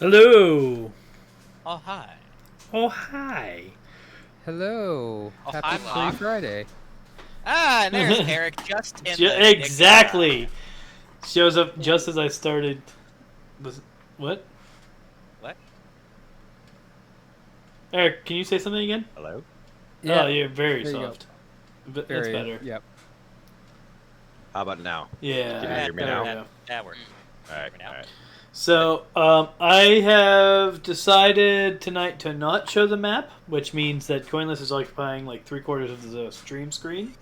Hello. Oh, hi. Oh, hi. Hello. Oh, Happy hi, Free Mom. Friday. Ah, and there's Eric just in the nick of Exactly. time. Shows up just as I started. What? What? Eric, can you say something again? Hello? Oh, Yeah, you're very there you soft. But that's very. better. Yep. How about now? Yeah. Can you hear me there now? we go. That works. All right. Hear me now? All right. So, I have decided tonight to not show the map, which means that Coinless is occupying like 3/4 of the stream screen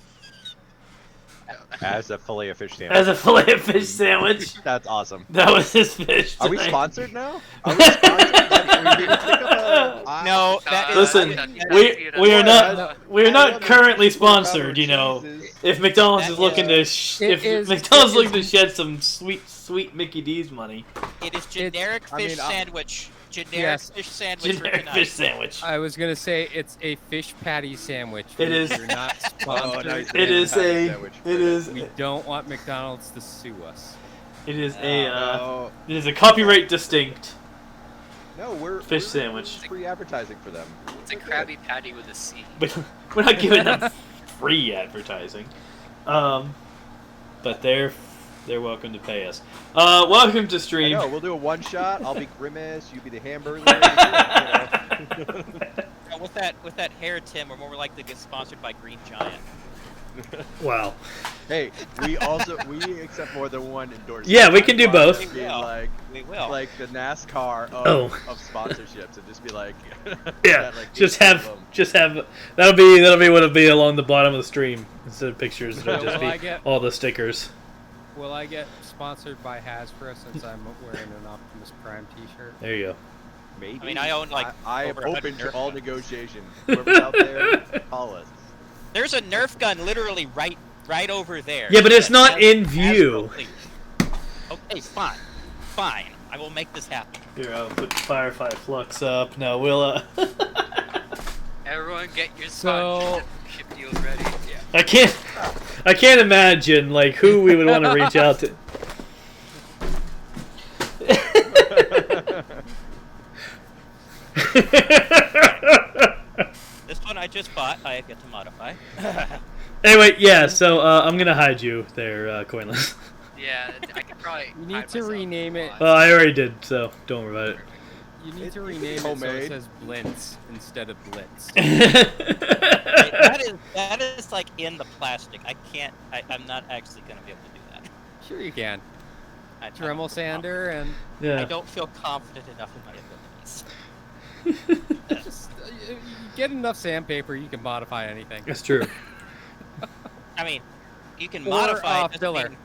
As a fillet of fish sandwich. as a fillet of fish sandwich. That's awesome. That was his fish. Are we tonight. sponsored now? Are we sponsored? No, that is. Listen, we are not currently sponsored. You know, if McDonald's That is looking to is- McDonald's it looking to is- shed some sweet Mickey D's money, It is generic I mean, fish sandwich. Generic Yes. fish sandwich for generic tonight. fish sandwich. I was gonna say it's a fish patty sandwich. It is- You're not Oh, sponsored. nice. It is a. Sandwich. It is. We don't want McDonald's to sue us. It is a. No, It is a copyright distinct no, we're fish we're sandwich. Free advertising for them. It's a Krabby Patty with a C. But we're not giving them free advertising. But they're welcome to pay us. Welcome to stream. No, we'll do a one shot. I'll be Grimace. You be the hamburger. With that hair, Tim, we're more likely to get sponsored by Green Giant. Wow. Hey, we accept more than one endorsement. Yeah, we can do both. Be will. like We will. like the NASCAR Oh. of sponsorships, and just be like, Yeah, like, just 18 of have them. that'll be what'll be along the bottom of the stream instead of pictures. It'll just Will I be get- all the stickers. Will I get sponsored by Hasbro since I'm wearing an Optimus Prime T-shirt? There you go. Maybe. I mean, I own, like, I am over 100 open to Nerf all guns. negotiation. Whoever's out there, call us. There's a Nerf gun literally right over there. Yeah, but it's That not has in Hasbro view. please. Okay, fine. I will make this happen. Here, I'll put Firefly Flux up. No, we'll. Everyone get your So- sponsorship deals ready. Yeah. I can't imagine like who we would want to reach out to. This one I just bought. I get to modify. Anyway, yeah. So I'm gonna hide you there, Coinless. Yeah, I could probably. You need hide to myself rename a it. lot. Well, I already did, so don't worry about You need to It's rename it so homemade. it says Blintz instead of Blitz. it. that is like in the plastic. I'm not actually gonna be able to do that. Sure you can. I Dremel don't- sander and I Yeah. don't feel confident enough in my abilities. just you get enough sandpaper, you can modify anything. That's true. I mean, you can Or, modify. it doesn't filler. mean-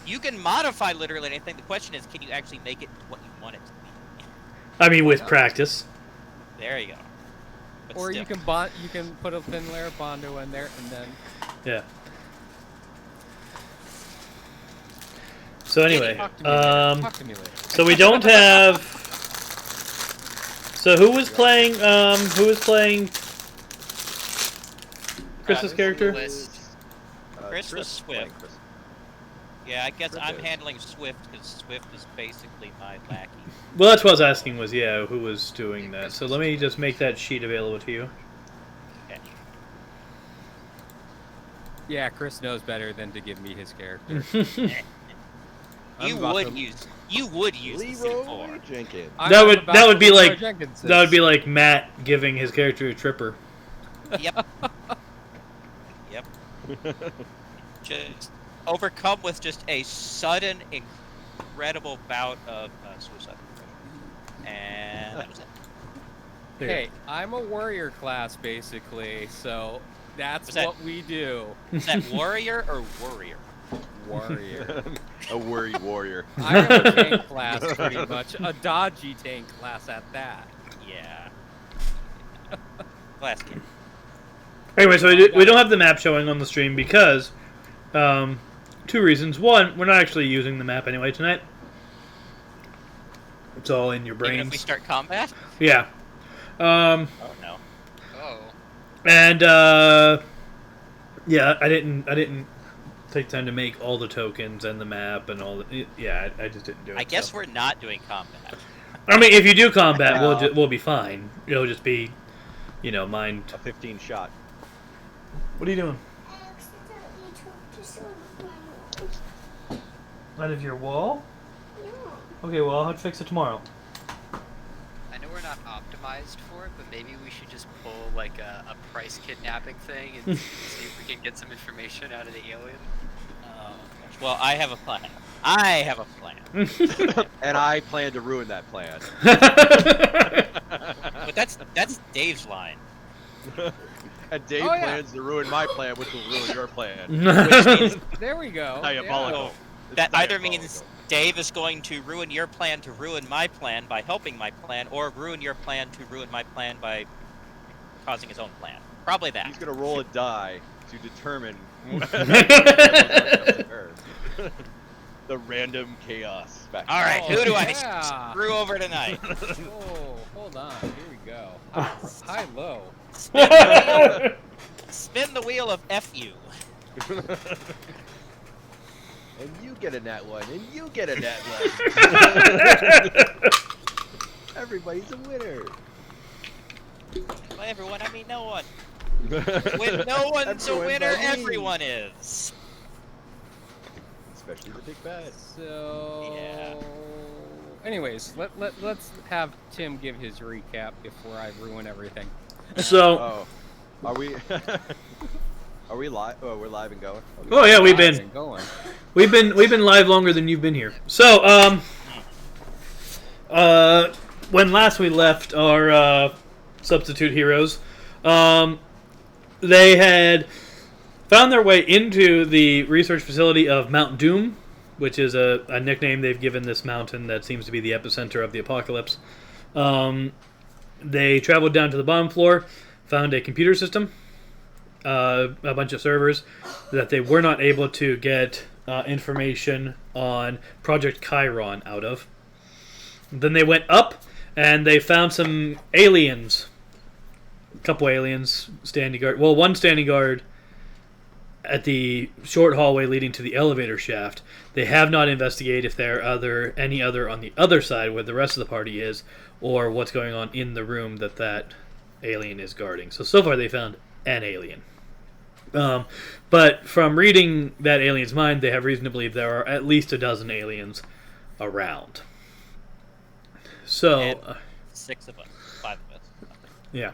You can modify literally anything. The question is, can you actually make it what you want it to be? I mean, with practice. There you go. But Or still. you can put a thin layer of Bondo in there and then Yeah. So anyway, talk to me later. Talk to me later. so we don't have. So who was playing? Who was playing? Chris's character. List. Chris was Swift. Chris. Yeah, I guess Chris I'm is. handling Swift because Swift is basically my lackey. Well, that's what I was asking. Was who was doing that? So let me just make that sheet available to you. Okay. Yeah, Chris knows better than to give me his character. You I'm about would to- use the C4. Leroy Jenkins. I'm That would- about that to would be Leroy like- Jenkins That would be is. like Matt giving his character a tripper. Yep. Yep. Just overcome with just a sudden, incredible bout of suicide. And that was it. There. Hey, I'm a warrior class basically, so that's Was that- what we do. Is that warrior or warrior? Warrior. A worried warrior. I am a tank class pretty much. A dodgy tank class at that. Yeah. Glass kid. Anyway, so we don't have the map showing on the stream because two reasons. One, we're not actually using the map anyway tonight. It's all in your Even if we brains. start combat? Yeah. Oh no. Oh. And yeah, I didn't take time to make all the tokens and the map and all the. Yeah, I just didn't do it. I guess so. we're not doing combat. I mean, if you do combat, Yeah. we'll be fine. It'll just be, mind. A 15 shot. What are you doing? Out of your wall? Okay, well, I'll have to fix it tomorrow. I know we're not optimized for it, but maybe we should just pull like a price kidnapping thing and see if we can get some information out of the alien. Well, I have a plan. I have a plan. And I plan to ruin that plan. But that's Dave's line. And Dave Oh, yeah. plans to ruin my plan, which will ruin your plan. Which means There we go. Diabolical. It's that either diabolical. means Dave is going to ruin your plan to ruin my plan by helping my plan, or ruin your plan to ruin my plan by causing his own plan. Probably that. He's gonna roll a die to determine the random chaos factor. All right, Oh, who do I yeah. screw over tonight? Oh, hold on. Here we go. High, low. Spin the wheel of FU. And you get a nat one, and you get a nat one. Everybody's a winner. By everyone, I mean no one. When no one's a Everyone winner, but me. everyone is. Especially the big bad. So. Yeah. Anyways, let's have Tim give his recap before I ruin everything. So, Oh, are we? Are we live? Oh, we're live and going. Okay. oh yeah, we've Live been and going. we've been live longer than you've been here. So, when last we left our substitute heroes, they had found their way into the research facility of Mount Doom, which is a nickname they've given this mountain that seems to be the epicenter of the apocalypse. They traveled down to the bottom floor, found a computer system, a bunch of servers that they were not able to get information on Project Chiron out of. Then they went up and they found some aliens. A couple aliens standing guard. Well, one standing guard at the short hallway leading to the elevator shaft. They have not investigated if there are any other on the other side where the rest of the party is, or what's going on in the room that alien is guarding. So far they found an alien. But from reading that alien's mind, they have reason to believe there are at least a dozen aliens around. So, And 6 of us, 5 of us. yeah.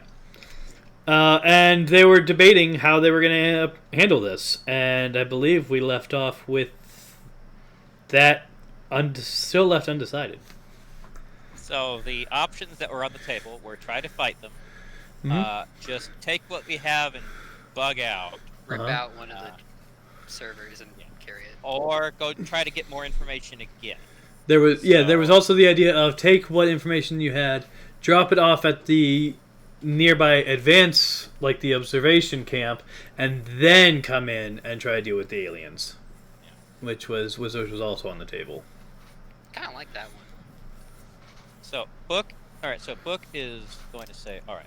And they were debating how they were going to handle this. And I believe we left off with that still left undecided. So the options that were on the table were try to fight them, Mhm. just take what we have and bug out, Rip Uh-huh. out one of the servers and carry it. or go try to get more information again. There was So- also the idea of take what information you had, drop it off at the nearby advance, like the observation camp, and then come in and try to deal with the aliens, which was also on the table. Kind of like that one. So Book, all right. So Book is going to say, all right.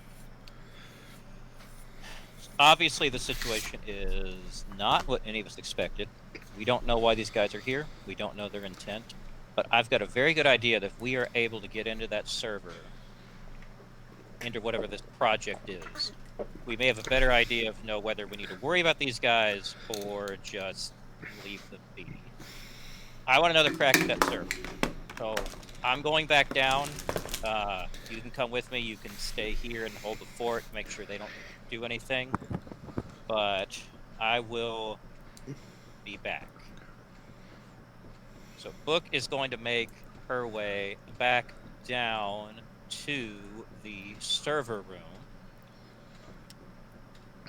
Obviously, the situation is not what any of us expected. We don't know why these guys are here. We don't know their intent. But I've got a very good idea that if we are able to get into that server, into whatever this project is, we may have a better idea of whether we need to worry about these guys or just leave them be. I want another crack at that server. So I'm going back down. You can come with me. You can stay here and hold the fort, make sure they don't do anything. But I will be back. So Book is going to make her way back down to the server room.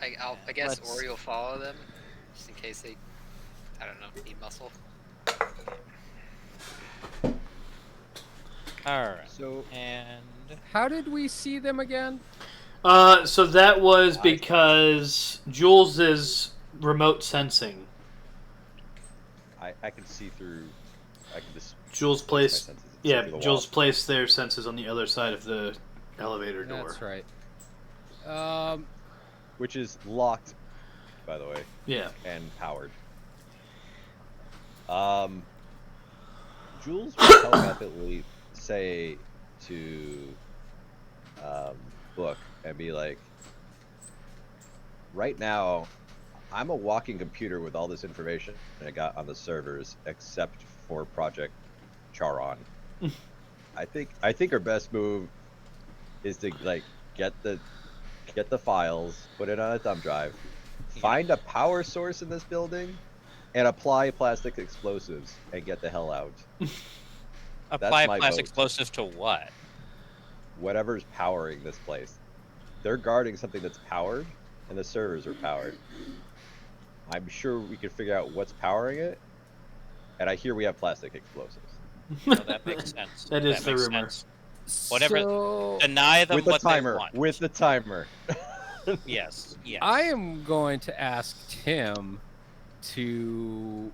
I guess Let's- Ori will follow them, just in case they, I don't know, need muscle. Alright. So And How did we see them again? So that was because Jules' remote sensing. I can see through. I can just. Jules my placed, senses and yeah, see through the Jules wall. placed their senses on the other side of the elevator door. That's right. Which is locked, by the way, Yeah. and powered. Jules will telepathically say to Book and be like, right now, I'm a walking computer with all this information I got on the servers, except for Project Charon. I think our best move is to like get the files, put it on a thumb drive, find a power source in this building, and apply plastic explosives and get the hell out. Apply my plastic vote. explosives to what? Whatever's powering this place. They're guarding something that's powered, and the servers are powered. I'm sure we can figure out what's powering it, and I hear we have plastic explosives. No, that makes sense. That is the makes rumor. sense. Whatever. So, Deny them With the what timer. they want. With the timer. Yes. Yes. I am going to ask Tim to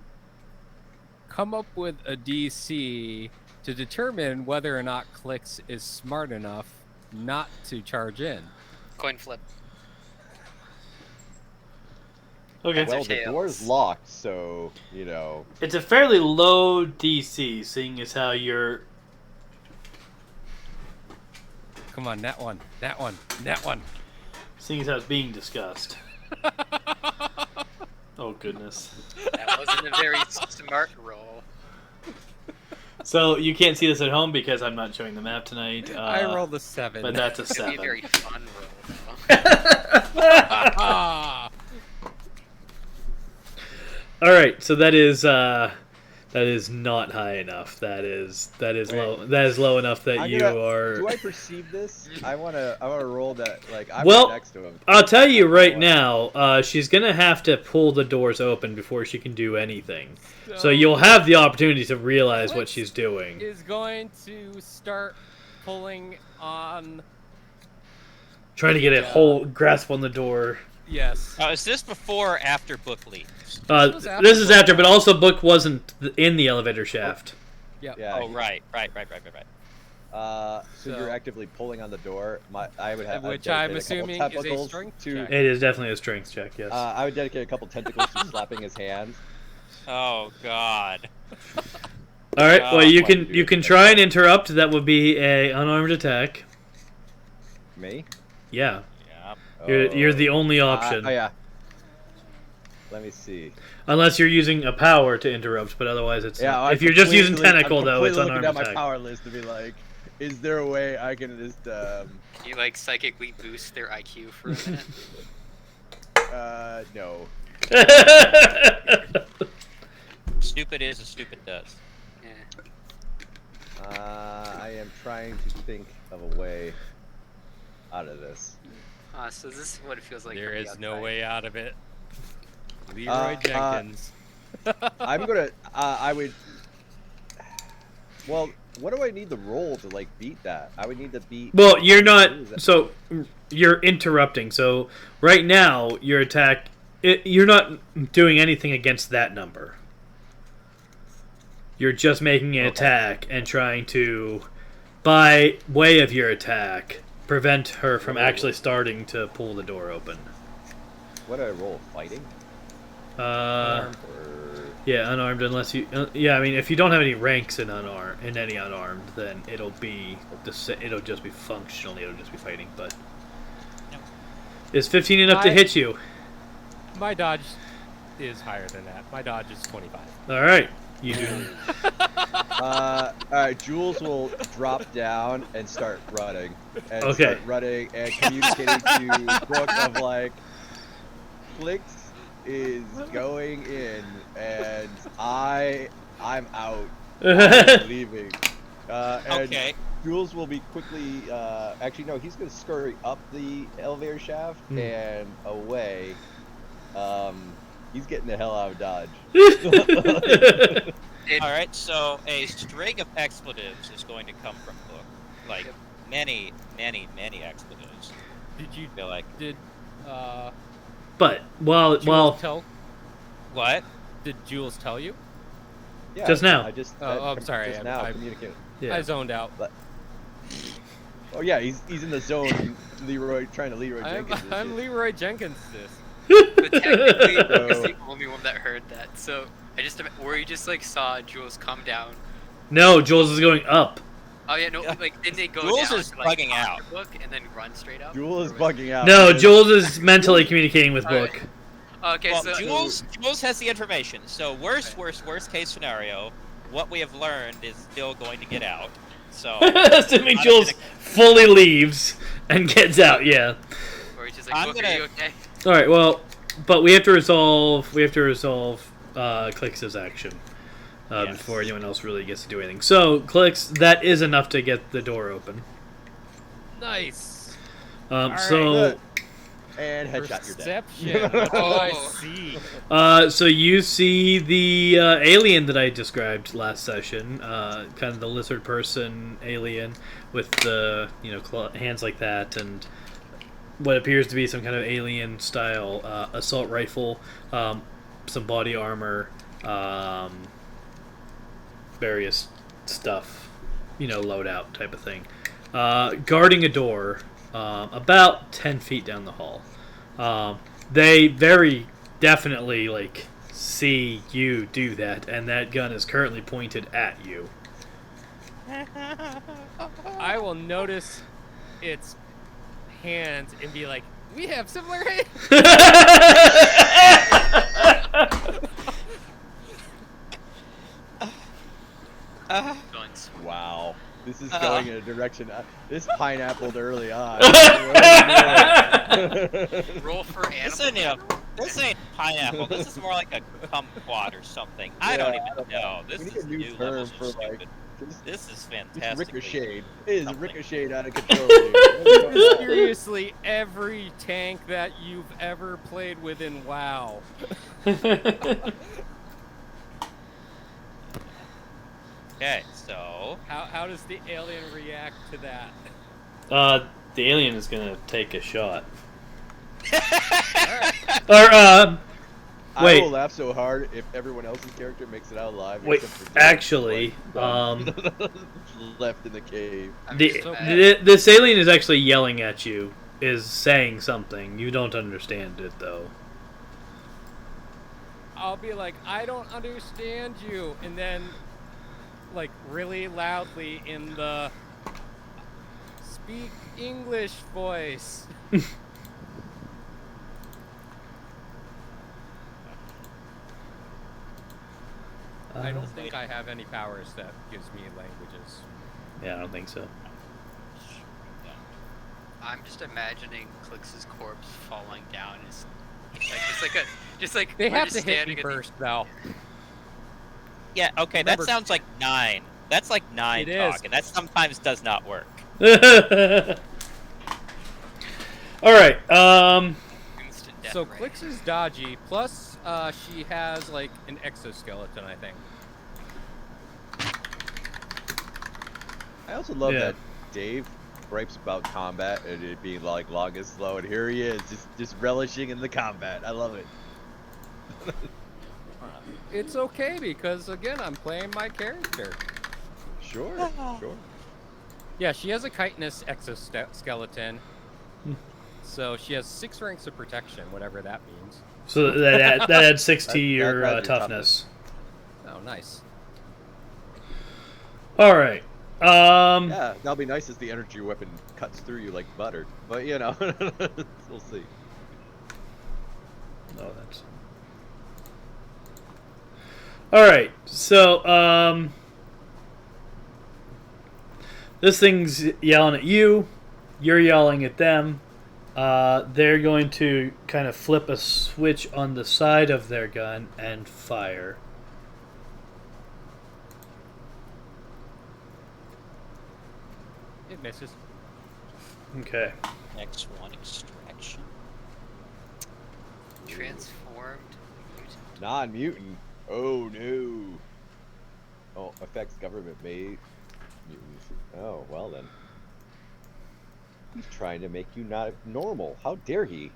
come up with a DC to determine whether or not Clicks is smart enough not to charge in. Coin flip. Okay. Well, Well, the tails. door's locked, so, you know. It's a fairly low DC, seeing as how you're. Come on, that one, that one, that one. Seeing as how it's being discussed. Oh, goodness. That wasn't a very smart roll. So, you can't see this at home because I'm not showing the map tonight. I rolled a 7. But that's a It's gonna be 7. a very fun roll, though. Ah! Alright, so that is not high enough. That is low. That is low enough that I'm you gonna- are. Do I perceive this? I wanna roll that, like, I'm Well, right next to him. I'll tell you right now, she's gonna have to pull the doors open before she can do anything. So you'll have the opportunity to realize what Let's- she's doing. Is going to start pulling on. Trying to get a whole grasp on the door. Yes. Is this before or after Book leaves? This is after, but also Book wasn't in the elevator shaft. Yep. Yeah. Oh, right. So So- you're actively pulling on the door. I would have. Which I'd I'm dedicate a couple assuming is a tentacles strength to. check. It is definitely a strength check, yes. I would dedicate a couple tentacles to slapping his hand. Oh God. All right. Well, you Why do can you you can do try and interrupt. That would be a unarmed attack. Me? Yeah, Yeah. you're the only option, Oh yeah. Let me see. unless you're using a power to interrupt. But otherwise, it's Yeah. if you're just using completely- tentacle I'm though, it's completely unarmed looking at attack. my power list to be like, is there a way I can just You like psychically boost their IQ for a minute? no. Stupid is as stupid does. Yeah. I am trying to think of a way out of this. So this is what it feels like. There from the is no outside. way out of it. Leroy Uh, Jenkins. I'm gonna. I would. Well, what do I need to roll to like beat that? I would need to beat. Well, you're What is not. it? So you're interrupting. So right now, your attack. You're not doing anything against that number. You're just making an attack and trying to, by way of your attack, prevent her from actually starting to pull the door open. What do I roll? Fighting? Uh, Or yeah, unarmed. Unless you, yeah, I mean, if you don't have any ranks in any unarmed, then it'll just be functional. It'll just be fighting. But is 15 enough to hit you? My dodge is higher than that. My dodge is 25. All right, you do. all right. Jules will drop down and start running. And Okay. Start running and communicating to Brooke of like, Clicks is going in, and I'm out. I'm leaving. And Okay. Jules will be quickly. Actually, no. He's going to scurry up the elevator shaft and away. He's getting the hell out of Dodge. All right. So a string of expletives is going to come from Book, like Yep. many expletives. Did you I feel like did But Jules well, tell what? did Jules tell you? Yeah, Just now. I just. Oh, I'm sorry, Just I- now I- communicated. yeah. I zoned out. Oh yeah, he's in the zone. Leroy trying to Leroy Jenkins. this I'm shit. Leroy Jenkins. This. But technically, Brooke is the only one that heard that. So I just, or you just like saw Jules come down. No, Jules is going up. Oh yeah, no, like didn't they go Jules down is to, like, bugging talk out. to Book and then run straight up? Jewel is Or what? bugging out. No, because- Jules is mentally communicating with Alright. Book. Okay, Well, so Jules has the information. So worst case scenario, what we have learned is still going to get out. So Assuming I'm Jules gonna- fully leaves and gets out, yeah. or he's just like, I'm Book, are gonna- you okay? All right, well, but we have to resolve. Clix's action Yes. before anyone else really gets to do anything. So, Clix, that is enough to get the door open. Nice. So, Good. And headshot, you're dead. Perception. What do I Oh. see? so you see the alien that I described last session, kind of the lizard person alien with the hands like that, and what appears to be some kind of alien style assault rifle, some body armor, various stuff, loadout type of thing, guarding a door about 10 feet down the hall. They very definitely see you do that, and that gun is currently pointed at you. I will notice its hands and be like, we have similar hands. Going sweet. Wow. This is going in a direction. This pineappled early on. Roll for This animal. this ain't pineapple. This is more like a kumquat or something. I Yeah, don't I even don't know. This We need is a new new term levels for of stupid. this. This is It's fantastic. ricocheted. It is something. ricocheted out of control. Here. What's going on? Seriously, every tank that you've ever played with in WoW. Okay, so How does the alien react to that? The alien is gonna take a shot. Alright. Or I wait. will laugh so hard if everyone else's character makes it out alive. Wait, except for Dylan. actually, left in the cave. I'm the, just So- mad. this alien is actually yelling at you, is saying something. You don't understand it though. I'll be like, I don't understand you, and then, really loudly in the speak English voice. I don't think I have any powers that gives me languages. Yeah, I don't think so. I'm just imagining Clix's corpse falling down. Just like They we're have just to hit standing me at the- first, though. yeah, okay, Remember- that sounds like 9. That's like 9 It is. talk, and that sometimes does not work. All right. Instant death So ray. Clix is dodgy, plus she has, an exoskeleton, I think. I also love Yeah. that Dave gripes about combat and it being long and slow, and here he is, just relishing in the combat. I love it. It's okay, because, again, I'm playing my character. Sure, sure. Yeah, she has a chitinous exoskeleton. So she has 6 ranks of protection, whatever that means. So that adds 6 to That- your that adds your toughness. Oh, nice. All right. Yeah, that'll be nice as the energy weapon cuts through you like butter. But we'll see. Oh, that's. All right. So this thing's yelling at you. You're yelling at them. They're going to kind of flip a switch on the side of their gun and fire. It misses. Okay. Next one, extraction. Transformed mutant. Non-mutant. Oh no. Oh, affects government made mutants. Oh well then. He's trying to make you not normal. How dare he?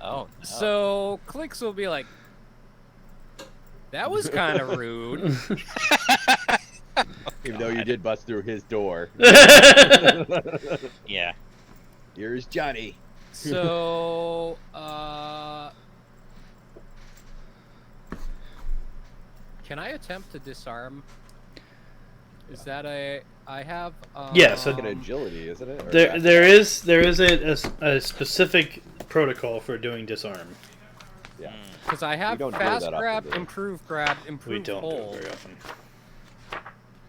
Oh, no. So Clix will be like, that was kind of rude. Even though you God. did bust through his door. Yeah. Here's Johnny. So, can I attempt to disarm? Is that a? I have. Yeah, so- Like an agility, isn't it? Or There is a specific protocol for doing disarm. Yeah. Because I have don't do fast that often, grab, do we? improve grab, We improve don't do it hold. very often.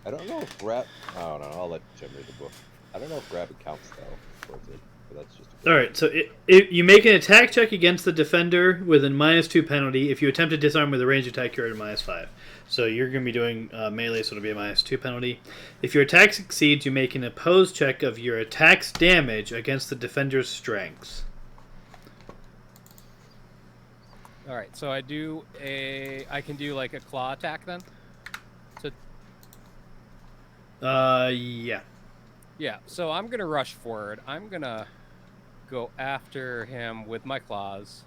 I don't know if grab. I don't know. I'll let Jim read the book. I don't know if grab counts though towards it, but that's just. All right, so you make an attack check against the defender with a -2 penalty. If you attempt to disarm with a ranged attack, you're at a -5. So you're going to be doing melee, so it'll be a -2 penalty. If your attack succeeds, you make an opposed check of your attack's damage against the defender's strength. All right, so I can do like a claw attack then. So Yeah. yeah, so I'm gonna rush forward. I'm gonna go after him with my claws.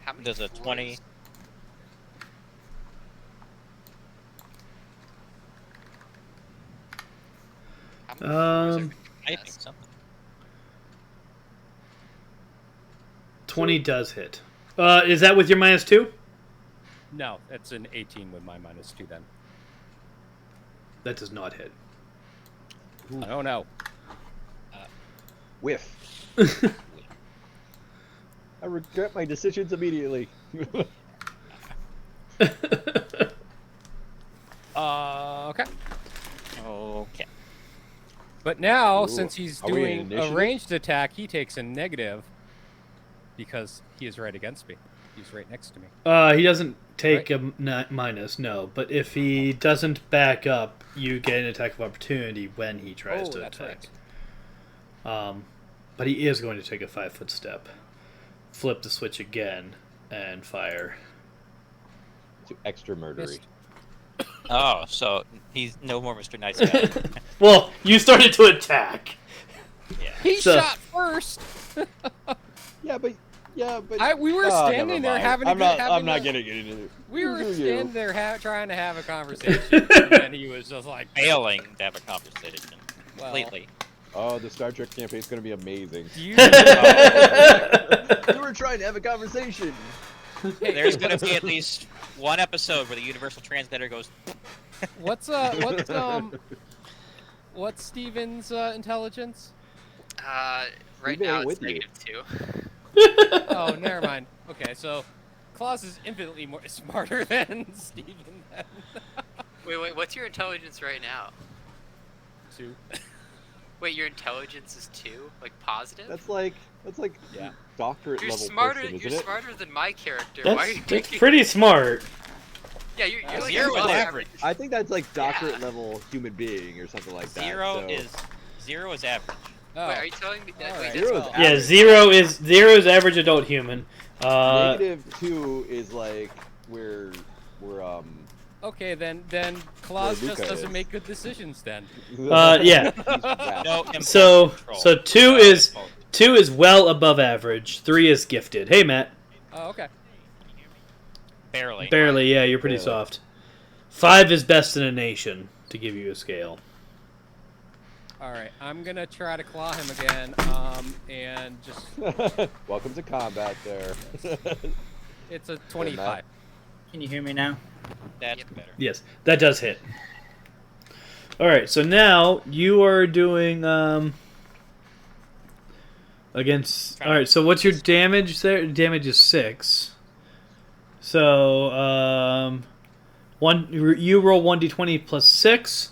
How many Does a floors? 20? How many floors are Um, between I us? think something. 20 does hit. Is that with your -2? No, that's an 18 with my -2 then. That does not hit. Oh no. Whiff. I regret my decisions immediately. Okay. Okay. But now, Ooh, since he's are we in doing a initiative? ranged attack, he takes a negative because he is right against me. He's right next to me. He doesn't take a minus, no. But if he doesn't back up, you get an attack of opportunity when he tries to that's attack. right. But he is going to take a 5-foot step, flip the switch again, and fire. Extra murdery. Missed. Oh, so he's no more Mr. Nice Guy. Well, you started to attack. Yeah. He So- shot first. Yeah, but We were Oh, standing never there mind. having. I'm not. I'm having not a- getting into it. We were You do standing you. there trying to have a conversation, and then he was just like, Failing to have a conversation well, completely. Oh, the Star Trek campaign is going to be amazing. Do you? You were trying to have a conversation. There's going to be at least one episode where the Universal Translator goes, what's Steven's intelligence? Right Maybe now I'm it's with you. -2. Oh, never mind. Okay, so Claus is infinitely more smarter than Steven. Then. Wait, what's your intelligence right now? 2. Wait, your intelligence is 2? Like positive? That's like Yeah. doctorate You're level smarter. person, You're isn't it? smarter than my character. Why are you That's thinking? pretty smart. Yeah, you're like Zero above is average. I think that's like doctorate Yeah. level human being or something like that. zero so- is average. Oh, Wait, are you telling me that? All Wait, right. that's Zero is all. Yeah, average. zero is average adult human. -2 is like we're okay, then Claus Where just Luca doesn't is. make good decisions then. Yeah. He's wrapped. No impulse So control. so two No is impulse. 2 is well above average. 3 is gifted. Hey Matt, Oh, okay. Barely. barely. Yeah, you're pretty Barely. soft. 5 is best in a nation to give you a scale. All right, I'm gonna try to claw him again. And just Welcome to combat there. it's a 25. Can you hear me now? That's Yep. better. Yes, that does hit. All right, so now you are doing against. All right, so what's your damage there? Damage is 6. So you roll 1d20 plus 6,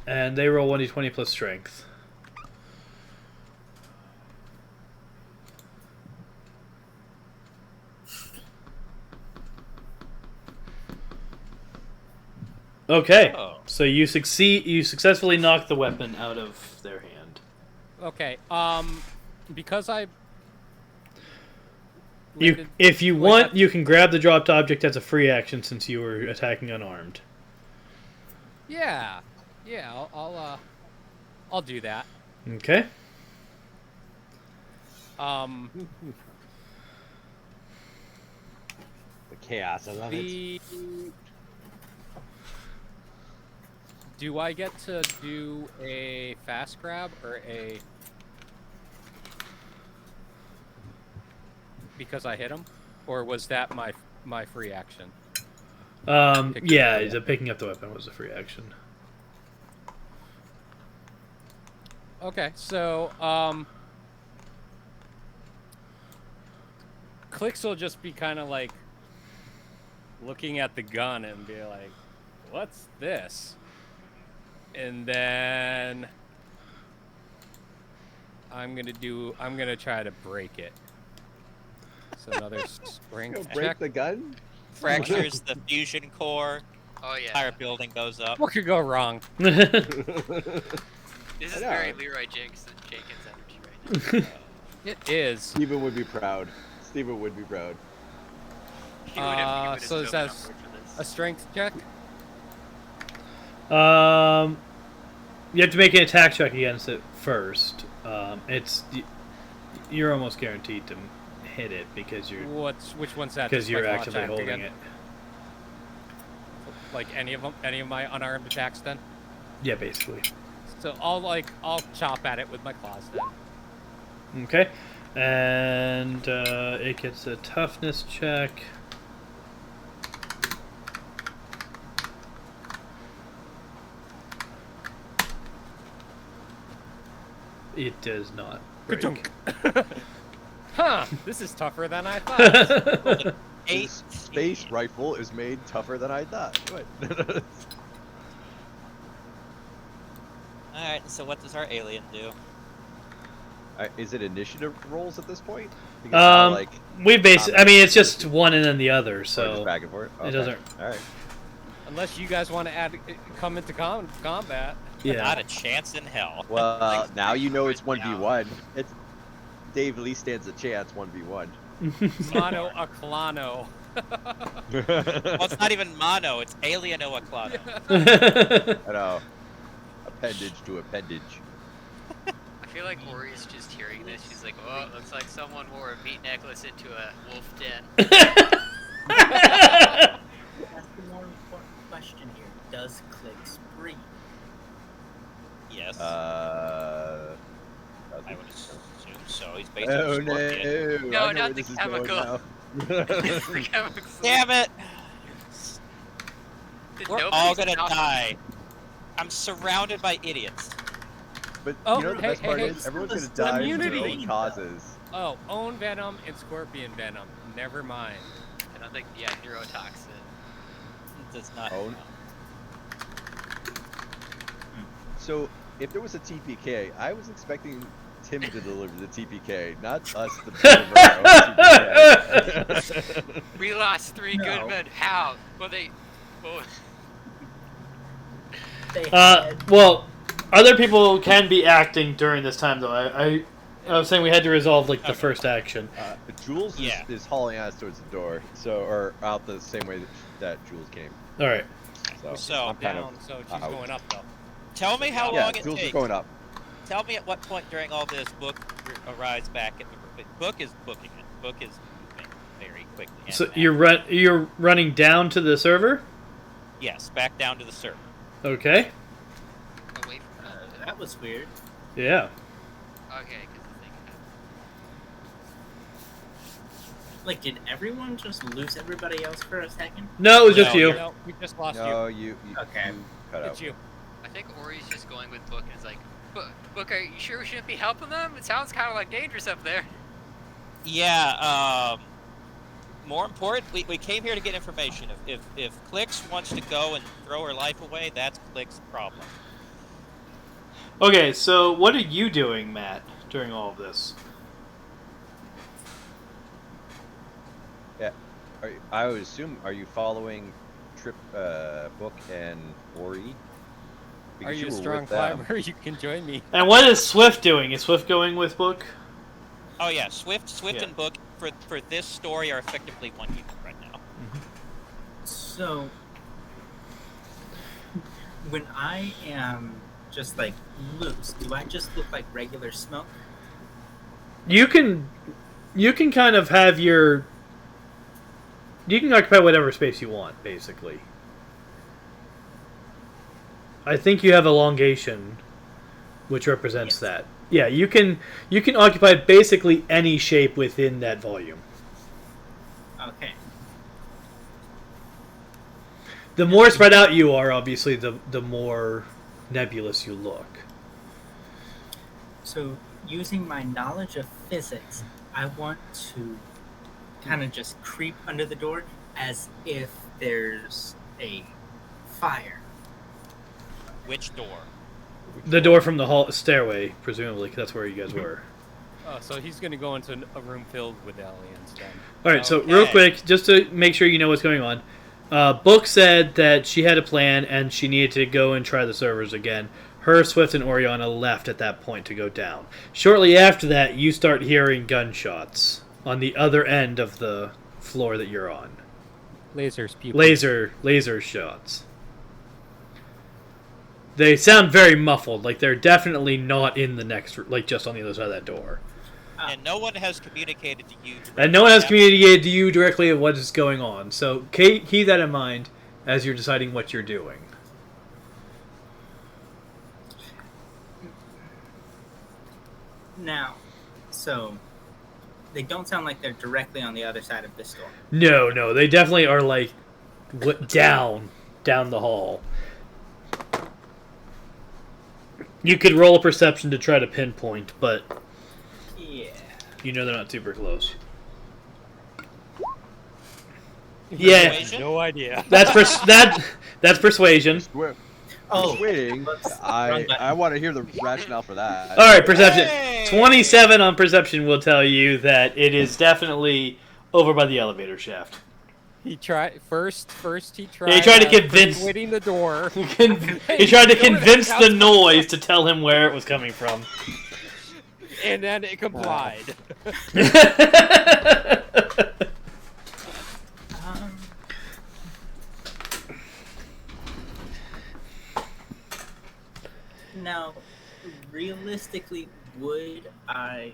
and they roll 1d20 plus strength. Okay. Oh. So you succeed. You successfully knock the weapon out of their hand. Okay. Because I. You, if you Wait, want, that- you can grab the dropped object as a free action since you were attacking unarmed. Yeah. I'll do that. Okay. The chaos, I love it. The Do I get to do a fast grab or a... Because I hit him? Or was that my free action? Yeah, picking up the weapon was a free action. Okay, so, Clicks will just be kind of like looking at the gun and be like, what's this? And then I'm gonna try to break it. So another Go strength break check. the gun? Fractures the fusion core. Oh yeah. Entire building goes up. What could go wrong? This is I know. very Leroy Jenkins energy right now. It is. Steven would be proud. Steven would be proud. He would have So is that a strength check? You have to make an attack check against it first. You're almost guaranteed to hit it because Which one's that? because Just you're like actually attack holding again? it. Like any of them, any of my unarmed attacks then? Yeah, basically. So I'll chop at it with my claws then. Okay, and it gets a toughness check. It does not break. Huh, this is tougher than I thought. This space rifle is made tougher than I thought. Good. Alright, so what does our alien do? Is it initiative rolls at this point? Because now, like, we basically, I mean, it's just one and then the other, we're just so back and forth. it doesn't. All right. Unless you guys want to come into combat. Yeah. Not a chance in hell. Well, now you know it's Right 1v1. It's Dave Lee stands a chance 1v1. Mono a clano. Well, it's not even mono, it's alien Oaklano. I know. Appendage to appendage. I feel like Ori's just hearing this. She's like, "Oh, it looks like someone wore a meat necklace into a wolf den." That's the more important question here. Does Clicks breathe? Yes. Uh. I would assume so. He's based Oh on scorpion. No, I know not where the this is going chemical. now. The chemicals. Damn it! Did We're nobody all gonna stop him? die. I'm surrounded by idiots. But Oh, you know the hey, best part hey, is everyone's gonna hey, die from their immunity. own causes. Oh, own venom and scorpion venom. Never mind. I don't think. Yeah, neurotoxin. It does not. Own? So if there was a TPK, I was expecting Tim to deliver the TPK, not us to deliver our own TPK. We lost 3 No. good men. How? Well, they. Well, They had Well, other people can be acting during this time, though. I was saying we had to resolve like the Okay. first action. Jules Yeah. is hauling ass towards the door, or out the same way that Jules came. All right. So, I'm kind Down, of so she's out. going up though. Tell me how yeah. long it Jules is takes. going up. Tell me at what point during all this Book arrives back at the Book is booking it. Book is moving very quickly. and So fast. you're running down to the server. Yes, back down to the server. Okay. away from them. that was weird. Yeah. Okay, because the thing happened. Like, did everyone just lose everybody else for a second? No, it was just No, you. No, we just lost No, you Okay. you cut out. It's you. I think Ori's just going with Book and is like, Book, are you sure we shouldn't be helping them? It sounds kind of like dangerous up there. Yeah. More important, we came here to get information. If Clicks wants to go and throw her life away, that's Clicks' problem. Okay, so what are you doing, Matt, during all of this? I would assume, are you following Trip, Book, and Ori? Are Because you a were strong with them. climber? You can join me. And what is Swift doing? Is Swift going with Book? Oh yeah, Swift Yeah. and Book for this story are effectively one unit right now. So, when I am just like loose, do I just look like regular smoke? You can kind of have your. You can occupy whatever space you want, basically. I think you have elongation, which represents Yes. that. Yeah, you can occupy basically any shape within that volume. Okay. The more spread out you are, obviously, the more nebulous you look. So, using my knowledge of physics, I want to kind of just creep under the door as if there's a fire. Which door? The door from the hall stairway, presumably, 'cause that's where you guys were. Oh, so he's going to go into a room filled with aliens then. All right, so Okay. real quick, just to make sure you know what's going on. Book said that she had a plan and she needed to go and try the servers again. Her, Swift, and Oriana left at that point to go down. Shortly after that, you start hearing gunshots on the other end of the floor that you're on. Lasers, people. Laser shots. They sound very muffled, like they're definitely not in the next, like just on the other side of that door. And no one has communicated to you. And no one has directly. communicated to you directly of what is going on. So keep that in mind as you're deciding what you're doing. Now, so they don't sound like they're directly on the other side of this door. No, they definitely are like down the hall. You could roll a perception to try to pinpoint, but Yeah. you know they're not super close. Yeah, Persuasion? No idea. that's persuasion. Oh, Persuading. whoops, wrong I button. want to hear the rationale for that. All right, perception. Hey! 27 on perception will tell you that it is definitely over by the elevator shaft. He tried first. He tried. he tried to convince- persuading the door. He tried to convince the noise to tell him where it was coming from. And then it complied. Um, now, realistically, would I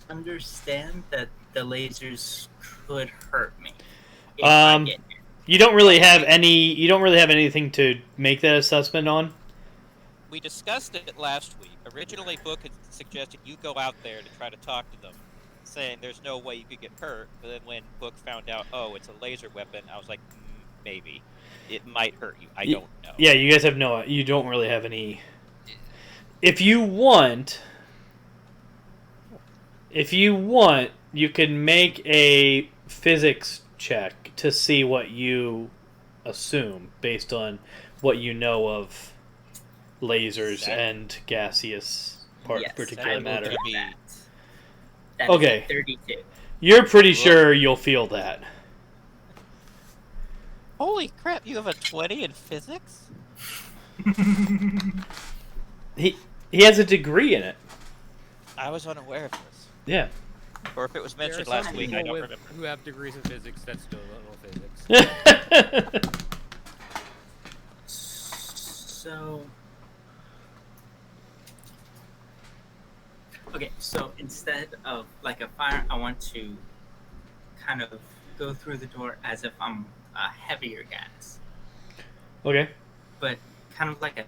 understand that the lasers could hurt me? If I Um, get hit? You don't really have anything to make that assessment on. We discussed it last week. Originally, Book had suggested you go out there to try to talk to them, saying there's no way you could get hurt. But then when Book found out, oh, it's a laser weapon, I was like, maybe. It might hurt you. I don't know. Yeah, you guys have you don't really have any. If you want, you can make a physics check to see what you assume based on what you know of lasers That- and gaseous Yes, particulate I will matter. do Be- that. That is Okay. 32. You're pretty sure you'll feel that. Holy crap! You have a 20 in physics? He has a degree in it. I was unaware of this. Yeah. Or if it was There are mentioned some last week, I people don't with- remember. who have degrees in physics that still don't know physics. So, okay, so instead of like a fire, I want to kind of go through the door as if I'm a heavier gas, Okay. but kind of like a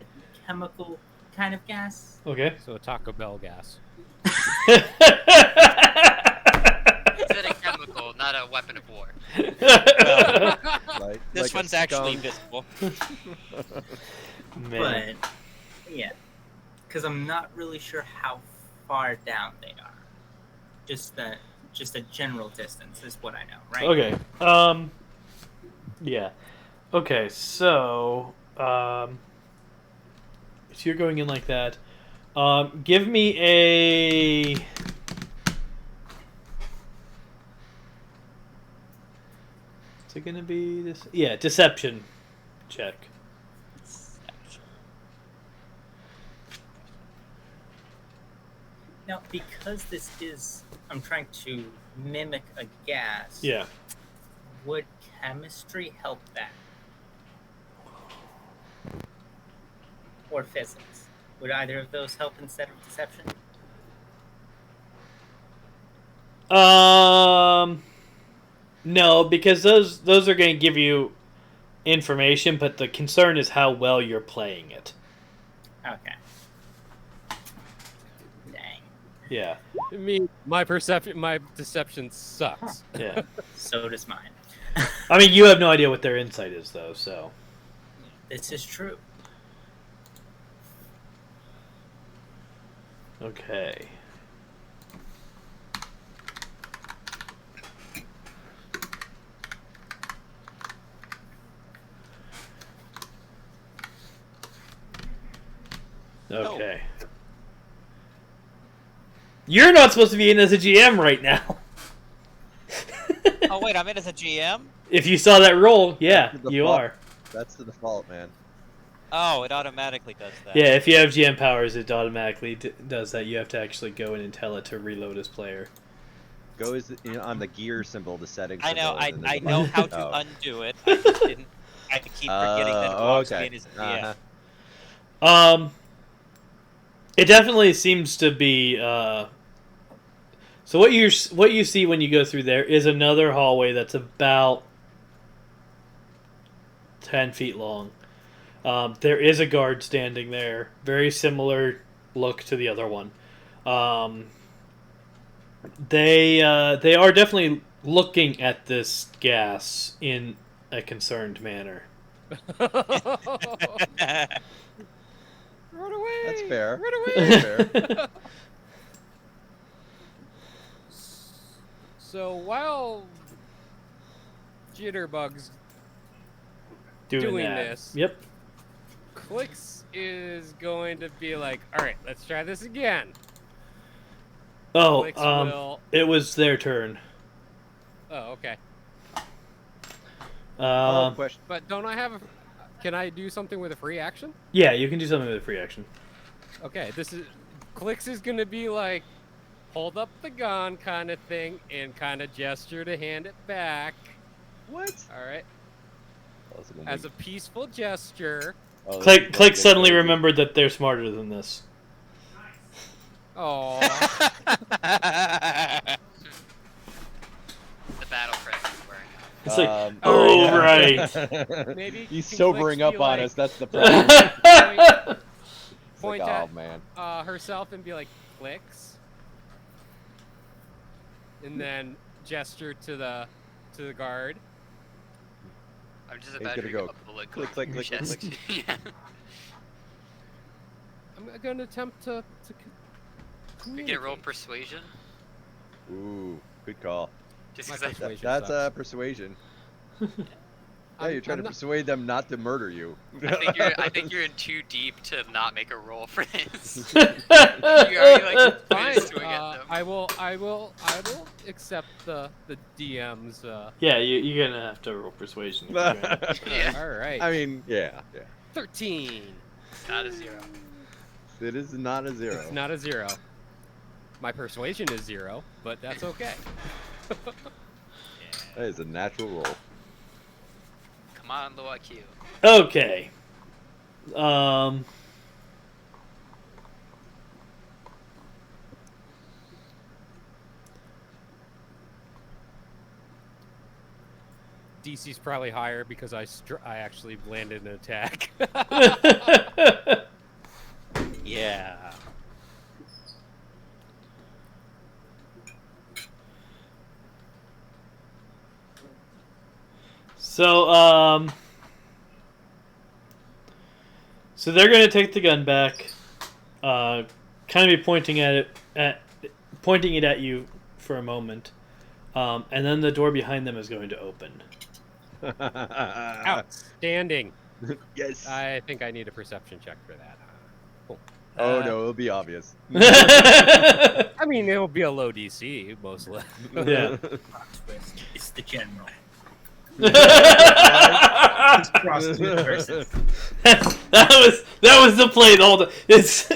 chemical kind of gas. Okay. So Taco Bell gas. It's a chemical, not a weapon of war. Like, This like a one's actually skunk. visible. Man. But yeah, because I'm not really sure how far down they are. Just a general distance is what I know, right? Okay. Yeah. Okay. So you're going in like that. Give me a. Is it gonna be this? Yeah, deception check. Now, because this is, I'm trying to mimic a gas. Yeah. Would chemistry help that? Or physics? Would either of those help instead of deception? No, because those are going to give you information, but the concern is how well you're playing it. Okay. Dang. Yeah. My deception sucks. Yeah. So does mine. I mean, you have no idea what their insight is, though, so. This is true. Okay. Okay. You're not supposed to be in as a GM right now. Oh wait, I'm in as a GM. If you saw that roll, yeah, That's the you default. are. That's the default, man. Oh, it automatically does that. Yeah, if you have GM powers, it automatically does that. You have to actually go in and tell it to reload as player. Go on the gear symbol, the settings. I know. symbol, and then I there's a know button. how to Oh. undo it. I just didn't. I keep forgetting that it belongs to me okay. as a GM. It definitely seems to be. So what you see when you go through there is another hallway that's about 10 feet long. There is a guard standing there, very similar look to the other one. They are definitely looking at this gas in a concerned manner. Run away! That's fair. Run away! That's fair. So while Jitterbug's Doing that. this, Yep. Clicks is going to be like, all right, let's try this again. Oh, Clicks will. it was their turn. Oh, okay. Question. But don't I have a? Can I do something with a free action? Yeah, you can do something with a free action. Okay, this is Clicks is gonna be like, hold up the gun kind of thing and kind of gesture to hand it back. What? All right, Oh, so as a peaceful gesture. oh, this Click is Click like suddenly crazy. remembered that they're smarter than this. Oh, The battle crest is wearing off. It's like, oh, oh, right. maybe He's can sobering Clicks up be on like- us. That's the problem. It's Point like, at oh man. herself and be like, Clicks, and then gesture to the guard. I'm just He's imagining gonna go a bullet click, going click, through your click, chest. Yeah. I'm gonna attempt to We get a roll communicate. persuasion. Ooh, good call. Just My 'cause I persuasion That's sucks. Persuasion. Yeah, I'm- you're trying I'm to not- persuade them not to murder you. I think you're in too deep to not make a roll for this. You already like Fine. made a swing at them. I will accept the DM's. Yeah, you're gonna have to roll persuasion. if you're gonna- Yeah. All right. I mean, yeah. 13. Not a 0. It is not a 0. It's not a 0. My persuasion is 0, but that's okay. That is a natural roll. Come on, low IQ. Okay. DC's probably higher because I actually landed an attack. Yeah. So, so they're gonna take the gun back, kind of be pointing it at you for a moment, and then the door behind them is going to open. Outstanding. Yes. I think I need a perception check for that. Cool. Oh no, it'll be obvious. I mean, it'll be a low DC, mostly. Yeah. Plot twist. It's the general. that Cross universes. was the play the whole time. It's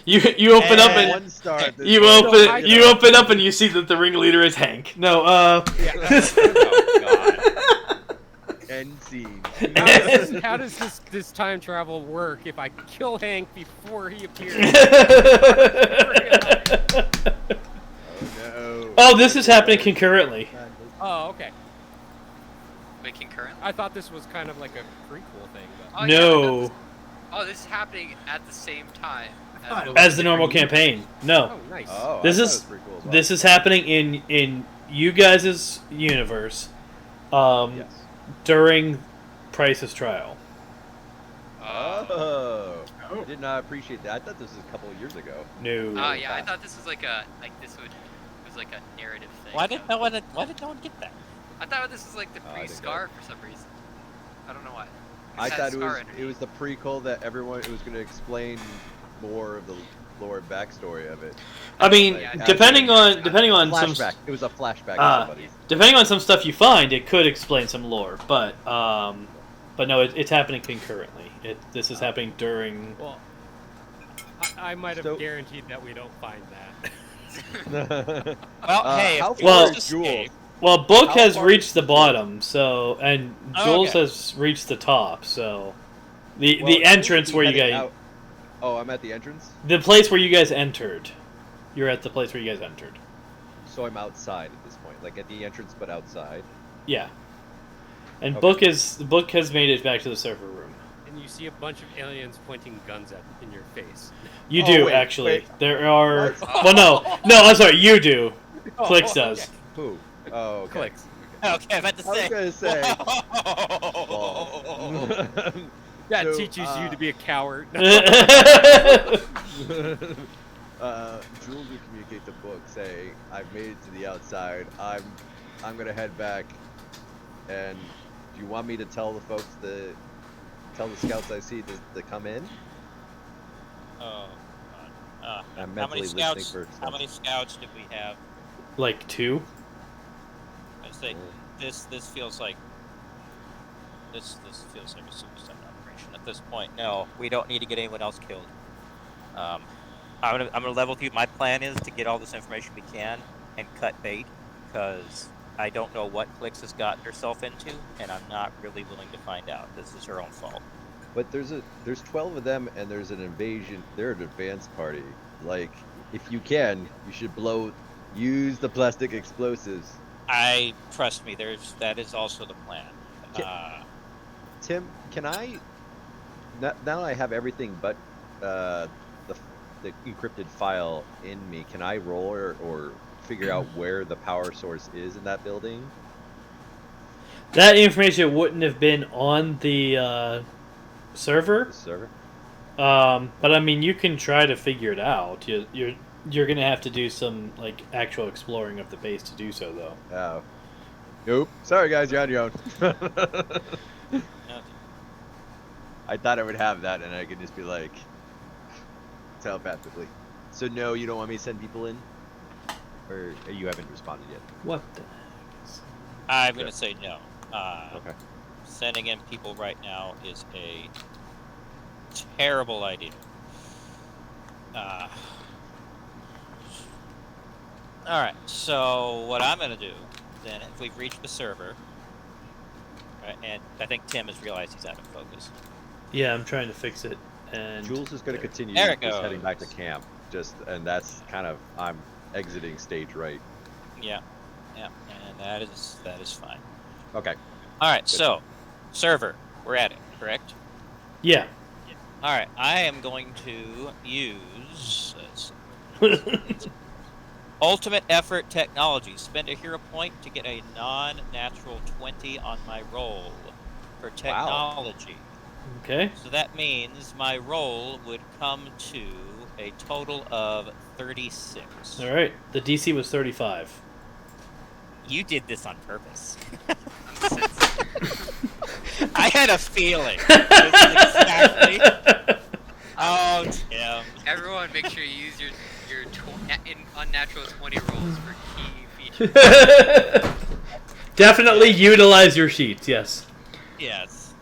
you open up and One star. at this you point. open you open up and you see that the ringleader is Hank. No, Oh, God. End scene. How does this time travel work if I kill Hank before he appears? No. Oh, this is happening concurrently. Oh, okay. Wait, concurrently? I thought this was kind of like a prequel thing. But... Oh, yeah, No, this is happening at the same time. thought it as the normal campaign. No, Oh, nice. Oh, This I is- thought it was pretty cool as well. this is happening in you guys' universe Yes. during Price's trial. Oh. Oh. I did not appreciate that. I thought this was a couple of years ago. No. Oh yeah, I thought this was like a was like a narrative thing. Why did no one get that? I thought this was like the Oh, I didn't pre-Scar for some reason. I don't know why. I had thought Scar it underneath. was the prequel that everyone it was going to explain more of the lore and backstory of it. I mean, Yeah, depending on some Flashback. It was a flashback. Ah. to somebody. depending on some stuff you find, it could explain some lore. But no, it's happening concurrently. This is happening during. Well, I might have So- guaranteed that we don't find that. Well, hey, how if far Well- Jules is Jules? escaped- Well, Book How has far reached is the the bottom, so and Oh, Jules okay. has reached the top. So the Well, entrance Jules where you heading guys, out- Oh, I'm at the entrance, the place where you guys entered. You're at the place where you guys entered. so I'm outside at this point, like at the entrance, but outside. Yeah. And Okay. Book has made it back to the server room. And you see a bunch of aliens pointing guns in your face. You Oh, do wait, actually. wait. There are. What? Well, no. I'm sorry. You do. Clicks does. Who? Oh, okay. Clicks. Okay, I meant to I was say. gonna say. Whoa. That So, teaches you to be a coward. Jules would communicate to Book, say, "I've made it to the outside. I'm gonna head back. And do you want me to tell the folks tell the scouts I see to come in?" Oh, God. I'm how mentally many listening scouts? for How many scouts did we have? Like 2. I say this feels like this feels like a suicide operation at this point. No, we don't need to get anyone else killed. I'm gonna level with you. My plan is to get all this information we can and cut bait, because I don't know what Clicks has gotten herself into, and I'm not really willing to find out. This is her own fault. But there's 12 of them, and there's an invasion. They're an advanced party. Like, if you can, you should use the plastic explosives. Trust me. That is also the plan. Tim, can I? Now I have everything but the encrypted file in me. Can I roll or figure out where the power source is in that building? That information wouldn't have been on the server. The server. But I mean, you can try to figure it out. You're gonna have to do some like actual exploring of the base to do so, though. Oh. Nope. Sorry, guys, you're on your own. I thought I would have that, and I could just be like telepathically. So no, you don't want me to send people in, or you haven't responded yet. What the? I'm gonna say no. Okay. Sending in people right now is a terrible idea. Alright, so what I'm gonna do, then, if we've reached the server, right, and I think Tim has realized he's out of focus. Yeah, I'm trying to fix it. And Jules is going to continue There it just heading back to goes. camp. And that's kind of I'm exiting stage right. Yeah, and that is fine. Okay. Alright, so, server, we're at it, correct? Yeah. Alright, I am going to use Ultimate Effort Technology. Spend a hero point to get a non-natural 20 on my roll for technology. Okay. So that means my roll would come to a total of 36. All right. The DC was 35. You did this on purpose. I had a feeling. This is exactly. Oh, Tim. Everyone, make sure you use your unnatural 20 rolls for key features. Definitely utilize your sheets. Yes. Yes.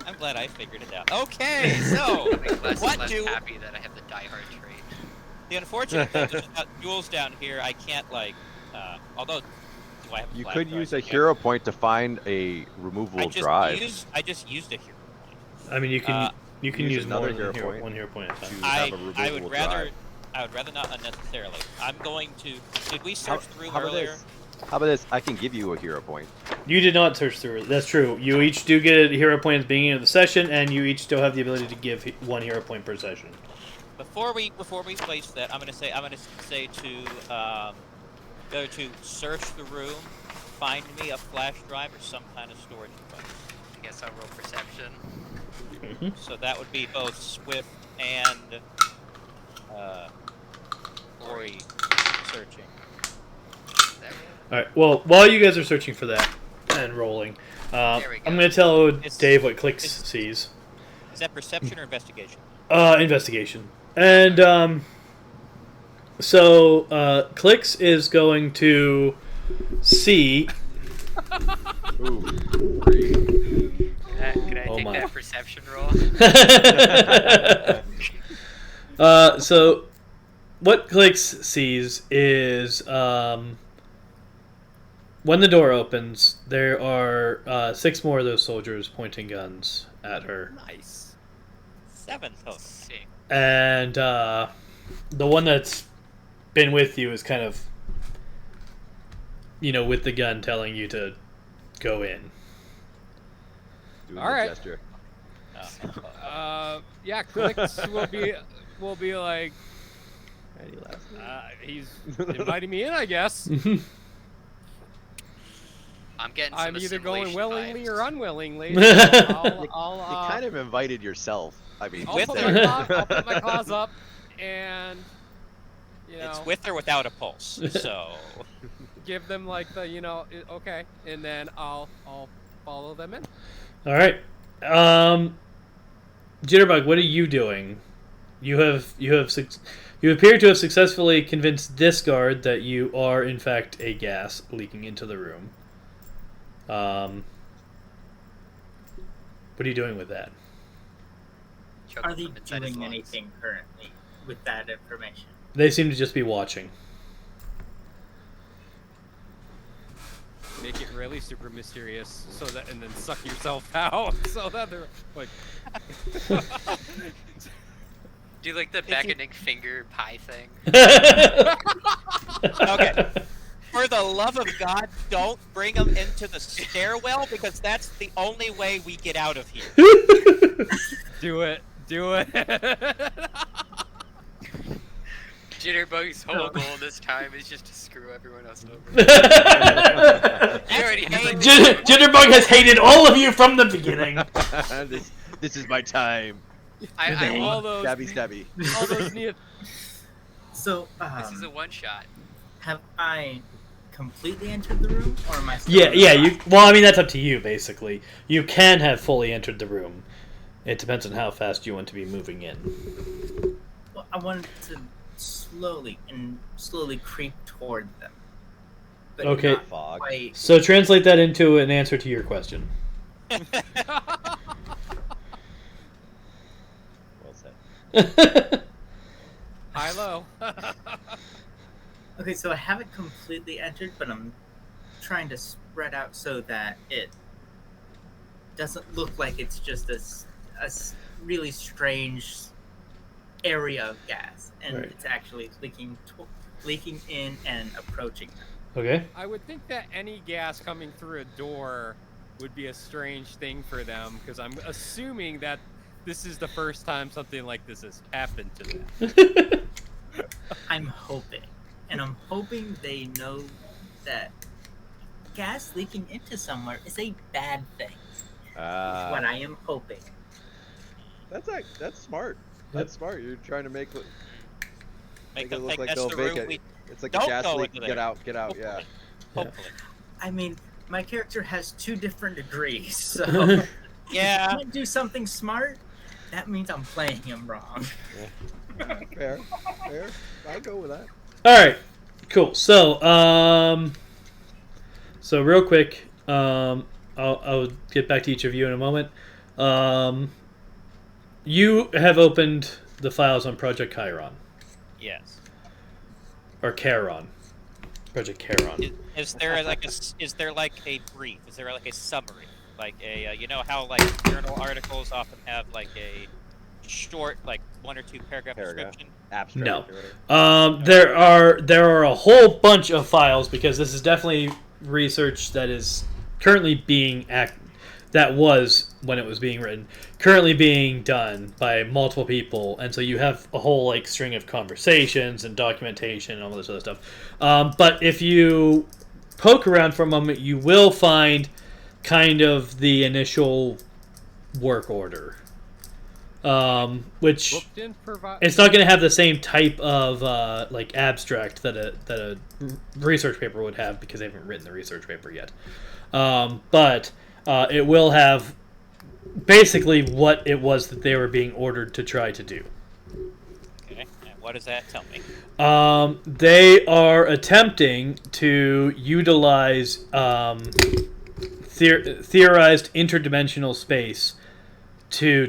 I'm glad I figured it out. Okay, so I'm less what and less do happy that I have the Die Hard trait. the unfortunate thing is without Jules down here, I can't although do I have a You flag could drive? use a Okay. hero point to find a removable drive. I just used a hero point. I mean, you can use use another more hero than point. one hero point at a time. to have a I removable would rather drive. I would rather not unnecessarily. I'm going to. Did we search through How about earlier? this? How about this? I can give you a hero point. You did not search through it. That's true. You each do get a hero point at the beginning of the session, and you each still have the ability to give 1 hero point per session. Before we place that, I'm gonna say to go to search the room, find me a flash drive or some kind of storage device. I guess I'll roll perception. So that would be both Swift and Ori searching. There All right. Well, while you guys are searching for that and rolling, There we go. I'm going to tell It's- Dave what Clicks it's- sees. Is that perception or investigation? Investigation. And so Clicks is going to see. Ooh. Can I Oh take my. that perception roll? So what Clicks sees is when the door opens, there are 6 more of those soldiers pointing guns at her. Nice. 7 total. Sick. And the one that's been with you is kind of, with the gun telling you to go in. Doing All the right. gesture. Yeah, Clicks will be like, Any last he's inviting me in, I guess. I'm getting some I'm either going assimilation willingly vibes. or unwillingly. You kind of invited yourself. I mean, I'll With put, her. I'll put my claws up, and It's with or without a pulse. So give them like the okay, and then I'll follow them in. All right. Jitterbug, what are you doing? You appear to have successfully convinced this guard that you are in fact a gas leaking into the room. What are you doing with that? Choke Are they them inside his doing lungs. anything currently with that information? They seem to just be watching. Make it really super mysterious, and then suck yourself out, so that they're like. Do like the beckoning finger pie thing. okay. For the love of God, don't bring them into the stairwell because that's the only way we get out of here. Do it. Jitterbug's whole goal this time is just to screw everyone else over. He already has like Jitterbug has hated all of you from the beginning. this is my time. I all will. those, Stabby. all those need. So, This is a one shot. have I completely entered the room, or am I still Yeah, in the yeah. box? Well, I mean that's up to you. Basically, you can have fully entered the room. It depends on how fast you want to be moving in. Well, I wanted to slowly creep toward them. But Okay. not Fog. quite. So translate that into an answer to your question. Well said. High low. Okay, so I haven't completely entered, but I'm trying to spread out so that it doesn't look like it's just a really strange area of gas, and Right. it's actually leaking in and approaching them. Okay. I would think that any gas coming through a door would be a strange thing for them, because I'm assuming that this is the first time something like this has happened to them. I'm hoping, and I'm hoping they know that gas leaking into somewhere is a bad thing. What I am hoping. That's smart. That's smart. You're trying to make it look like that's they'll the room vacate. we It's like a don't gas go leak. into Get there. out. Yeah. hopefully. I mean, my character has 2 different degrees, so Yeah. if I do something smart, that means I'm playing him wrong. Fair. I'll go with that. All right. Cool. So, real quick, I'll get back to each of you in a moment. You have opened the files on Project Chiron Yes. or Charon. Project Charon. Is there like a brief? Is there like a summary? Like a you know how like journal articles often have like a short, like 1 or 2 paragraph Paragraph. description? Abstract. No. Or whatever. There are a whole bunch of files because this is definitely research that is currently being that was when it was being written, currently being done by multiple people, and so you have a whole like string of conversations and documentation and all this other stuff. But if you poke around for a moment, you will find kind of the initial work order, which Book didn't provide. it's not going to have the same type of like abstract that a research paper would have because they haven't written the research paper yet. But it will have basically what it was that they were being ordered to try to do. Okay, and what does that tell me? They are attempting to utilize theorized interdimensional space to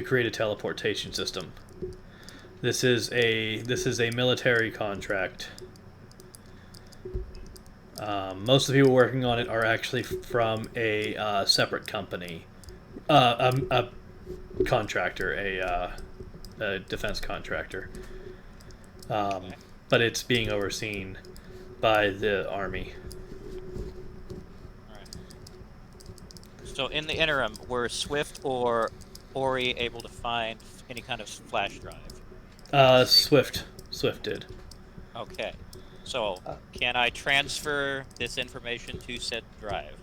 create a teleportation system. This is a military contract. Most of the people working on it are actually from a separate company, a contractor, a defense contractor. But it's being overseen by the Army. Alright. So in the interim, were Swift or Ori able to find any kind of flash drive? Swift did. Okay. So, can I transfer this information to said drive?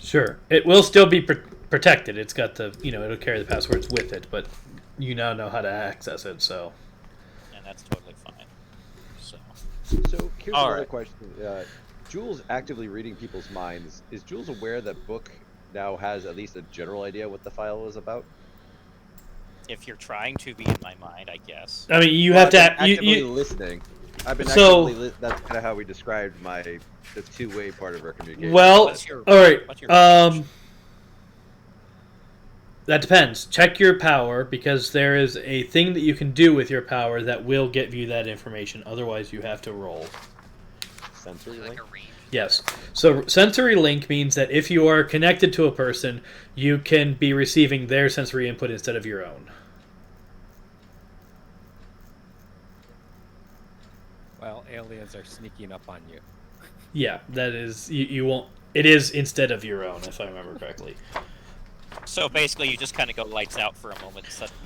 Sure. It will still be protected. It's got it'll carry the passwords with it, but you now know how to access it, so. And that's totally fine. So, So here's All another right. question. Jules actively reading people's minds. Is Jules aware that Book now has at least a general idea what the file is about? if you're trying to be in my mind, I guess. I mean, you Well, have to. I've been actively listening. I've been So- actively. That's kind of how we described the two-way part of our communication. Well, What's your- all right. what's your That depends. Check your power, because there is a thing that you can do with your power that will give you that information. Otherwise, you have to roll. Sensory Like link? a range. Yes. So sensory link means that if you are connected to a person, you can be receiving their sensory input instead of your own. Well, aliens are sneaking up on you. Yeah, that is. You won't. It is instead of your own, if I remember correctly. So basically, you just kind of go lights out for a moment. Suddenly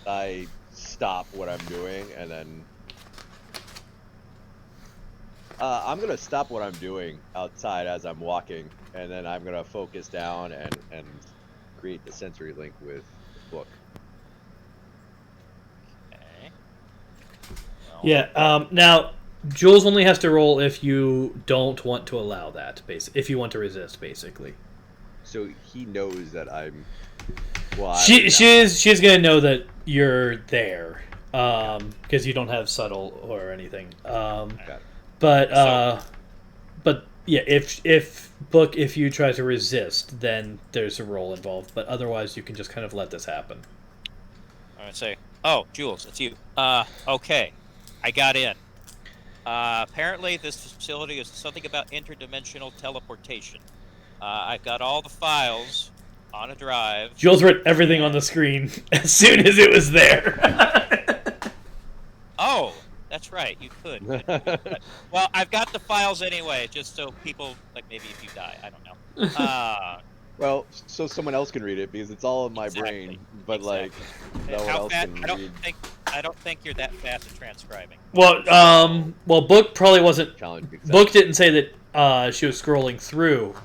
I stop what I'm doing and then I'm gonna stop what I'm doing outside as I'm walking, and then I'm gonna focus down and create the sensory link with the book. Okay. Well, Yeah. Now, Jules only has to roll if you don't want to allow that. If you want to resist, basically. So he knows that I'm. Well, She's gonna know that you're there, because you don't have subtle or anything. Got it. But yeah, if you try to resist, then there's a roll involved. But otherwise, you can just kind of let this happen. I would say, oh, Jules, it's you. Okay, I got in. Apparently, this facility is something about interdimensional teleportation. I've got all the files on a drive. Jules read everything on the screen as soon as it was there. Oh, that's right, you could. Well, I've got the files anyway, just so people, like maybe if you die, I don't know. Well, so someone else can read it because it's all in my Exactly. brain, but Exactly. no one How else fast? can read. I don't think you're that fast at transcribing. well, Book probably wasn't. Challenge me. Book didn't say that she was scrolling through.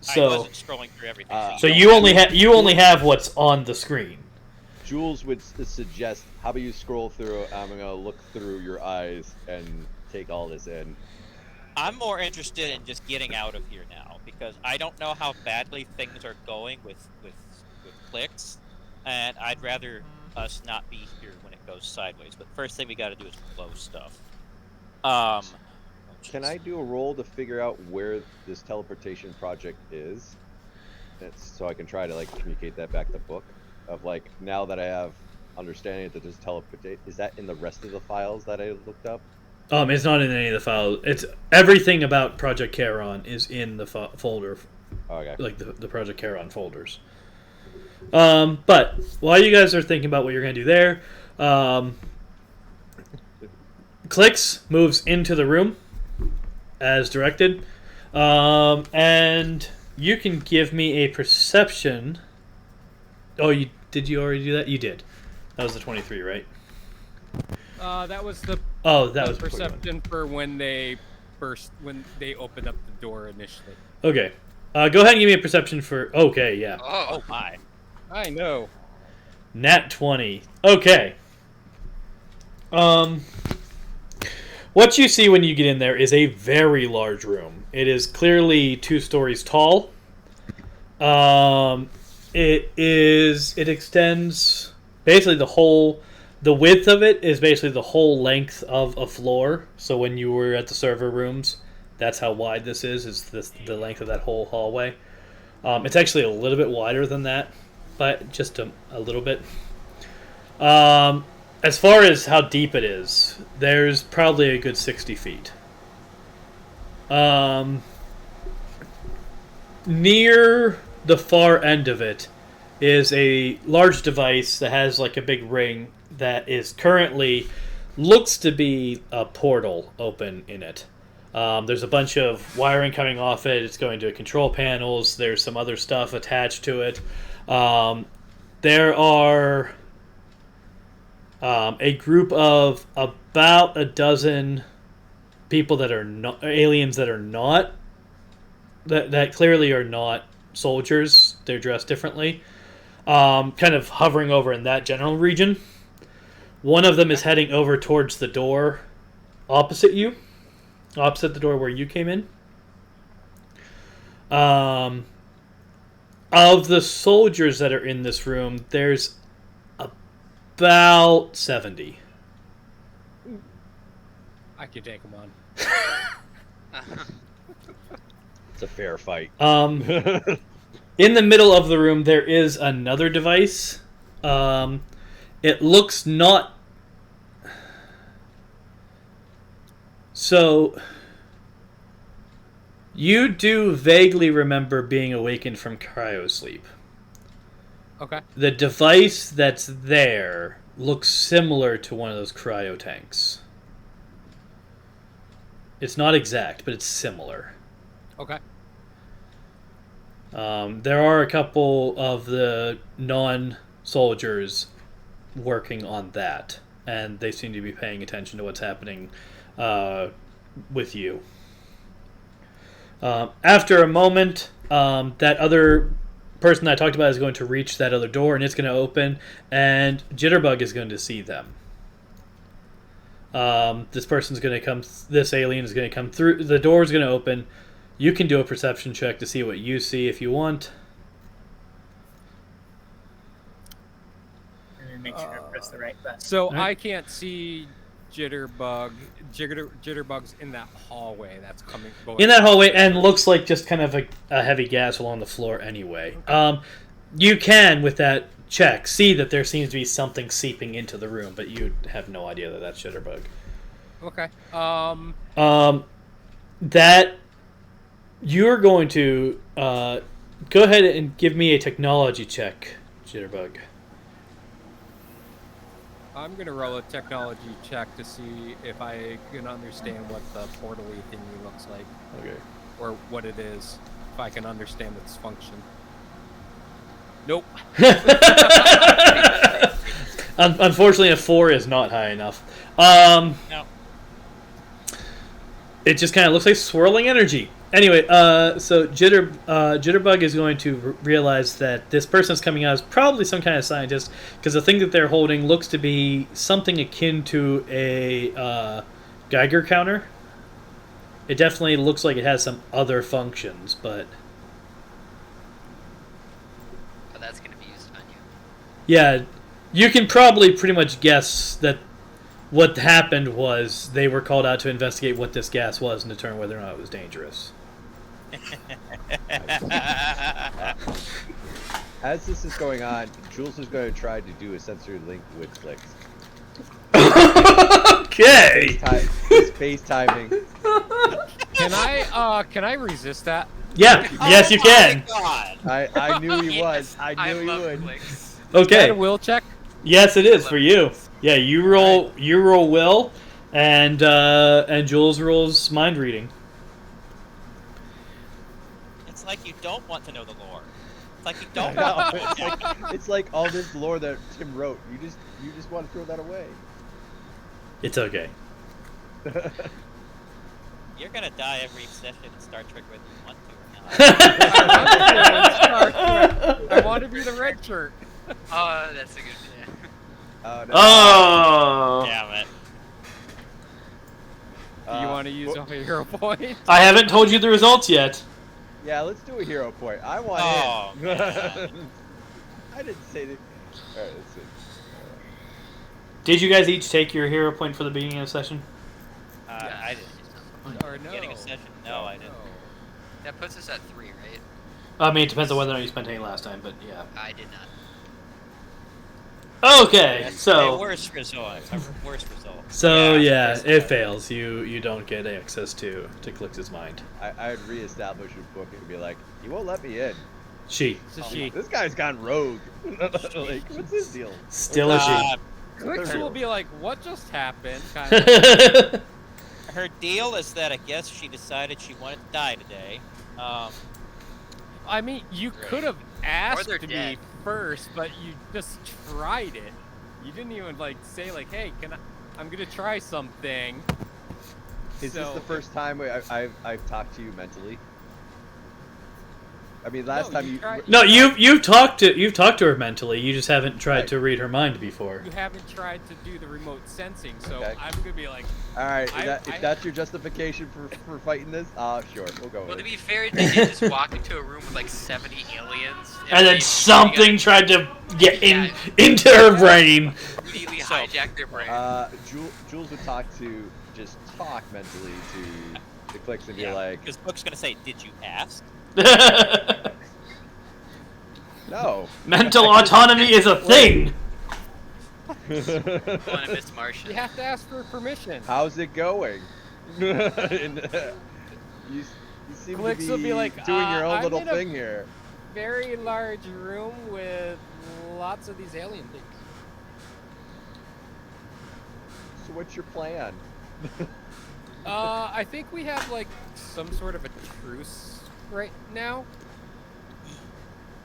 I So, wasn't scrolling through everything. so you only have what's on the screen. Jules would suggest, how about you scroll through? I'm gonna look through your eyes and take all this in. I'm more interested in just getting out of here now, because I don't know how badly things are going with clicks, and I'd rather us not be here when it goes sideways. But first thing we got to do is blow stuff. Can I do a roll to figure out where this teleportation project is? So I can try to communicate that back to Book. Of now that I have understanding that there's teleportation, is that in the rest of the files that I looked up? It's not in any of the files. It's everything about Project Charon is in the folder, Okay. like the Project Charon folders. But while you guys are thinking about what you're going to do there, Clicks moves into the room as directed. And you can give me a perception. Oh, did you already do that? You did. That was the 23, right? That was the that was perception for when they opened up the door initially. Okay. Go ahead and give me a perception for... Okay, yeah. Oh my. I know. Nat 20. Okay. What you see when you get in there is a very large room. It is clearly 2 stories tall. It extends basically the width of it is basically the whole length of a floor. So when you were at the server rooms, that's how wide this is the length of that whole hallway. It's actually a little bit wider than that, but just a little bit. As far as how deep it is, there's probably a good 60 feet. Near the far end of it is a large device that has like a big ring that is currently looks to be a portal open in it. There's a bunch of wiring coming off it. It's going to control panels. There's some other stuff attached to it. There are a group of about a dozen people that are not aliens that are not that clearly are not soldiers. They're dressed differently. Kind of hovering over in that general region. One of them is heading over towards the door opposite you. Opposite the door where you came in. Of the soldiers that are in this room, there's about 70. I could take them on. It's a fair fight. In the middle of the room, there is another device. It looks not... So, you do vaguely remember being awakened from cryosleep. Okay. The device that's there looks similar to one of those cryo tanks. It's not exact, but it's similar. Okay. There are a couple of the non-soldiers working on that, and they seem to be paying attention to what's happening with you. After a moment, that other person that I talked about is going to reach that other door, and it's going to open, and Jitterbug is going to see them. This person's going to come. This alien is going to come through. The door is going to open. You can do a perception check to see what you see if you want. And then make sure to press the right button. So Alright. I can't see Jitterbug's in that hallway that's coming. In that hallway, and looks like just kind of a heavy gas along the floor anyway. You can, with that check, see that there seems to be something seeping into the room, but you have no idea that that's Jitterbug. Okay. That you're going to go ahead and give me a technology check, Jitterbug. I'm gonna roll a technology check to see if I can understand what the portal-y thingy looks like, Okay. or what it is. If I can understand its function. Nope. Unfortunately, a 4 is not high enough. No. It just kind of looks like swirling energy. Anyway, so Jitterbug is going to realize that this person that's coming out is probably some kind of scientist, because the thing that they're holding looks to be something akin to a Geiger counter. It definitely looks like it has some other functions, but... Oh, that's going to be used on you. Yeah, you can probably pretty much guess that what happened was they were called out to investigate what this gas was and determine whether or not it was dangerous. As this is going on, Jules is going to try to do a sensory link with Clicks. Okay! He's FaceTiming. Can I resist that? Yeah, yes you can. Oh my God. I knew he was. Yes, I knew he love would. Clicks. Is that Okay. a will check? Yes, it is for you. Yeah, you roll. You roll will, and Jules rolls mind reading. It's like you don't want to know the lore. It's like you don't No, want to know it's like it's like all this lore that Tim wrote. You just want to throw that away. It's okay. You're gonna die every session in Star Trek whether you want to or not. I want to be the red shirt. Oh, that's a good. Yeah. No. Oh. Damn it. Do you want to use a hero point? I haven't told you the results yet. Yeah, let's do a hero point. I want Oh, in. man. I didn't say that. All right, let's see. Did you guys each take your hero point for the beginning of the session? I didn't. Or no? Beginning of session? No, I didn't. That puts us at 3, right? I mean, it depends on whether or not you spent any last time, but yeah. I did not. Okay, That's a so worse result. A worse result. yeah, worse it result. fails. You don't get access to Clix's mind. I'd reestablish a book and be like, he won't let me in. She It's a she. This guy's gone rogue. Like, what's his deal? still a she. Clicks will be like, what just happened? Kind of. Her deal is that I guess she decided she wanted to die today. I mean, you could have asked they're me dead. first, but you just tried it. You didn't even say hey, I'm gonna try something. Is this the first time I've talked to you mentally? I mean, last time you. tried- No, you've talked to her mentally. You just haven't tried Right. to read her mind before. You haven't tried to do the remote sensing, so Okay. I'm gonna be like, All right, I- if that's your justification for fighting this, sure, we'll go Well, with to it. be fair, they did just walk into a room with like 70 aliens. And then they something tried to get Yeah. into her brain. immediately So- hijacked their brain. Jules would just talk mentally to Clicks and be Yeah, like, because Book's gonna say, "Did you ask?" no. Mental autonomy is a thing. Pulling a Miss Martian. you have to ask for permission. How's it going? And, you seem Clicks to will be be like, doing your own I'm little in a- thing here. Very large room with lots of these alien things. So what's your plan? I think we have some sort of a truce right now.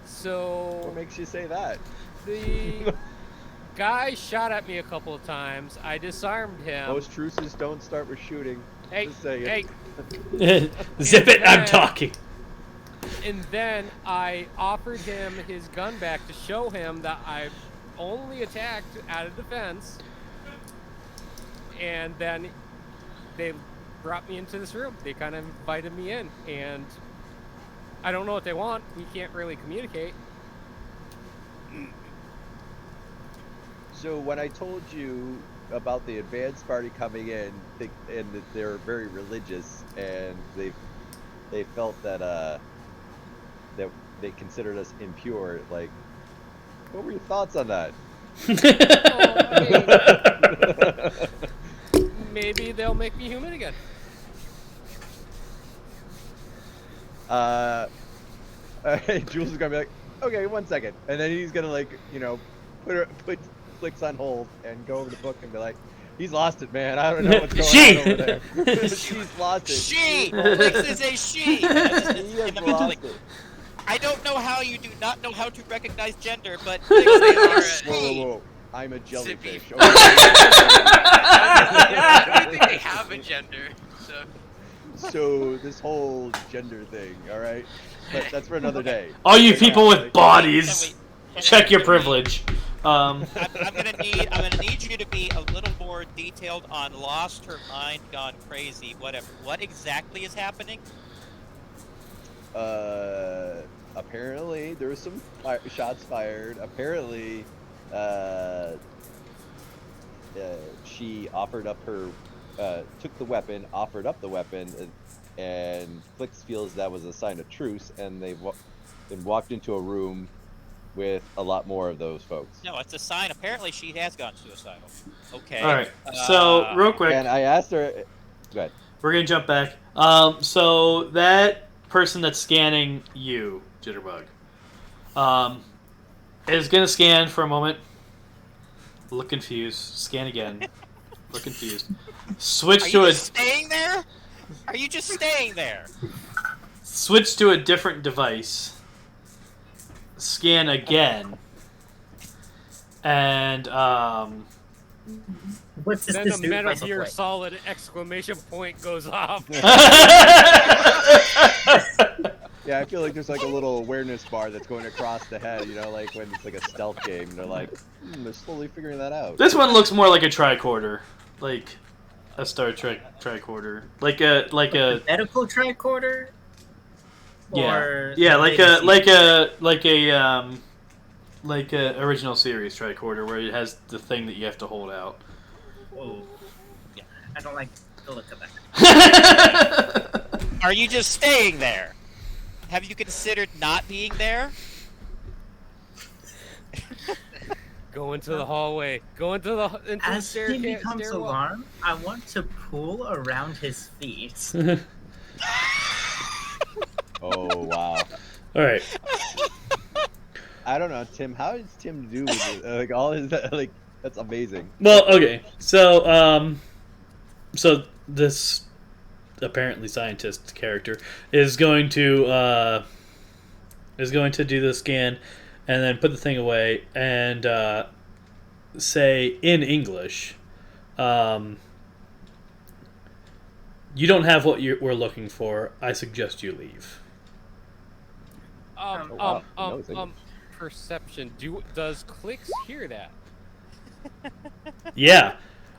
So What makes you say that? the guy shot at me a couple of times. I disarmed him. Most truces don't start with shooting. Hey, Just saying. hey, Zip it, I'm talking. and then I offered him his gun back to show him that I only attacked out of defense. And then they brought me into this room. They kind of invited me in, and I don't know what they want. We can't really communicate. So when I told you about the advanced party coming in, and that they're very religious, and they felt that that they considered us impure, like, what were your thoughts on that? Maybe they'll make me human again. Jules is gonna be like, okay, 1 second, and then he's gonna put Clicks on hold and go over the book and be like, he's lost it, man. I don't know what's going on over there. She's lost it. She! Clicks is a she! He has Individually. lost it. I don't know how you do not know how to recognize gender, but Clicks is a Whoa, she! whoa, whoa! I'm a jellyfish. Zippy. Okay. I don't think they have a gender. So So this whole gender thing, all right, but that's for another day. All you Right people now, with like- bodies, check your privilege. I'm gonna need you to be a little more detailed on lost her mind, gone crazy, whatever. What exactly is happening? Apparently there was some shots fired. Apparently, she offered up her, took the weapon, offered up the weapon, and Flix feels that was a sign of truce, and they then walked into a room with a lot more of those folks. No, it's a sign. Apparently, she has gone suicidal. Okay. All right. So real quick, And I asked her, go ahead. we're gonna jump back. So that person that's scanning you, Jitterbug, Is going to scan for a moment. Look confused. Scan again. Look confused. Switch Are to you a just staying there? Are you just staying there? switch to a different device. Scan again. And What's Then this a new Metal device look Gear like? Solid exclamation point goes off. Yeah, I feel like there's like a little awareness bar that's going across the head, like when it's like a stealth game. They're like, they're slowly figuring that out. This one looks more like a tricorder, like a Star Trek tricorder, like a Medical tricorder? Or yeah, like the latest like a original series tricorder where it has the thing that you have to hold out. Oh. Yeah. I don't like the look of that. Are you just staying there? Have you considered not being there? Go into the hallway. Go into the As he staircase. becomes stairwell. alarmed, I want to pull around his feet. Oh wow. All right. I don't know, Tim. How does Tim do with it? Like all his like? That's amazing. Well, okay. So so this apparently scientist character is going to do the scan and then put the thing away and say in English, you don't have what we're looking for. I suggest you leave. Oh, wow. No, thank you. Perception. Does Clicks hear that? Yeah.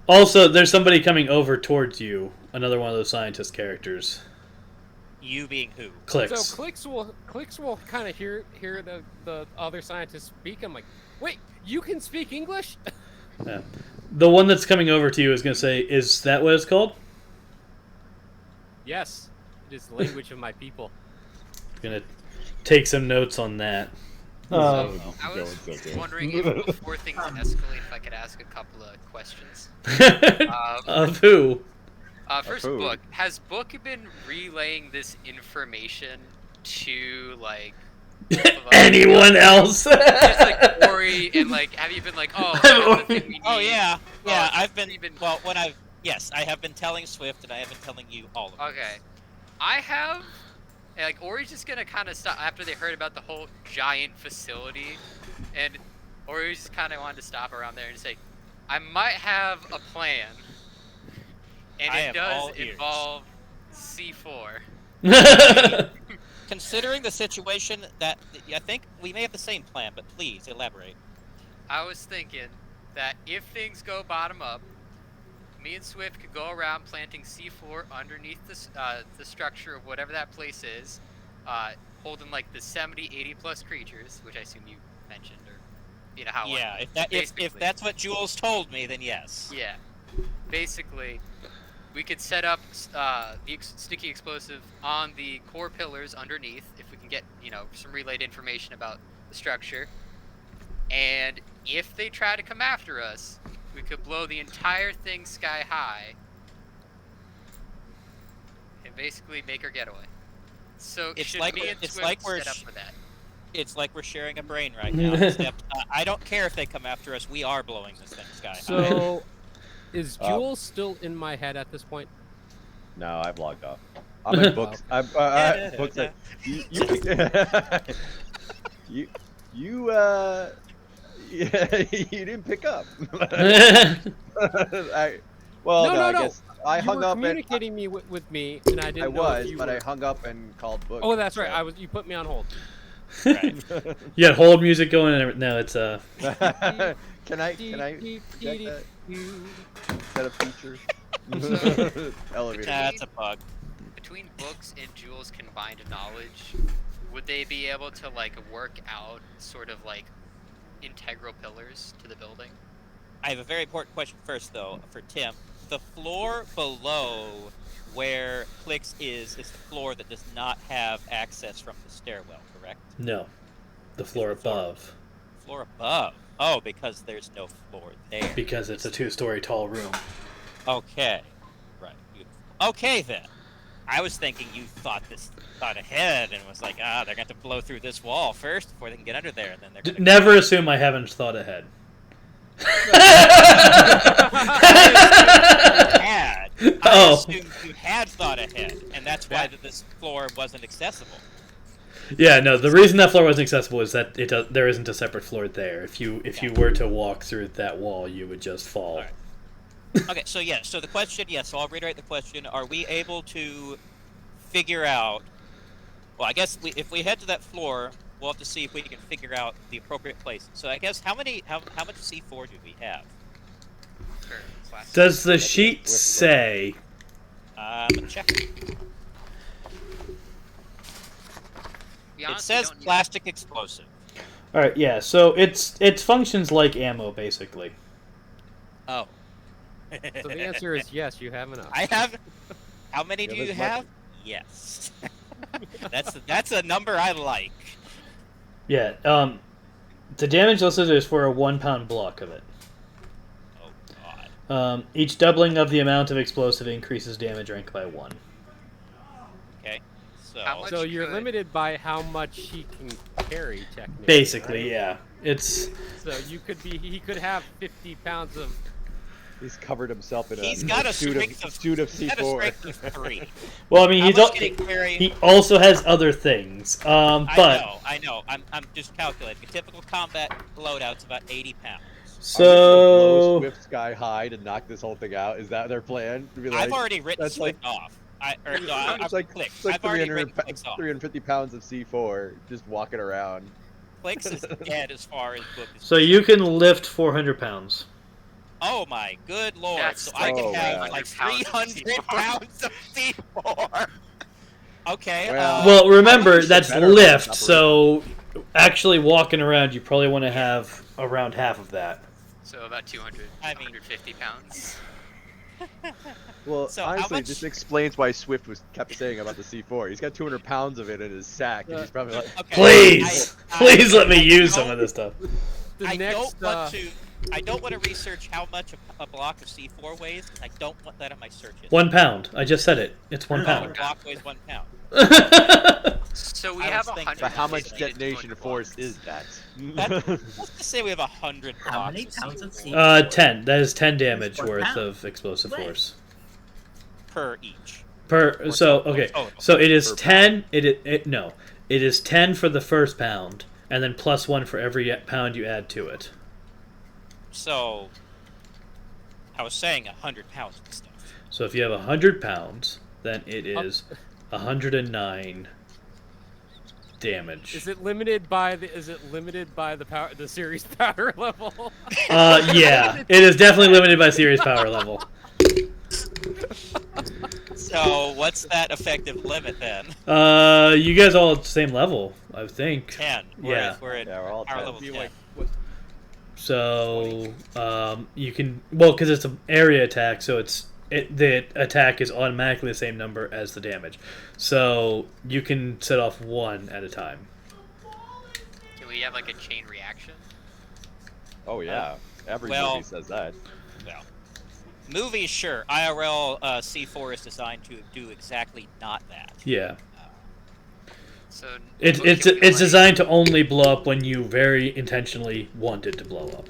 Also, there's somebody coming over towards you. Another one of those scientist characters. You being who? Clicks. So Clicks will kind of hear the other scientists speak. I'm like, wait, you can speak English? Yeah. The one that's coming over to you is going to say, "Is that what it's called?" Yes, it is the language of my people. Going to take some notes on that. I was wondering if before things escalate, if I could ask a couple of questions. Of who? First, who? Book. Has Book been relaying this information to, like... Anyone else? Just, like, Ori, and, like, have you been like, oh, that's the thing we need? Oh yeah, yeah. Oh, I've been well. Yes, I have been telling Swift, and I have been telling you all of it. Okay. I have... And, like, Ori's just gonna kind of stop after they heard about the whole giant facility, and Ori's just kind of wanted to stop around there and say, I might have a plan, and I it am does all ears. involve C4. Considering the situation, that I think we may have the same plan, but please elaborate. I was thinking that if things go bottom up, me and Swift could go around planting C4 underneath the structure of whatever that place is, holding like the 70, 80 plus creatures, which I assume you mentioned, or you know how. Yeah, if basically. that's what Jules told me, then yes. Yeah, basically, we could set up the sticky explosive on the core pillars underneath if we can get some relayed information about the structure, and if they try to come after us, we could blow the entire thing sky high and basically make our getaway. So It's should like me we're- and it's Swift like we're set up sh- for that? It's like we're sharing a brain right now. Except I don't care if they come after us. We are blowing this thing sky high. So, is Jules still in my head at this point? No, I've logged off. I'm in books. Books like you you didn't pick up. I guess I You hung were up and communicating with me, and I I didn't know was, if you but were... I hung up and called books. Oh, that's right. so- You put me on hold. Right. You got hold music going. And no, it's Can I check that? Is that a feature? Elevator. That's a bug. Between Books and Jules' combined knowledge, would they be able to like work out sort of like integral pillars to the building? I have a very important question first, though, for Tim. The floor below where Clicks is the floor that does not have access from the stairwell, correct? no, the floor It's the floor. above Floor above. Oh, because there's no floor there. because it's a 2-story tall room. Okay. Right. Beautiful. Okay, then. I was thinking you thought ahead and was like, they're going to have to blow through this wall first before they can get under there, and then they're going to Never assume I haven't thought ahead. had. I Oh. assumed you had thought ahead, and that's why this floor wasn't accessible. Yeah, no. The reason that floor wasn't accessible is that there isn't a separate floor there. If you were to walk through that wall, you would just fall. Alright. Okay, so so the question, so I'll reiterate the question: are we able to figure out? Well, I guess if we head to that floor, we'll have to see if we can figure out the appropriate place. So I guess how much C4 do we have? For class. Does the sheet say? Check. To be It honest, we says don't need- plastic explosive. All right, yeah. So it functions like ammo, basically. Oh. So the answer is yes, you have enough. I have. How many do You have you as much- have? Yes. That's a number I like. Yeah. The damage listed is for a 1 pound block of it. Oh God. Each doubling of the amount of explosive increases damage rank by 1. Okay. So. How much- So you're could- limited by how much he can carry, technically. Basically, right? yeah. It's So he could have 50 pounds of. He's covered himself in He's a got a suit strength of of C4. strength of 3. well, I mean, How he's much can he carry? he also has other things. But I know. I'm just calculating. A typical combat loadout's about 80 pounds. Blow so Swift sky high to knock this whole thing out. Is that their plan? To be I've like, already written that's Swift off. I've it's like clicked. it's like I've already 300, written Clicks off. 350 pounds of C4 just walking around. Clicks is dead as far as book is. so you can lift 400 pounds. Oh my good lord! That's So I can oh, have wow. like 300 300 pounds of C4. Okay. Well, remember that's better lift. operation. So actually walking around, you probably want to have around half of that. So about 200, I mean- 150 pounds. Well, So how honestly, much- this explains why Swift kept saying about the C4. He's got 200 pounds of it in his sack, and he's probably like, okay. Please, please let me I use don't- some of this stuff. The I next, don't want to research how much a block of C4 weighs. 'Cause I don't want that on my search history. 1 pound. I just said it. It's 1 A pound. block weighs 1 pound. So we I have was thinking- 100. but how much detonation force is that? Let's just say we have 100 blocks. How many of pounds of C4 C4? 10. That is 10 damage 1 worth pound. of explosive Right. force. per each. Per so okay. total. So it is Per 10. No. It is 10 for the first pound, and then plus 1 for every pound you add to it. So I was saying 100 pounds and stuff. So if you have 100 pounds, then it is 109 damage. is it limited by the power, the series power level? Yeah, it is definitely limited by series power level. So what's that effective limit then? You guys all at the same level, I think. 10. Yeah. We're at Yeah, we're all power 10. level Be 10. like, what, So you can because it's an area attack, so the attack is automatically the same number as the damage. So you can set off 1 at a time. Can we have like a chain reaction? Oh yeah, every well- movie says that. Well, movies, sure. IRL C4 is designed to do exactly not that. Yeah, So it's can we, it's like- designed to only blow up when you very intentionally want it to blow up.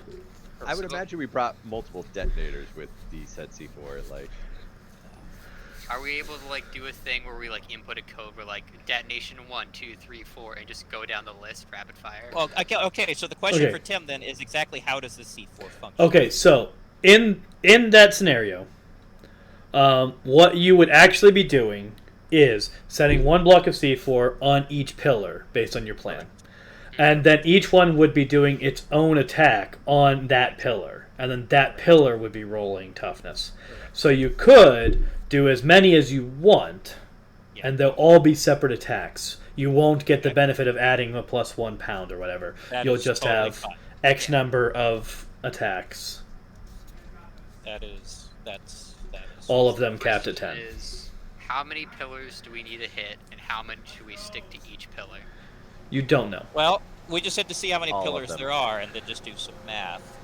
I would So- imagine we brought multiple detonators with the said C4. Like, Are we able to like do a thing where we like input a code where like detonation 1, 2, 3, 4, and just go down the list rapid fire? Well, okay. So the question Okay. for Tim then is exactly how does the C4 function? Okay, so in that scenario, what you would actually be doing is setting 1 block of C4 on each pillar based on your plan. And then each one would be doing its own attack on that pillar. And then that pillar would be rolling toughness. So you could do as many as you want, Yeah. and they'll all be separate attacks. You won't get the benefit of adding a plus 1 pound or whatever. That You'll is just totally have fine. X number of attacks. That's All of them capped at Question 10. Is how many pillars do we need to hit, and how many should we stick to each pillar? You don't know. Well, we just had to see how many All of pillars them. there are and then just do some math.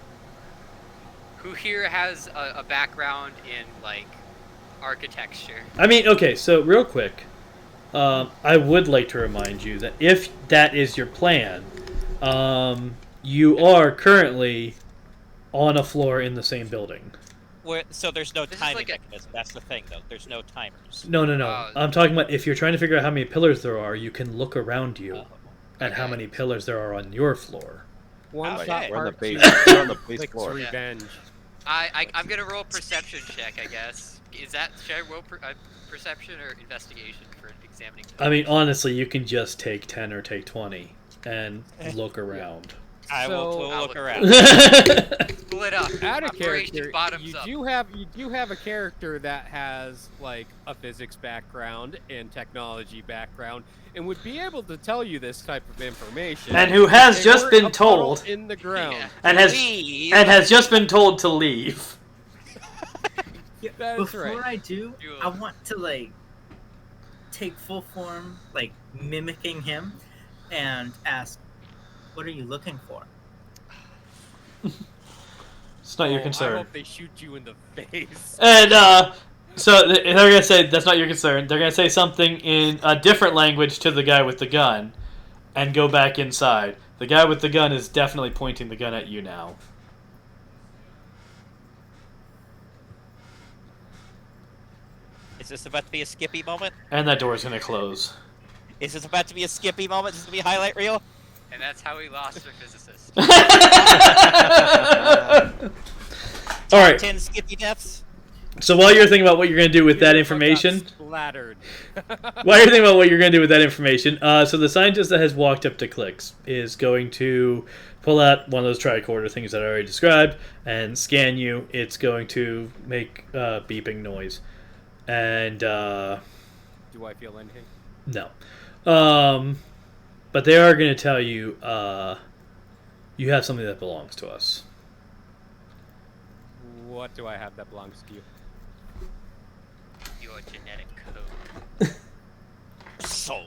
Who here has a background in like architecture. I mean, okay, so real quick, I would like to remind you that if that is your plan, you are currently on a floor in the same building. So there's no This is timing like a- mechanism. That's the thing, though. There's no timers. No. Oh. I'm talking about if you're trying to figure out how many pillars there are, you can look around you Oh. at how Okay. many pillars there are on your floor. One Okay. shot We're on the part base. two, We're on the base Clicks floor. revenge. I'm gonna roll a perception check, I guess. Should I roll perception or investigation for examining? I mean, honestly, you can just take 10 or take 20 and look around. I will So- we'll look around. Split up. Out of Operation character, bottoms you up. do have a character that has like a physics background and technology background, and would be able to tell you this type of information. And who has They just weren't been a puddle told in the ground. Yeah. and has Leave. and has just been told to leave. Yeah, That's before right. I do, Do I it. want to like take full form, like mimicking him, and ask, "What are you looking for?" It's not your I concern. hope they shoot you in the face. And so they're gonna say that's not your concern. They're gonna say something in a different language to the guy with the gun, and go back inside. The guy with the gun is definitely pointing the gun at you now. Is this about to be a Skippy moment? And that door's gonna close. Is this about to be a Skippy moment? Is this going to be a highlight reel? And that's how we lost a physicist. All right. 10 Skippy deaths? So while you're thinking about what you're gonna do with that Got information, splattered. while you're thinking about what you're gonna do with that information, so the scientist that has walked up to Clicks is going to pull out one of those tricorder things that I already described and scan you. It's going to make beeping noise, and Do I feel anything? no, but they are going to tell you you have something that belongs to us. What do I have that belongs to you? Your genetic code. So.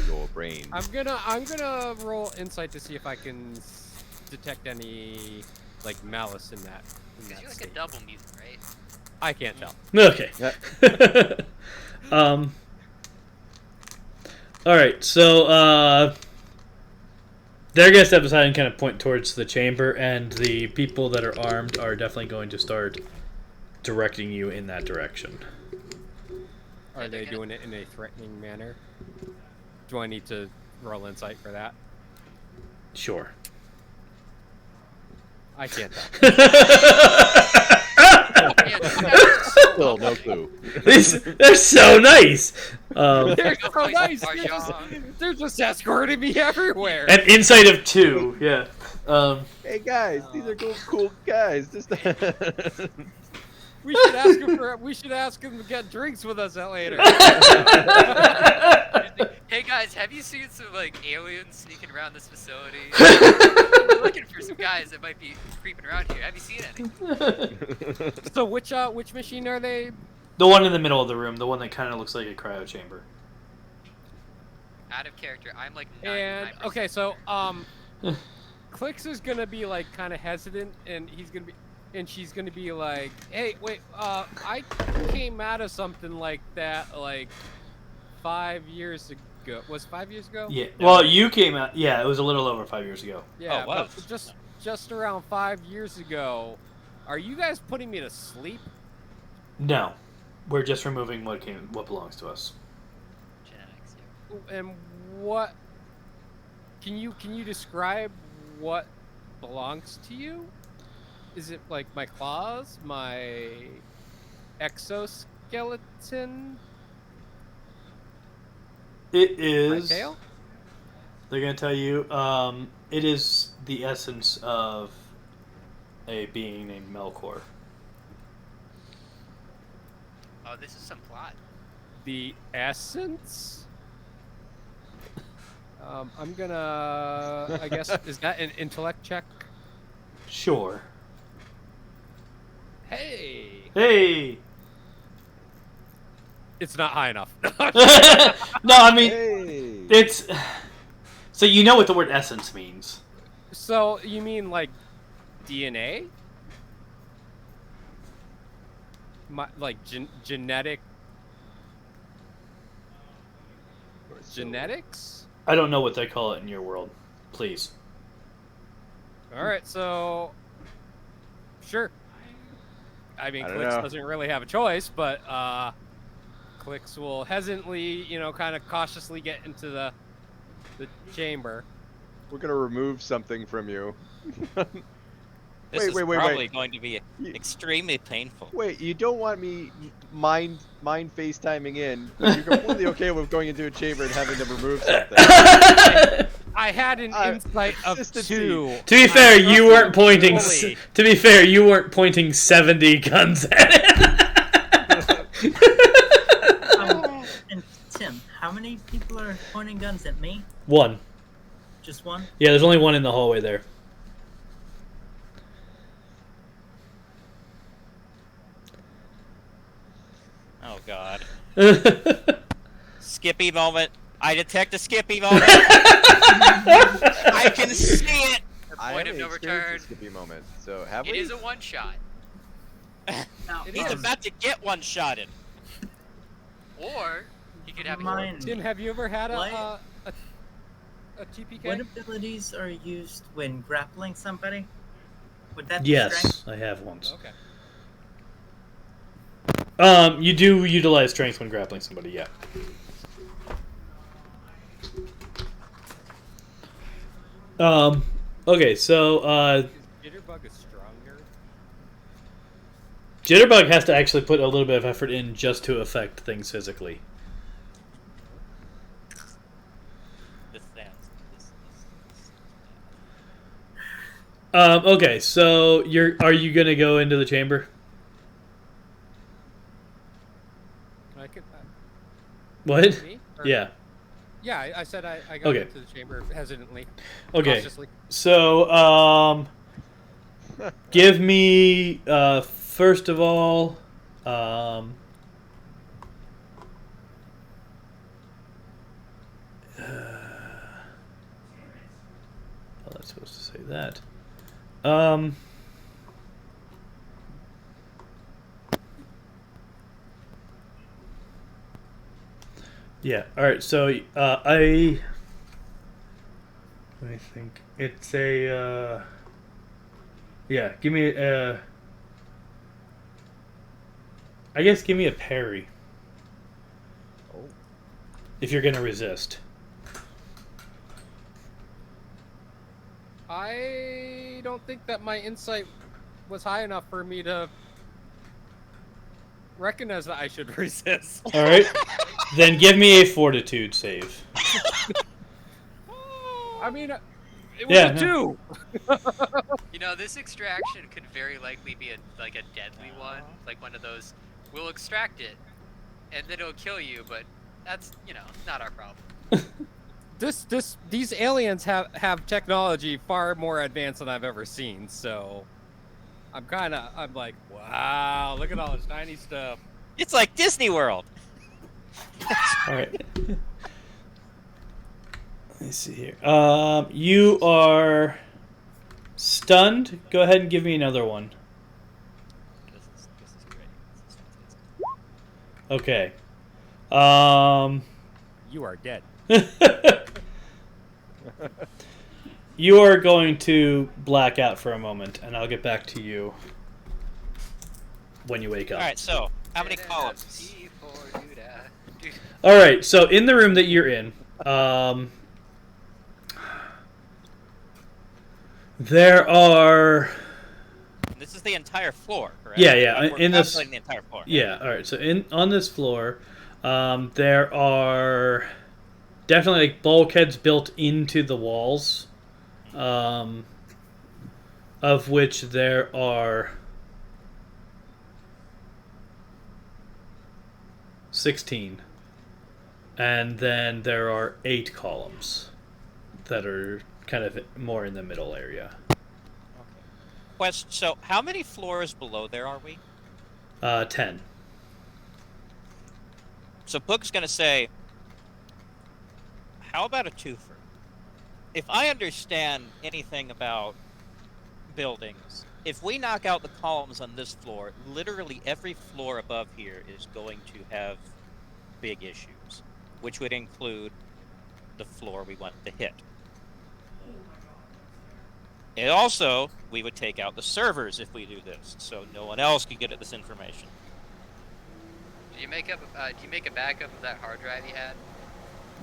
Your brain. I'm gonna roll insight to see if I can detect any like malice in that. In Because that you're like a state. double mutant, right? I can't tell. Okay. Yeah. All right. So they're gonna step aside and kind of point towards the chamber, and the people that are armed are definitely going to start directing you in that direction. Are Yeah, they they're doing it in a threatening manner? Do I need to roll insight for that? Sure. I can't tell. Yeah, these guys are so Still no clue. They're so nice. They're Go so play nice. some They're just, Mahjong. they're just escorting me everywhere. An insight of 2. Yeah. Hey guys, these are cool guys. Just We should ask them for. We should ask them to get drinks with us later. Hey guys, have you seen some like aliens sneaking around this facility? We're looking for some guys that might be creeping around here. Have you seen any? So which machine are they? The one in the middle of the room, the one that kind of looks like a cryo chamber. Out of character, I'm like 99%. And okay, so Clicks is gonna be like kind of hesitant, and she's gonna be like, "Hey, wait, I came out of something like that like 5 years ago. Was 5 years ago? Yeah. Well, you came out. Yeah, it was a little over 5 years ago. Yeah, Oh, wow. but just around 5 years ago. Are you guys putting me to sleep? No, we're just removing what belongs to us. Genetics, yeah. And what? Can you describe what belongs to you? Is it like my claws, my exoskeleton, It my is. tail? They're gonna tell you. It is the essence of a being named Melkor. Oh, this is some plot. The essence? I'm gonna. I guess is that an intellect check? Sure. Hey, Hey. it's not high enough. No, I mean Hey. it's. So you know what the word essence means. So you mean like DNA? genetic Or so- genetics? I don't know what they call it in your world. Please. All right, so sure. I mean, I don't Clicks know. doesn't really have a choice, but Clicks will hesitantly, kind of cautiously get into the chamber. We're gonna remove something from you. This Wait, is wait, probably wait. going to be extremely painful. Wait, you don't want me mind FaceTiming in, but you're completely okay with going into a chamber and having to remove something. I had an insight of consistency. 2. To be fair, you weren't pointing. fully. To be fair, you weren't pointing 70 guns at it. And Tim, how many people are pointing guns at me? One. Just one? Yeah, there's only one in the hallway there. Oh God. Skippy moment. I detect a Skippy moment. I can see it. The I point haven't of no experienced return. a Skippy moment, so have It we? is a one shot. Now, He's about to get one shotted. Or he could have Mine. Tim, have you ever had What? a TPK? What abilities are used when grappling somebody? Would that be strength? Yes, I have once. Okay. You do utilize strength when grappling somebody, yeah. Okay, so, Jitterbug is stronger. Jitterbug has to actually put a little bit of effort in just to affect things physically. This sounds. Okay, so are you gonna go into the chamber? I could. What? Me? Or- Yeah. Yeah, I said I got Okay. into the chamber hesitantly, Okay. cautiously. So, give me first of all, I was supposed to say that. Yeah. All right. So, let me think. It's a. Yeah. Give me a. I guess give me a parry. Oh. If you're gonna resist. I don't think that my insight was high enough for me to recognize that I should resist. All right. Then give me a fortitude save. I mean, it was Yeah, a no. 2. You know, this extraction could very likely be a deadly one, like one of those. We'll extract it, and then it'll kill you, but that's not our problem. These aliens have technology far more advanced than I've ever seen. So, I'm like, wow, look at all this tiny stuff. It's like Disney World. All right. Let me see here. You are stunned. Go ahead and give me another one. This is great. This is Okay. fantastic. You are dead. You are going to black out for a moment, and I'll get back to you when you wake up. All right. So how many columns? All right. So in the room that you're in, there are. This is the entire floor, correct? Yeah, yeah, Like, we're in this- calculating the entire floor. Yeah. All right. So on this floor, there are definitely like bulkheads built into the walls, of which there are 16, and then there are 8 columns that are kind of more in the middle area. Question. So how many floors below there are we? 10. So Book's gonna say, how about a twofer? If I understand anything about buildings, if we knock out the columns on this floor, literally every floor above here is going to have big issues, which would include the floor we want to hit. And also, we would take out the servers if we do this, so no one else can get at this information. Did you make up? Do you make a backup of that hard drive you had?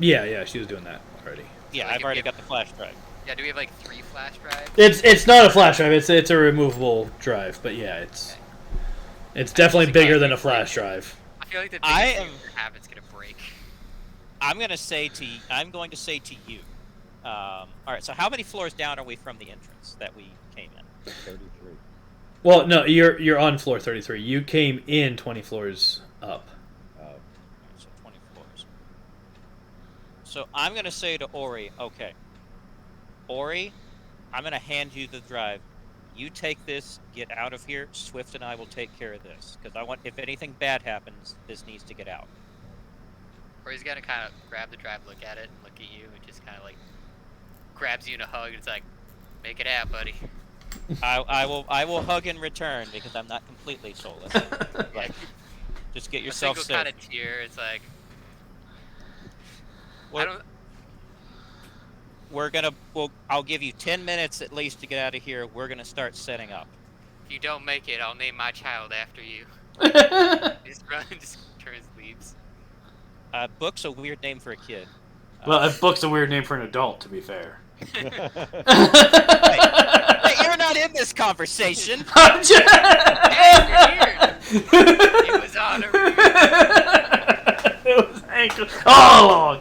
Yeah, she was doing that already. Yeah, Like I've if already you- got the flash drive. Yeah. Do we have like 3 flash drives? It's not a flash drive. It's a removable drive, but yeah, it's definitely bigger than a flash drive. I feel like the I biggest am- thing we have is gonna break. I'm going to say to you. All right. So how many floors down are we from the entrance that we came in? 33. Well, no, you're on floor 33. You came in 20 floors up. Alright, so 20 floors. So I'm going to say to Ori, okay, Ori, I'm going to hand you the drive. You take this, get out of here. Swift and I will take care of this. Because I want, if anything bad happens, this needs to get out. Or he's gonna kind of grab the drive, look at it, and look at you, and just kind of like grabs you in a hug. And it's like, make it out, buddy. I will hug in return because I'm not completely soulless. Like, just get yourself a safe. single kind of tear. It's like, Well, I don't. We're gonna. I'll give you 10 minutes at least to get out of here. We're gonna start setting up. If you don't make it, I'll name my child after you. Just run, just turns, leaves. Book's a weird name for a kid. Well, a book's a weird name for an adult, to be fair. Hey, you're not in this conversation. I'm just- It was on a It was ankle all along.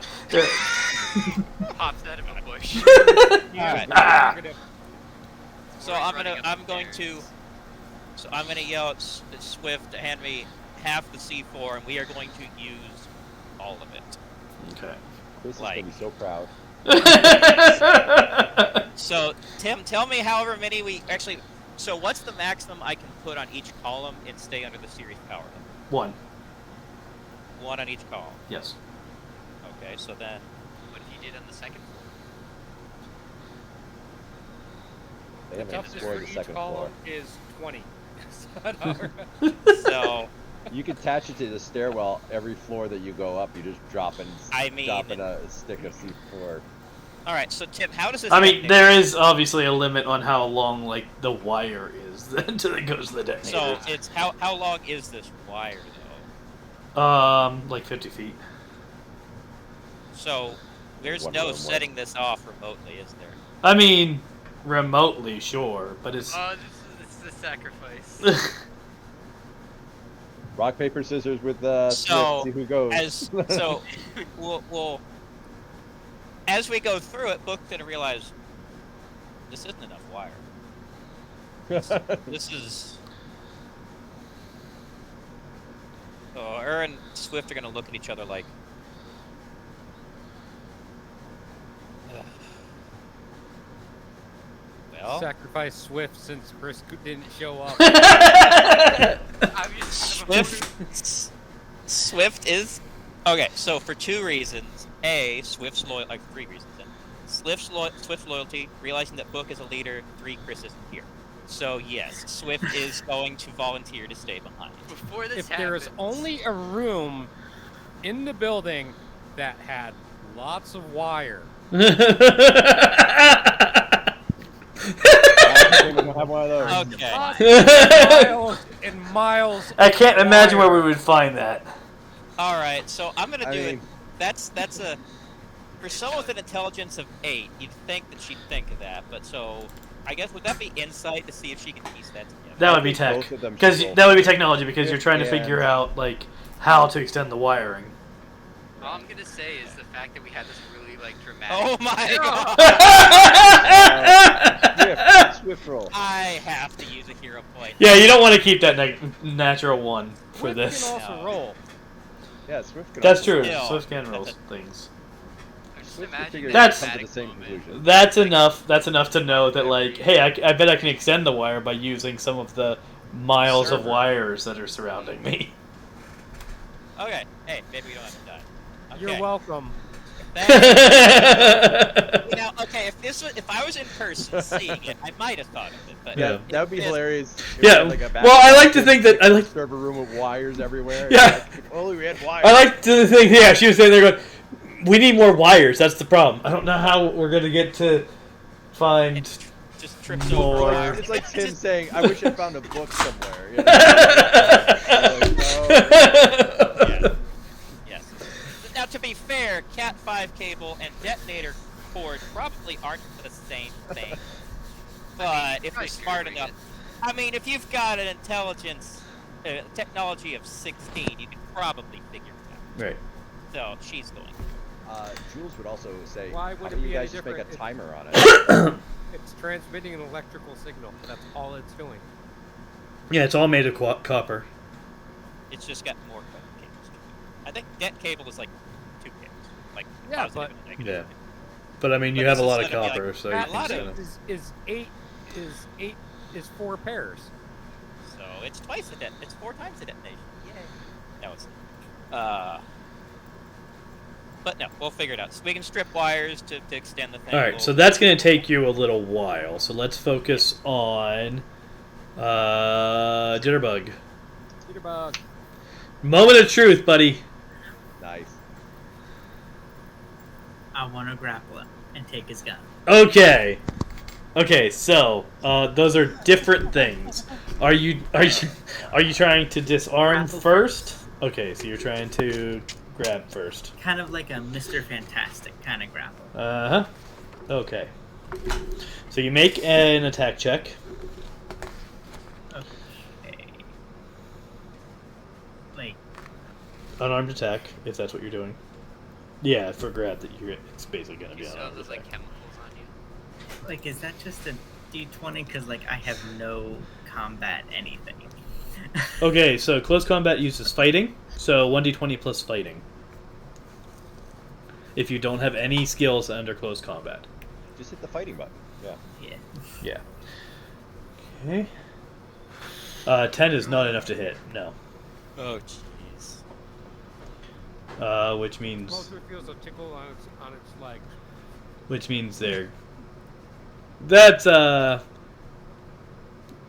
pops out of a bush. Alright. Ah. So I'm gonna yell at Swift to hand me half the C4, and we are going to use all of it. Okay. Chris is Like- gonna be so proud. So Tim, tell me however many we actually. So what's the maximum I can put on each column and stay under the series power limit? 1. 1 on each column. Yes. Okay, so then What if you did on the second floor? They haven't Toughness explored for the each second floor. column is 20. so You can attach it to the stairwell. Every floor that you go up, you just drop in a stick of C4. all right. So Tim, how does this? I mean, detonate? there is obviously a limit on how long, like, the wire is until it goes to the detonator. So it's how long is this wire though? Like 50 feet. So there's One no more. setting this off remotely, is there? I mean, remotely, sure, but it's... Oh, this is the sacrifice. Rock, paper, scissors with So, Swift, see who goes. We'll as we go through it, Book's gonna realize this isn't enough wire. This is. So her and Swift are gonna look at each other like. "Ugh." Well, Sacrifice Swift since Chris didn't show up. I'm just Swift is okay. So for 2 reasons: A, Swift's loyal. Like 3 reasons. Then. Swift's loyalty, realizing that Book is a leader. 3, Chris isn't here. So yes, Swift is going to volunteer to stay behind. before this If happens. there's only a room in the building that had lots of wire, I don't have one of those. Okay. miles and miles. I can't of imagine where wire. we would find that. All right. So I'm gonna I do it. mean- That's a. For someone with an intelligence of 8, you'd think that she'd think of that. But so, I guess would that be insight to see if she can piece that together? That would be think tech. both of them Because should roll. that would be technology, because you're trying to Yeah. figure out, like, how to extend the wiring. All I'm gonna say is the fact that we had this really like dramatic. Oh my god! Swift roll. I have to use a hero point. Yeah, you don't want to keep that natural 1 for Swift this. can also No. roll. Yeah, Swift could That's also- true. Still. Swift can roll things. I'm just Swift could imagining figure that That's- come to the dramatic same moment. conclusion. That's enough. That's enough to know that, like, hey, I bet I can extend the wire by using some of the miles of Server. wires that are surrounding me. Okay. Hey, maybe we don't have to die. Okay. You're welcome. Okay, if I was in person seeing it, I might have thought of it, but Yeah. That would be hilarious. If Yeah, we had, like, a well, I like to back think that- I like- server room with wires everywhere. Yeah. Like, if only we had wires. I like to think, yeah, she was saying they're going, we need more wires, that's the problem. I don't know how we're going to get to find just trips more. over. Like, it's like Tim saying, "I wish I found a book somewhere." You know? Yes. Yes. Now, to be fair, Cat 5 cable and detonator cord probably aren't the same thing. But if you're smart enough, I mean, if you've got an intelligence technology of 16, you can probably figure it out. Right. So she's going. Jules would also say, Why "How would do it you be any guys just make a different if- timer on it?" It's transmitting an electrical signal. That's all it's doing. Yeah, it's all made of copper. It's just got more cables. I think det cable is like 2 cables, like Yeah, positive but- and negative. Yeah. But I mean, you But have a this lot is of gonna be copper, like so a you lot can of- kinda- is 4 pairs. So it's twice a it's 4 times the detonation. Yay! No, it's but no, we'll figure it out. So we can strip wires to extend the thing. Alright, so that's going to take you a little while. So let's focus on Jitterbug. Jitterbug. Moment of truth, buddy. Nice. I want to grapple him and take his gun. Okay. Okay, so those are different things. Are you trying to disarm Grapple first? Okay, so you're trying to grab first. Kind of like a Mr. Fantastic kind of grapple. Uh-huh. Okay. So you make an attack check. Okay. Like, Unarmed attack, if that's what you're doing. Yeah, for grab that it's basically gonna be You still have unarmed those like attack. chemicals on you. like, is that just a D20? Because like I have no combat anything. Okay, so close combat uses fighting, so 1d20 plus fighting. If you don't have any skills under close combat. Just hit the fighting button. Yeah. Yeah. Yeah. Okay. 10 is not enough to hit, no. Oh jeez. Which means Closer feels a tickle on its leg. they're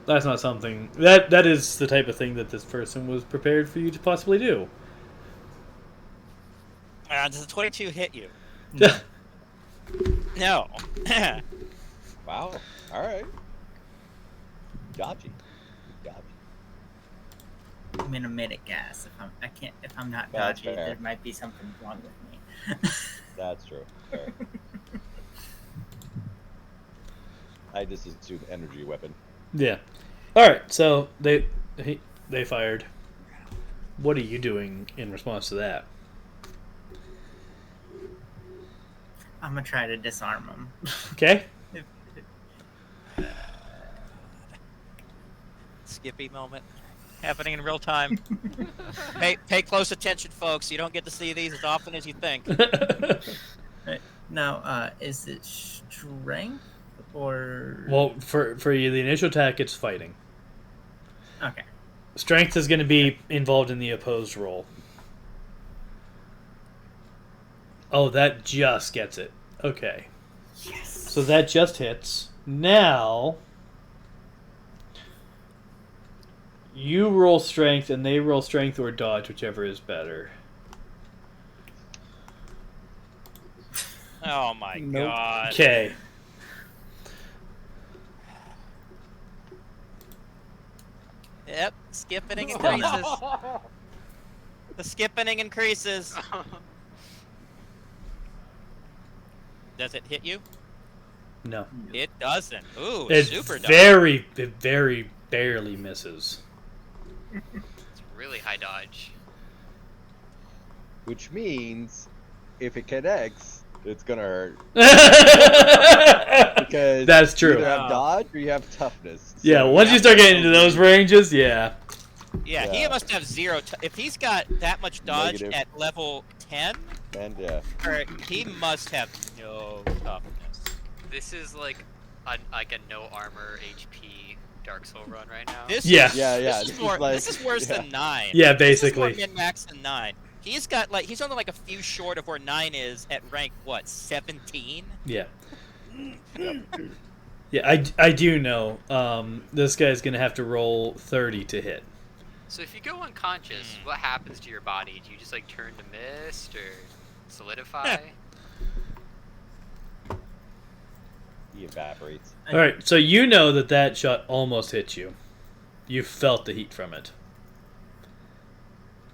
that's not something that is the type of thing that this person was prepared for you to possibly do. Does the 22 hit you? No. Wow. All right. Dodgy. I'm gonna make it guess. If I'm not That's dodgy, fair. there might be something wrong with me. That's true. Fair. I just assume energy weapon. Yeah. All right. So they fired. What are you doing in response to that? I'm gonna try to disarm him. Okay. Skippy moment happening in real time. Pay close attention, folks. You don't get to see these as often as you think. Now, is it strength or? Well, for you, the initial attack, it's fighting. Okay. Strength is going to be involved in the opposed roll. Oh, that just gets it. Okay. Yes. So that just hits. Now, you roll strength and they roll strength or dodge, whichever is better. Oh my god. Okay. Yep, skipping increases. The skipping increases. Does it hit you? No. It doesn't. Ooh, It super dodge. very barely misses. It's really high dodge. Which means, if it connects, it's gonna hurt. Because That's you true. either have dodge or you have toughness. Yeah, So once you start getting into those ranges, yeah. Yeah, he Yeah. must have zero. If he's got that much dodge Negative. at level 10, And yeah. or he must have no toughness. This is like a no armor HP Dark Soul run right now. This Yeah. is, Yeah, yeah, This this is, is more, like- this is worse yeah. than 9. Yeah, This is more basically. min-max than 9. He's only like a few short of where 9 is at rank, what, 17? Yeah. Yeah, I do know. This guy's gonna have to roll 30 to hit. So if you go unconscious, what happens to your body? Do you just like turn to mist or solidify? He evaporates. All right, so you know that shot almost hit you. You felt the heat from it.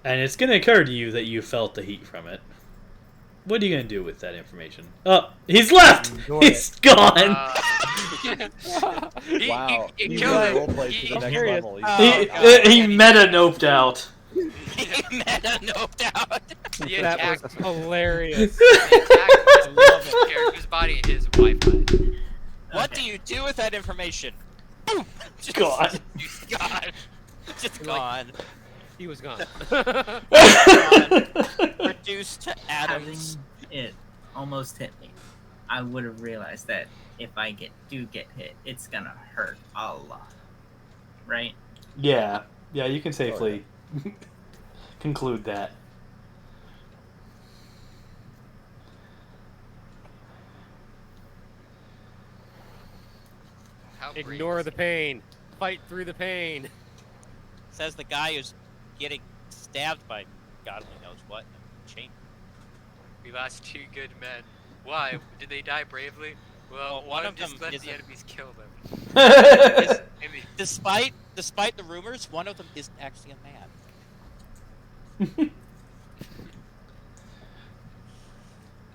And it's going to occur to you that you felt the heat from it. What are you going to do with that information? Oh, he's left! Enjoy He's gone! Wow. He He's killed gonna it. roleplay to the I'm next curious. level. He meta-noped out. Meta noped out. The That attack, was hilarious. I love his character's body and his Wi-Fi. What do you do with that information? Boom! Just Gone. Gone. Just gone. He was gone. Reduced to atoms. Having it almost hit me, I would have realized that if I do get hit, it's gonna hurt a lot. Right? Yeah, you can safely conclude that. How brave Ignore is the he? pain. Fight through the pain. Says the guy who's getting stabbed by God only knows what. Chain. We lost 2 good men. Why? Did they die bravely? Well, Well, one of just them let is the a- enemies kill them. Yeah, I mean, Despite the rumors, one of them isn't actually a man.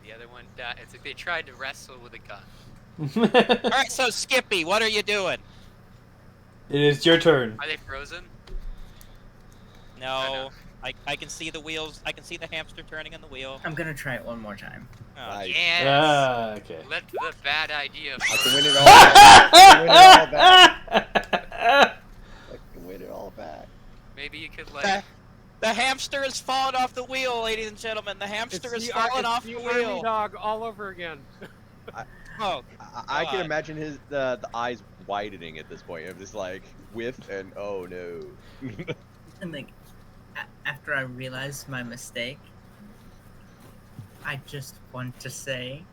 the other one died. It's like they tried to wrestle with a gun. All right, so Skippy, what are you doing? It is your turn. Are they frozen? No, I can see the wheels. I can see the hamster turning on the wheel. I'm gonna try it one more time. Oh, Nice. Yes. Okay. Let the bad idea. I can win it all back. I can win it all back. Maybe you could The, like. the hamster has fallen off the wheel, ladies and gentlemen. The hamster has fallen off the army wheel. dog all over again. Oh, I can God. imagine the eyes widening at this point. Of just like whiff and oh no. And like, after I realized my mistake, I just want to say,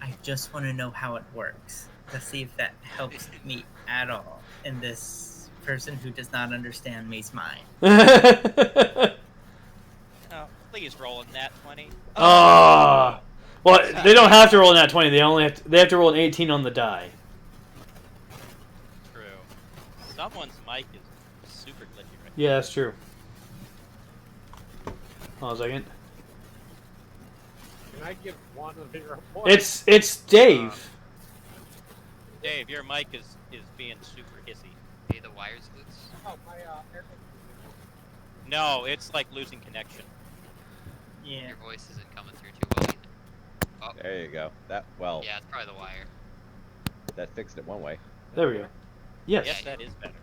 I just want to know how it works to see if that helps me at all in this person who does not understand me's mind. oh, please roll in that 20. Oh. Well, they don't have to roll in that 20. They have to roll an 18 on the die. True. Someone's mic is super glitchy right Yeah, that's true. Hold on a second. Can I give one of your points? It's Dave. now. Dave, your mic is being super hissy. Hey, the wires loose. Oh, my air No, it's like losing connection. Yeah. Your voice isn't coming through too well. Either. Oh, There you go. That yeah, it's probably the wire. that fixed it one way. There we go. Yes. Yes, that is better.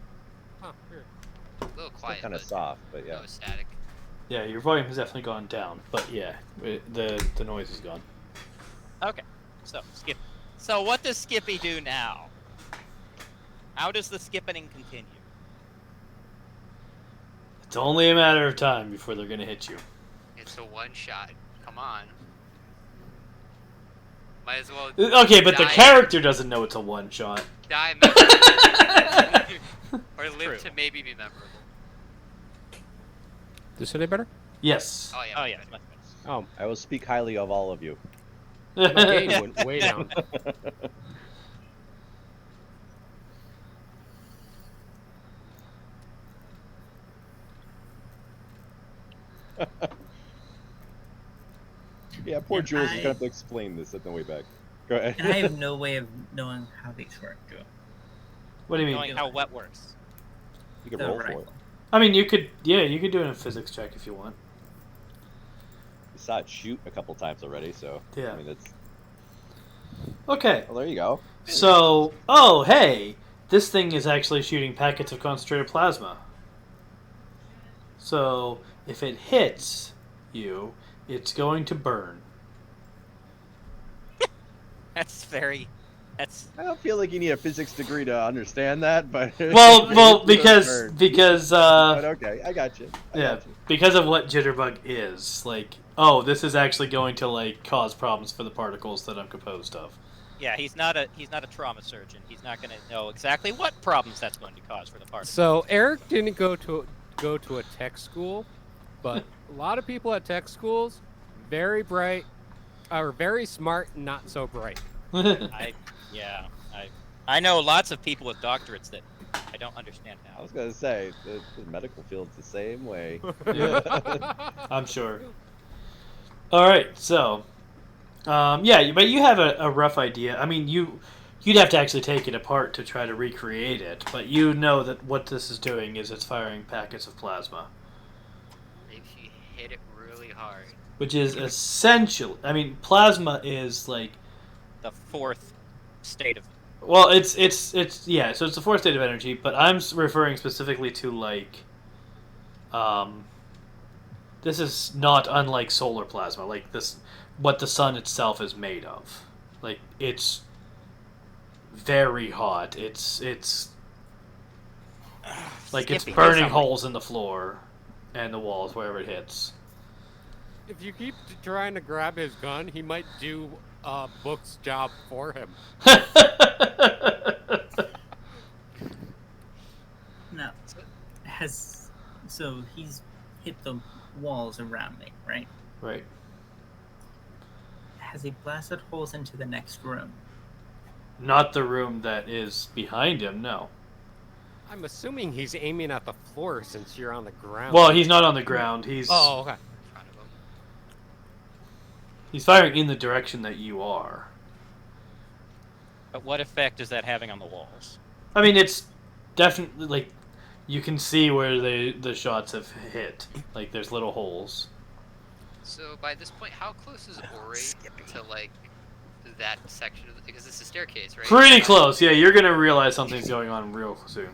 Huh, weird. A little quiet, Kind of but soft, but yeah. no static. Yeah, your volume has definitely gone down, but yeah, the noise is gone. Okay, so Skip. So what does Skippy do now? How does the skipping continue? It's only a matter of time before they're gonna hit you. It's a one shot. Come on. Might as well Okay, but the die- character doesn't know it's a one shot. die memorable. Or live True. to maybe be memorable. This any better? Yes. Oh yeah. Oh yeah, much it's better. much better. Oh, I will speak highly of all of you. my gain went way down. Yeah, poor And Jules is I- gonna have to explain this at the way back. Go ahead. And I have no way of knowing how these work. What do you mean? Knowing how wet works. You can The roll for rifle. it. I mean, you could do it in a physics check if you want. You saw it shoot a couple times already, so Yeah. I mean it's. Okay. Well, there you go. So, oh hey, this thing is actually shooting packets of concentrated plasma. So, if it hits you, it's going to burn. That's very That's I don't feel like you need a physics degree to understand that, but Well, It's because but okay, I got you. yeah, because of what jitterbug is. Like, oh, this is actually going to like cause problems for the particles that I'm composed of. yeah. He's not a trauma surgeon. He's not going to know exactly what problems that's going to cause for the particles. So Eric didn't go to a tech school, but a lot of people at tech schools, very bright, are very smart, and not so bright. I know lots of people with doctorates that I don't understand I how. was gonna say the medical field's the same way. I'm sure. All right, so yeah, but you have a rough idea. I mean, you'd have to actually take it apart to try to recreate it, but you know that what this is doing is it's firing packets of plasma, If you hit it really hard. which is essential. I mean, plasma is like, The fourth state of well, it's yeah. So it's the fourth state of energy, but I'm referring specifically to like, this is not unlike solar plasma. Like this, what the sun itself is made of. Like it's very hot. It's like it's Skippy, burning something. holes in the floor and the walls wherever it hits. If you keep trying to grab his gun, he might do Book's job for him. Now, so he's hit the walls around me, right? Right. Has he blasted holes into the next room? Not the room that is behind him. No. I'm assuming he's aiming at the floor since you're on the ground. Well, he's not on the ground. He's Oh, okay. In front of him. he's firing in the direction that you are. But what effect is that having on the walls? I mean, it's definitely like you can see where the shots have hit. Like there's little holes. So by this point, how close is Ori to like that section of because it's a staircase, right? Pretty close. Yeah, you're gonna realize something's going on real soon.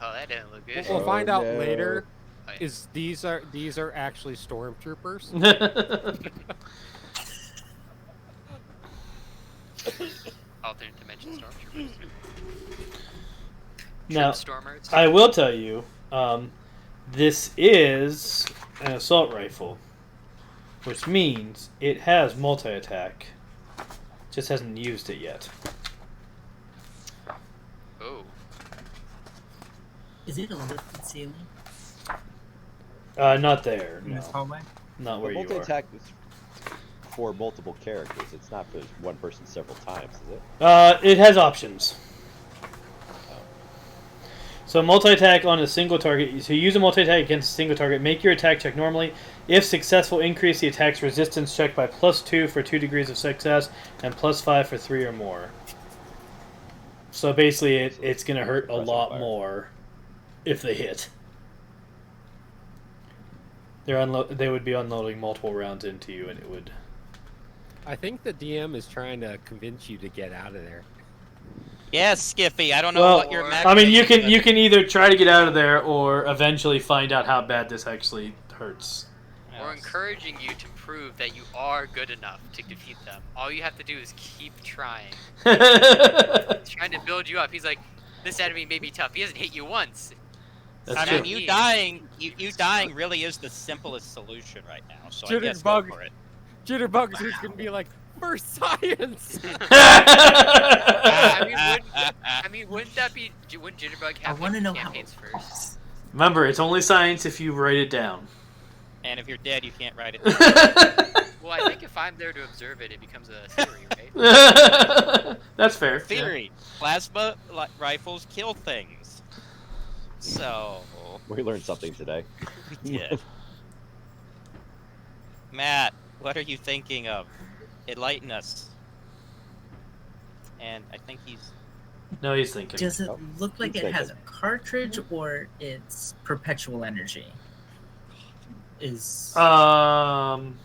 Oh, that didn't look good. We'll find out no. later. Oh, yeah. Is these are actually stormtroopers? Alternate dimension stormtroopers. Now, Stormers. I will tell you, this is an assault rifle, which means it has multi-attack. Just hasn't used it yet. Oh. Is it a lifted ceiling Not there. in No, this hallway? not where you are. Multi-attack is for multiple characters. It's not for one person several times, is it? It has options. So multi-attack on a single target. So you use a multi-attack against a single target. Make your attack check normally. If successful, increase the attack's resistance check by +2 for 2 degrees of success and +5 for 3 or more. So basically, it's going to hurt a lot more if they hit. They would be unloading multiple rounds into you, and it would. I think the DM is trying to convince you to get out of there. Yes, Skippy. I don't know Well, what your I mean, you can either try to get out of there or eventually find out how bad this actually hurts. We're encouraging you to prove that you are good enough to defeat them. All you have to do is keep trying. He's trying to build you up. He's like, this enemy may be tough. He hasn't hit you once. That's I true. mean, you dying really is the simplest solution right now. So I guess go Jitterbug. for it. Jitterbug is going to be like, for science! Wouldn't Jitterbug I have want to like, know how. campaigns first? Remember, it's only science if you write it down. And if you're dead, you can't write it. Well, I think if I'm there to observe it, it becomes a theory, right? That's fair. Theory: plasma rifles kill things. So We learned something today. yeah. Matt, what are you thinking of? Enlighten us. And I think he's. No, he's thinking. Does it Oh, look like he's it has a thinking. cartridge or it's perpetual energy? Is Um.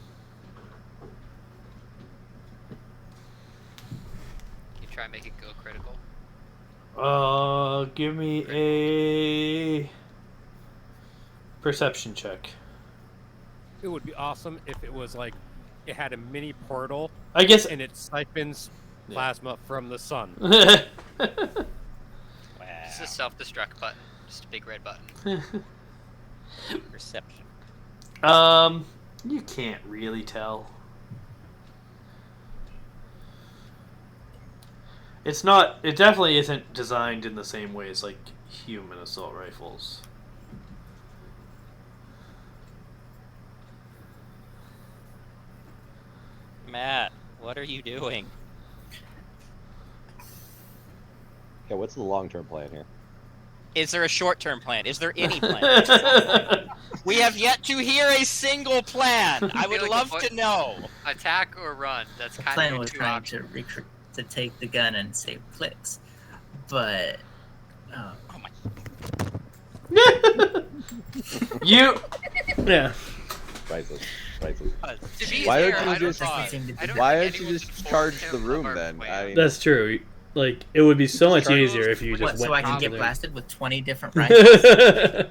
Can you try and make it go critical? Give me a perception check. It would be awesome if it was like, it had a mini portal I guess. and it siphons plasma from the sun. Wow. It's a self-destruct button. Just a big red button. Perception. You can't really tell. It's not. It definitely isn't designed in the same way as like human assault rifles. Matt, what are you doing? Okay, what's the long-term plan here? Is there a short-term plan? Is there any plan? We have yet to hear a single plan. I would like love the to know. Attack or run. That's The kind plan of was two trying options. to recruit to take the gun and save clicks, but Oh my! You. Yeah. Priceless. Priceless. To be Why fair, don't you I don't just- think- I don't Why think don't you anyone's just informed charge him the of room our then? plan. I mean, That's true. Like it would be so much Charge- easier if you what, just so went I can into get there. blasted with 20 different rifles.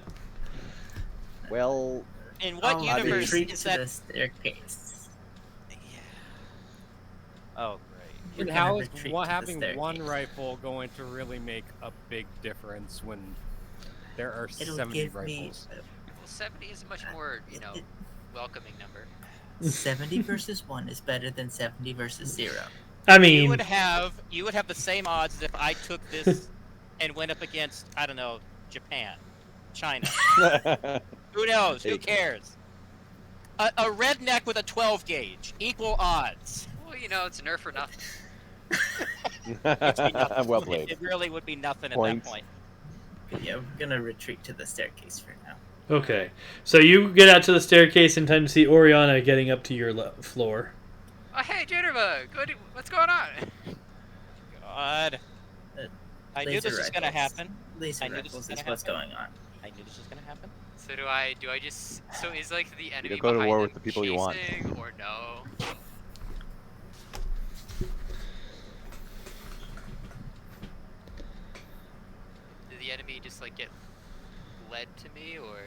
well, In what I'll universe retreat is to that? the staircase. Yeah. Oh great. And We're how gonna is retreat what to the having one staircase. rifle going to really make a big difference when there are It'll 70 give me rifles? Well, 70 is a much more, welcoming number. 70 versus 1 is better than 70 versus 0. I You mean, would have the same odds as if I took this and went up against, I don't know, Japan, China. Who knows? Who Hey. cares? A redneck with a 12 gauge, equal odds. Well, it's a nerf for nothing. It'd be nothing. well played. It really would be nothing at Points. that point. Yeah, we're gonna retreat to the staircase for now. okay. So you get out to the staircase in time to see Oriana getting up to your floor. Oh, hey, Jitterbug! What's going on? God. Uh, I knew laser this was gonna rifles. happen. Laser I knew this was rifles is gonna what's happen. going on. I knew this was gonna happen. So do I just... So is, the enemy go to behind war them with the people you want. chasing, or no? Did the enemy just, get led to me, or...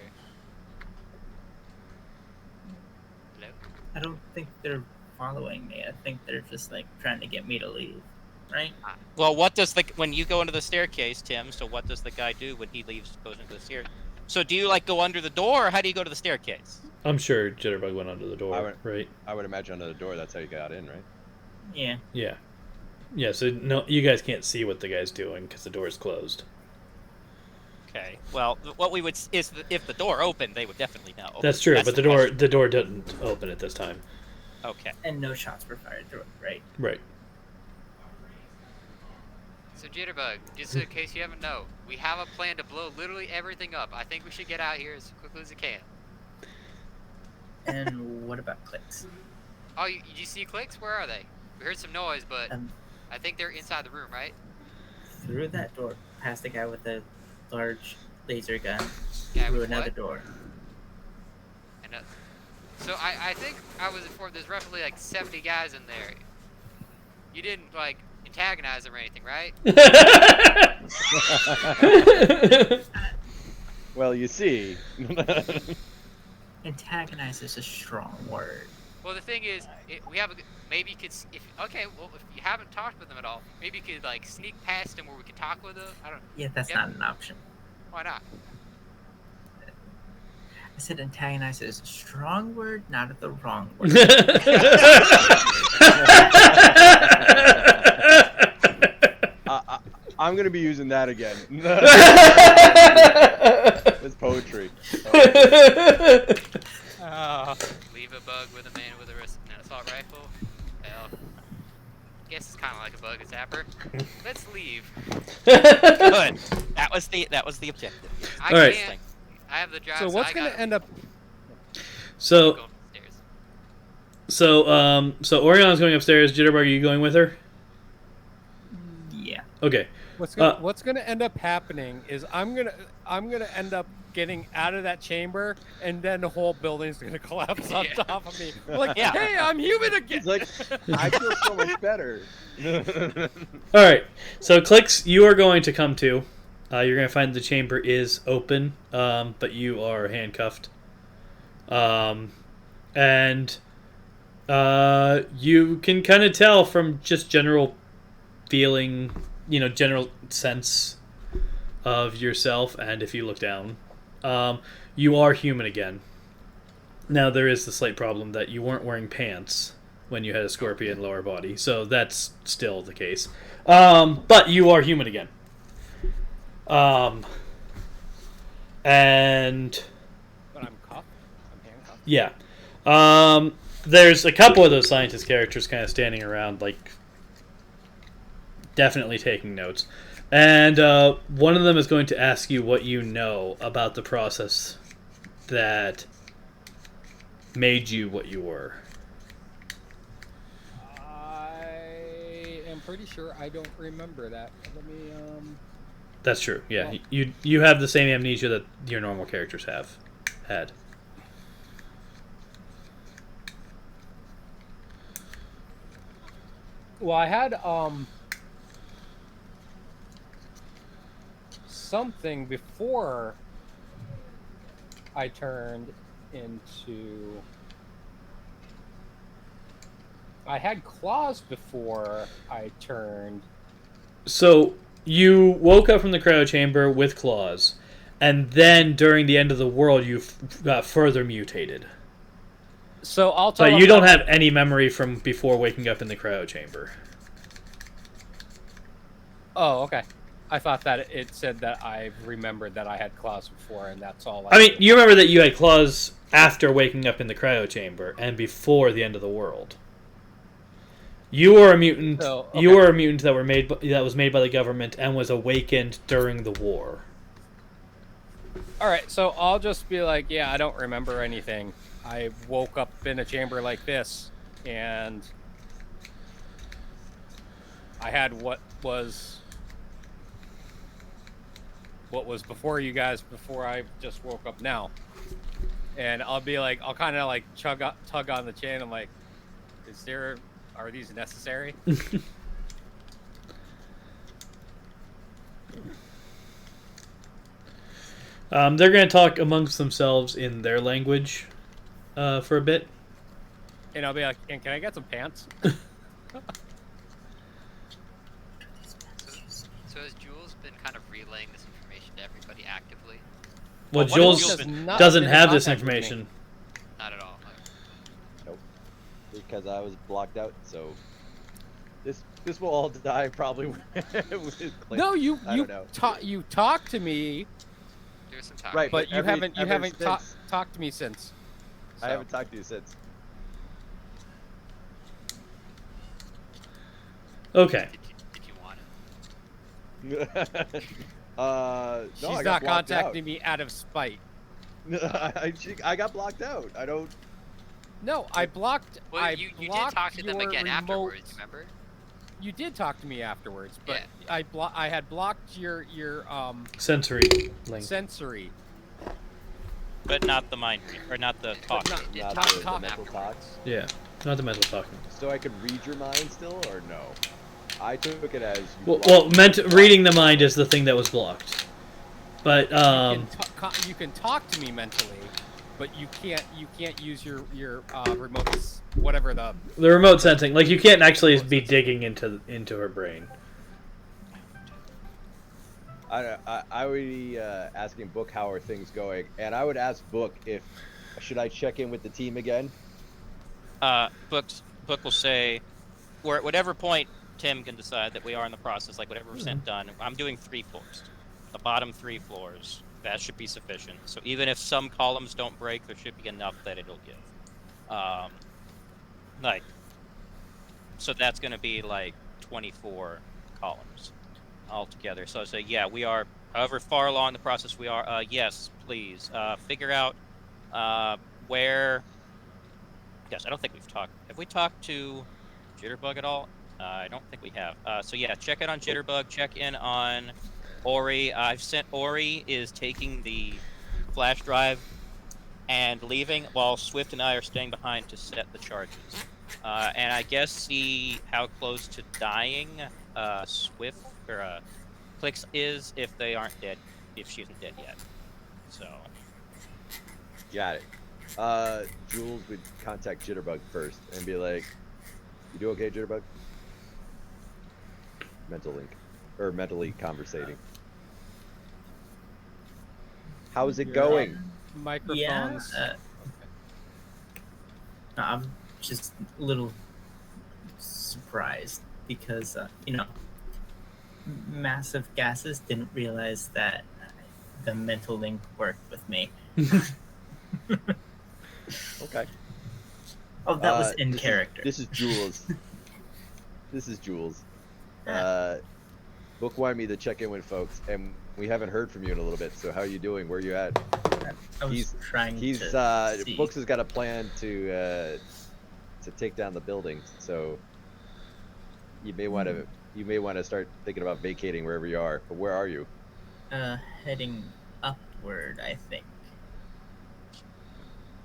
Hello? I don't think they're following me. I think they're just trying to get me to leave, right? Well, when you go into the staircase, Tim? So what does the guy do when he goes into the staircase? So do you go under the door, or how do you go to the staircase? I'm sure Jitterbug went under the door, I would- right? I would imagine under the door. That's how you got in, right? Yeah. Yeah. Yeah. So no, you guys can't see what the guy's doing because the door is closed. Okay. Well, what we would is if the door opened, they would definitely know. That's true, That's but the the question. door didn't open at this time. Okay. And no shots were fired through it, right? Right. So Jitterbug, just in case you haven't know, we have a plan to blow literally everything up. I think we should get out here as quickly as we can. And what about clicks? Oh, you see clicks? Where are they? We heard some noise, but Um, I think they're inside the room, right? through that door, past the guy with the large laser gun, Yeah, through with another what? door. And so I think I was informed there's roughly 70 guys in there. You didn't antagonize them or anything, right? Well, you see. Antagonize is a strong word. Well, the thing is, we have maybe you could if you haven't talked with them at all, maybe you could sneak past them where we could talk with them. I don't. Yeah, that's Yep. not an option. Why not? I said antagonize is a strong word, not the wrong word. I'm gonna be using that again. It's poetry. Leave a bug with a man with an assault rifle. Well, guess it's kind of like a bug zapper. Let's leave. Good. That was the objective. I All right. can't. I have the drive. So what's I going to gotta end up? So go upstairs. so Orion's going upstairs. Jitterbug, are you going with her? Yeah. Okay. What's Uh, going to end up happening is I'm gonna end up getting out of that chamber, and then the whole building's gonna collapse on Yeah. top of me. Like, Yeah. hey, I'm human again. It's like I feel so much better. All right. So clicks, you are going to come to. You're going to find the chamber is open, but you are handcuffed. And you can kind of tell from just general feeling, general sense of yourself, and if you look down, you are human again. Now there is the slight problem that you weren't wearing pants when you had a scorpion lower body, so that's still the case. But you are human again. And But I'm cuffed. I'm handcuffed. yeah, there's a couple of those scientist characters kind of standing around, like definitely taking notes. And one of them is going to ask you what you know about the process that made you what you were. I am pretty sure I don't remember that. Let me That's true. Yeah, Well- you have the same amnesia that your normal characters have had. Well, I had something before I turned into. I had claws before I turned. So you woke up from the cryo chamber with claws, and then during the end of the world, you got further mutated. So I'll tell. But them you don't that- have any memory from before waking up in the cryo chamber. Oh, okay. I thought that it said that I remembered that I had claws before, and that's all. I mean, you remember that you had claws after waking up in the cryo chamber and before the end of the world. You were a mutant. Oh, okay. You were a mutant that was made by the government and was awakened during the war. All right, so I'll just be like, yeah, I don't remember anything. I woke up in a chamber like this, and I had what was before you guys, before I just woke up now. And I'll be like, I'll kind of like tug on the chain. I'm like, are these necessary? They're going to talk amongst themselves in their language for a bit. And I'll be like, and can I get some pants? So has Jules been kind of relaying this information to everybody actively? Well, what if Jules Jules doesn't been in have this contact with me. information. Not at all. Nope. Because I was blocked out, so this will all die probably with Clint. No, you I don't know. talked to me, There's some talk. Right. but you ever haven't since- talked to me since. I So. haven't talked to you since. Okay. Did you want it? No, She's I got not blocked contacting me out of spite. out. I got blocked out. I don't. No, I blocked. Well, I you did blocked talk to them your again remote- afterwards, remember? You did talk to me afterwards, but Yeah. I had blocked your Sensory link. sensory. But not the mind read, or not the talk. not- did Not talk the, to the them mental afterwards. talks. Yeah, not the mental talking. So I could read your mind still, or no? I took it as. You Well, blocked me. reading the mind is the thing that was blocked. But You can talk to me mentally, but you can't use your remote whatever the. the remote sensing, like you can't actually be digging into her brain. I would be asking Book how are things going, and I would ask Book if should I check in with the team again. Book will say, or at whatever point Tim can decide that we are in the process, like whatever percent done. I'm doing 3 floors, the bottom 3 floors. That should be sufficient. So even if some columns don't break, there should be enough that it'll give. So that's going to be like 24 columns altogether. So I say, yeah, we are. However far along the process we are, yes, please figure out where. Yes, I don't think we've talked. Have we talked to Jitterbug at all? I don't think we have. So yeah, check in on Jitterbug. Check in on Ori. I've sent Ori is taking the flash drive and leaving, while Swift and I are staying behind to set the charges. And I guess see how close to dying Swift or Clicks is if they aren't dead, if she isn't dead yet. So. Got it. Jules would contact Jitterbug first and be like, "You do okay, Jitterbug?" mental link or mentally conversating. How's it going? Microphones. Yeah. No, I'm just a little surprised because massive gases didn't realize that the mental link worked with me. Okay. Oh, that was in character. This is Jules. This is Jules. Ah. Book wanted me to check in with folks, and we haven't heard from you in a little bit. So how are you doing? Where are you at? I was He's trying to see. Books has got a plan to take down the building. So you may want to start thinking about vacating wherever you are. But where are you? Heading upward, I think.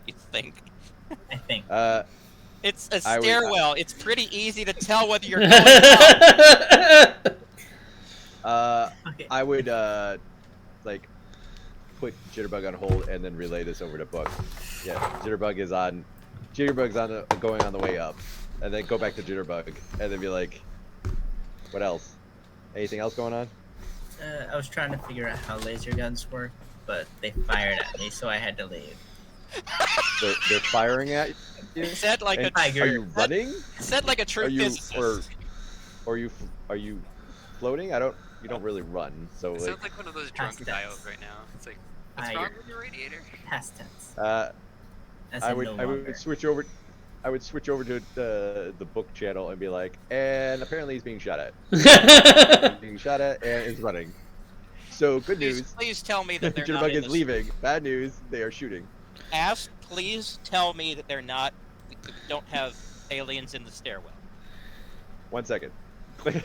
You think? I think. It's a I would- stairwell. It's pretty easy to tell whether you're going up. Okay. I would like put Jitterbug on hold and then relay this over to Book. Yeah, Jitterbug's going on the way up, and then go back to Jitterbug and then be like, what else? Anything else going on? I was trying to figure out how laser guns work, but they fired at me, so I had to leave. They're firing at you. You said like And a tiger. Are you running? said like a true Are you physicist. or are you floating? You don't really run. So It like sounds like one of those drunk Past tense. dials right now. It's like, what's Tiger. wrong with your radiator? Past tense. As I in would no I longer. would switch over. I would switch over to the Book channel and be like, and apparently he's being shot at. He's being shot at and is running. So good news. Please tell me that they're not Jitterbug in is the leaving. Bad news. They are shooting. Please tell me that they're not. We don't have aliens in the stairwell. 1 second. Click.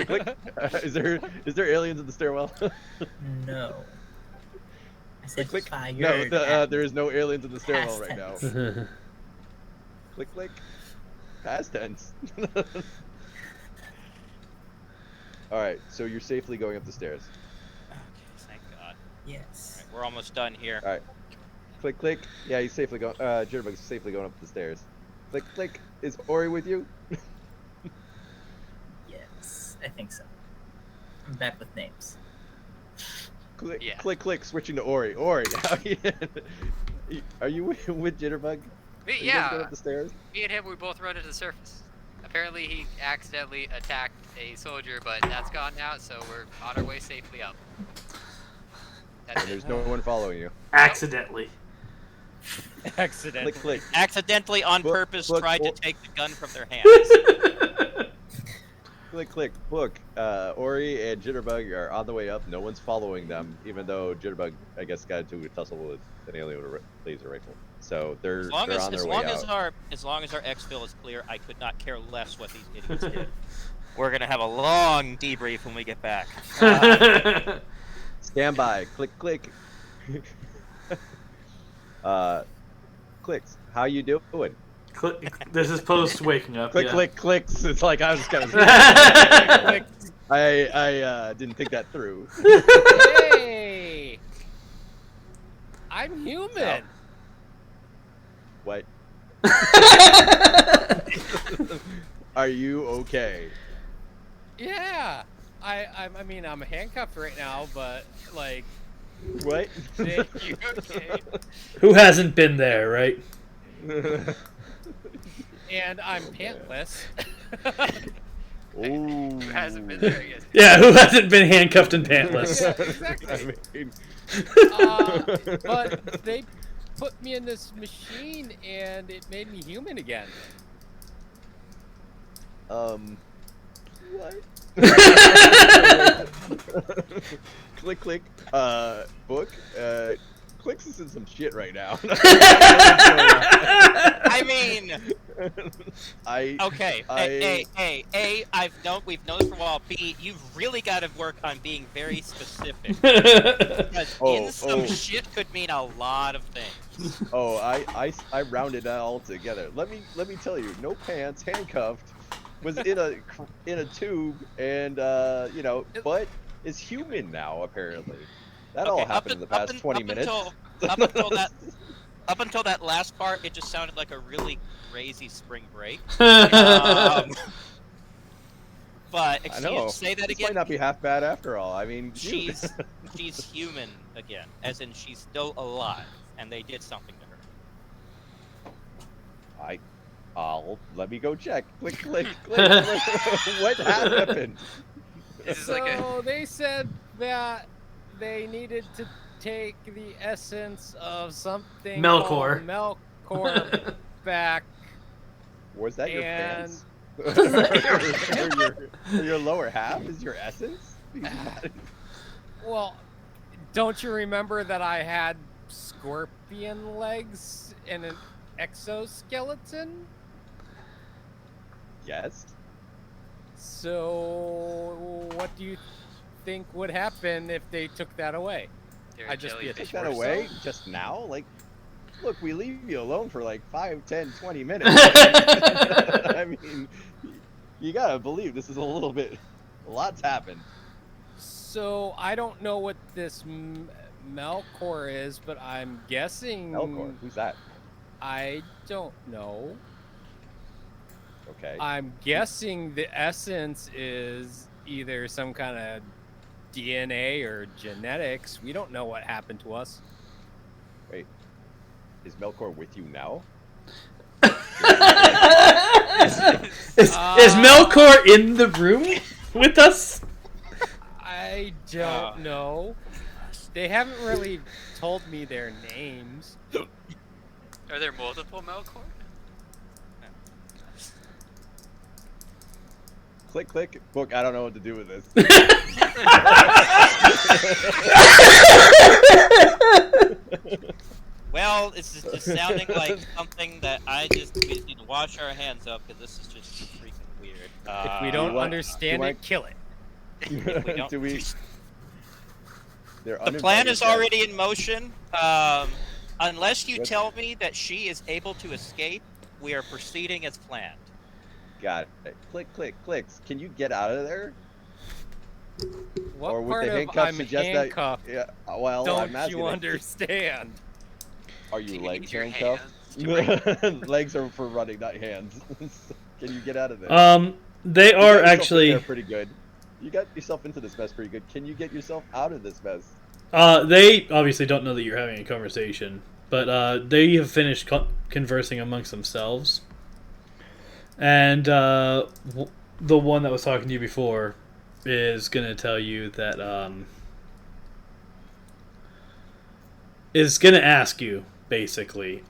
Click. Is there aliens in the stairwell? No. I said click. fired. No, at there is no aliens in the stairwell Past right now. tense. Click. Past tense. All right, so you're safely going up the stairs. Okay, thank God. Yes. All right, we're almost done here. All right. Click. Yeah, he's safely going. Jitterbug's safely going up the stairs. Click. Is Ori with you? Yes, I think so. I'm bad with names. Click. Yeah. Click. Switching to Ori. Ori, are you with Jitterbug? Are you guys going Yeah, up the stairs? me and him, we both run to the surface. Apparently, he accidentally attacked a soldier, but that's gone now, so we're on our way safely up. That's And it. there's no one following you. Accidentally. Accident. Click. Accidentally, on Book- purpose, book- tried to or- take the gun from their hands. Click. Book. Ori and Jitterbug are on the way up. No one's following them, even though Jitterbug, I guess, got into a tussle with an alien with a laser rifle. So they're on their way out. As long as our exfil is clear, I could not care less what these idiots did. We're gonna have a long debrief when we get back. Stand by. Click. Clicks. How you doing? This is post waking up. Clicks. It's like I was kind of. I didn't think that through. Hey! I'm human. What? Are you okay? Yeah. I mean, I'm handcuffed right now, but like, What? you okay? Who hasn't been there, right? And I'm pantless. Ooh. Who hasn't been there yet? Yeah, who hasn't been handcuffed and pantless? Yeah, exactly. I mean, But they put me in this machine, and it made me human again. what? Click. Book. Clicks is in some shit right now. I mean, okay. We've known for a while. B, you've really got to work on being very specific. Because in some shit could mean a lot of things. I rounded that all together. Let me tell you, no pants, handcuffed, was in a tube, and butt is human now apparently. That all happened in the past 20 minutes. Up until that last part, it just sounded like a really crazy spring break. But I know. say that This again. might not be half bad after all. I mean, shoot. She's human again, as in she's still alive, and they did something to her. Let me go check. Click, click, click. What happened? This is like a So they said that they needed to take the essence of something Melkor. called Melkor back. Was that your And- pants? or your lower half is your essence? Well, don't you remember that I had scorpion legs and an exoskeleton? Yes. So what do you think would happen if they took that away? they're I just be a jellyfish. Take that torso? away just now? Like, look, we leave you alone for like 5, 10, 20 minutes. I mean, you gotta believe this is a lot's happened. So I don't know what this Melkor is, but I'm guessing. Melkor, who's that? I don't know. Okay. I'm guessing the essence is either some kind of DNA or genetics. We don't know what happened to us. Wait, is Melkor with you now? Is Melkor in the room with us? I don't know. They haven't really told me their names. Are there multiple Melkor? Click, click, book. I don't know what to do with this. Well, it's just sounding like something that we just need to wash our hands of because this is just freaking weird. If we don't want- understand do I- it, kill it. If we don't- Do we? They're The plan uninvited is guests. already in motion. Unless you What? tell me that she is able to escape, we are proceeding as planned. Got it. Click, click, clicks. Can you get out of there? What or would part the of handcuffs I'm suggest handcuffed that? Yeah. Well, don't I'm asking you it. understand? Are you Do legs need your handcuffed? hands Legs are for running, not hands. Can you get out of there? They You got are yourself in actually. there pretty good. You got yourself into this mess pretty good. Can you get yourself out of this mess? They obviously don't know that you're having a conversation, but they have finished conversing amongst themselves. And the one that was talking to you before is going to tell you that is going to ask you basically,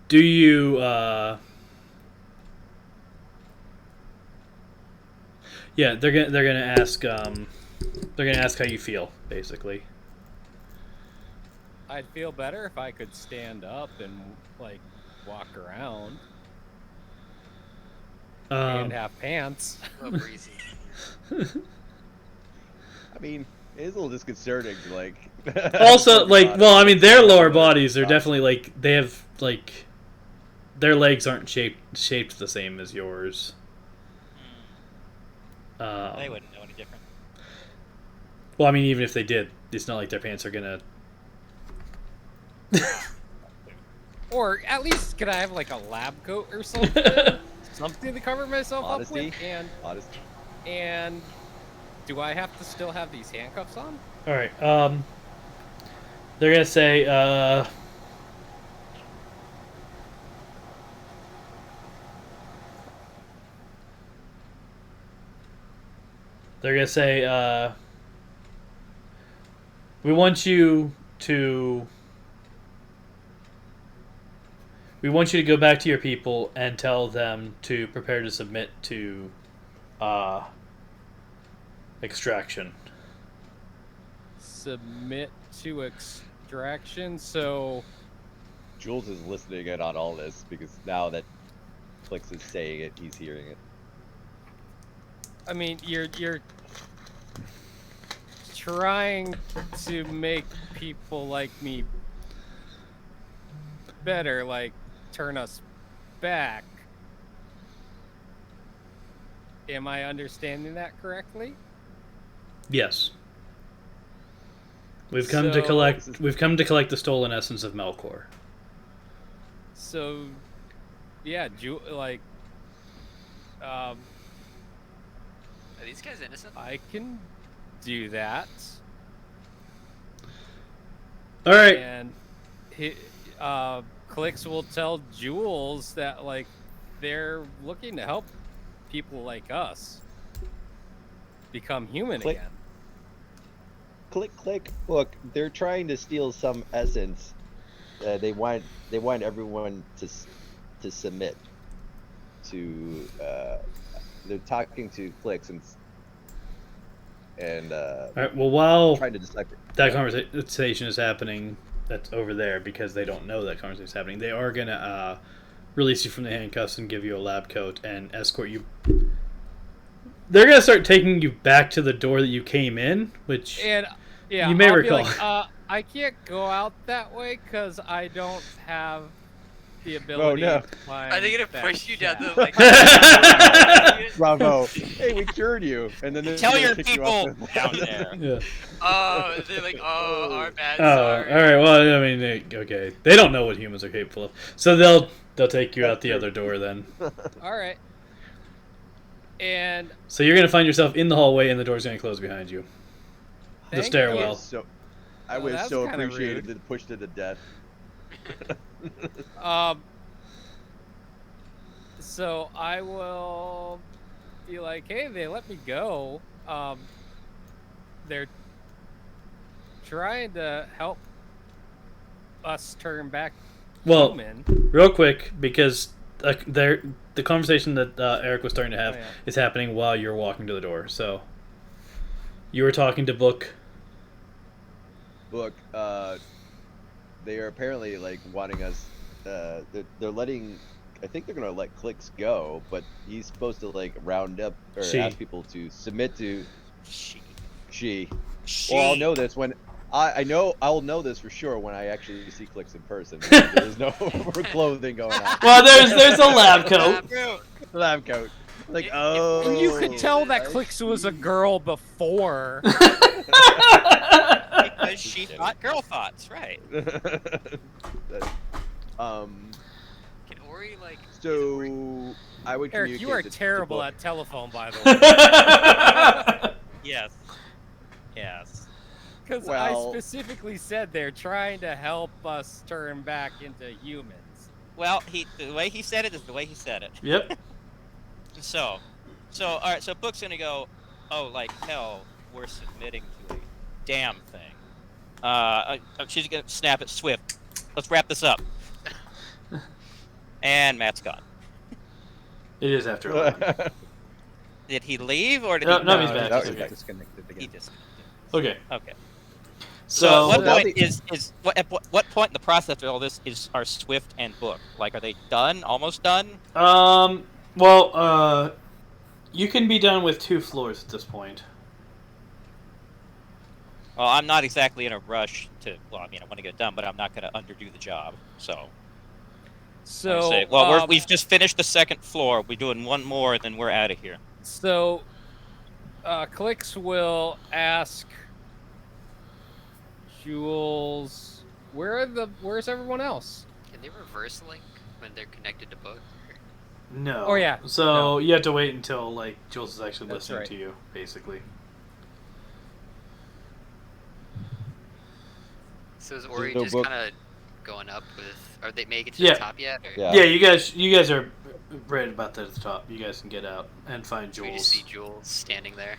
do you yeah, they're gonna ask how you feel, basically. I'd feel better if I could stand up and like walk around and have pants. A little breezy. I mean, it is a little disconcerting to like. Also, like, well, I mean, their lower bodies are Stop. definitely like they have like their legs aren't shaped the same as yours. They wouldn't know any different. Well, I mean, even if they did, it's not like their pants are gonna. Or at least could I have like a lab coat or something? Something to cover myself Modesty. up with? Honest. And do I have to still have these handcuffs on? All right. They're gonna say. They're gonna say. We want you to. We want you to go back to your people and tell them to prepare to submit to extraction. Submit to extraction. So Jules is listening in on all this because now that Flix is saying it, he's hearing it. I mean, you're trying to make people like me better, like turn us back. Am I understanding that correctly? Yes. We've come to So- collect. We've come to collect the stolen essence of Melkor. So yeah, like, Are these guys innocent? I can do that. All right. And Clicks will tell Jules that, like, they're looking to help people like us become human Click. again. Click, click. Look, they're trying to steal some essence. They want everyone to submit to. They're talking to Clicks and All right. Well, while trying to decipher. that conversation is happening, that's over there because they don't know that conversation is happening. They are gonna release you from the handcuffs and give you a lab coat and escort you. They're gonna start taking you back to the door that you came in, which And yeah, you may I'll recall. be like, I can't go out that way because I don't have the ability. no. To climb Are they gonna that push you down shaft. the like? Bravo! Hey, we cured you, and then they're Tell gonna your kick you off people the- down there. yeah. Oh, they're like, oh, our bad. Oh, Sorry. all right. Well, I mean, okay. They don't know what humans are capable of, so they'll take you out the other door then. All right. And So you're gonna find yourself in the hallway, and the door's gonna close behind you. The thank stairwell. you. I Oh, would that's so kinda appreciate rude. it pushed to the death. So I will be like, hey, they let me go. They're trying to help us turn back Well, human. real quick, because the conversation that Eric was starting to have Oh, yeah. is happening while you're walking to the door. So you were talking to Book. Look, they are apparently like wanting us. They're letting. I think they're gonna let Clicks go, but he's supposed to like round up or She. ask people to submit to She. she. She. Well, I'll know this when I know I'll know this for sure when I actually see Clicks in person. There's no clothing going on. Well, there's a lab coat. Lab coat. Like And oh. And you could tell that Clicks was a girl before. Because she thought girl thoughts, right? Can Ori like? So I would. Eric, you are communicate to terrible Book. at telephone, by the way. Yes. Yes. Because Well- I specifically said they're trying to help us turn back into humans. Well, the way he said it is the way he said it. Yep. So, all right. So Book's gonna go. Oh, like hell, we're submitting to a damn thing. She's gonna snap it swift. Let's wrap this up. And Matt's gone. It is after 11. Did he leave or did No, he? no, he's back. no, He's he's okay. Disconnected He again. just. Okay. Okay. So, So, at what now point at what point in the process of all this are Swift and Book? Like, are they done? Almost done? well, you can be done with 2 floors at this point. Well, I'm not exactly in a rush to. Well, I mean, I want to get it done, but I'm not going to underdo the job. So. So, I say, well, we've just finished the 2nd floor. We're doing one more, then we're out of here. So, Clicks will ask Jules, where's everyone else? Can they reverse link when they're connected to book? No. Oh, yeah. So No. you have to wait until like Jules is actually That's listening right. to you, basically. So is Ori no just book. kind of going up with? Are they make it to Yeah. the top yet? Or Yeah. Yeah, you guys are right about that at the top. You guys can get out and find do we Jules. just see Jules standing there?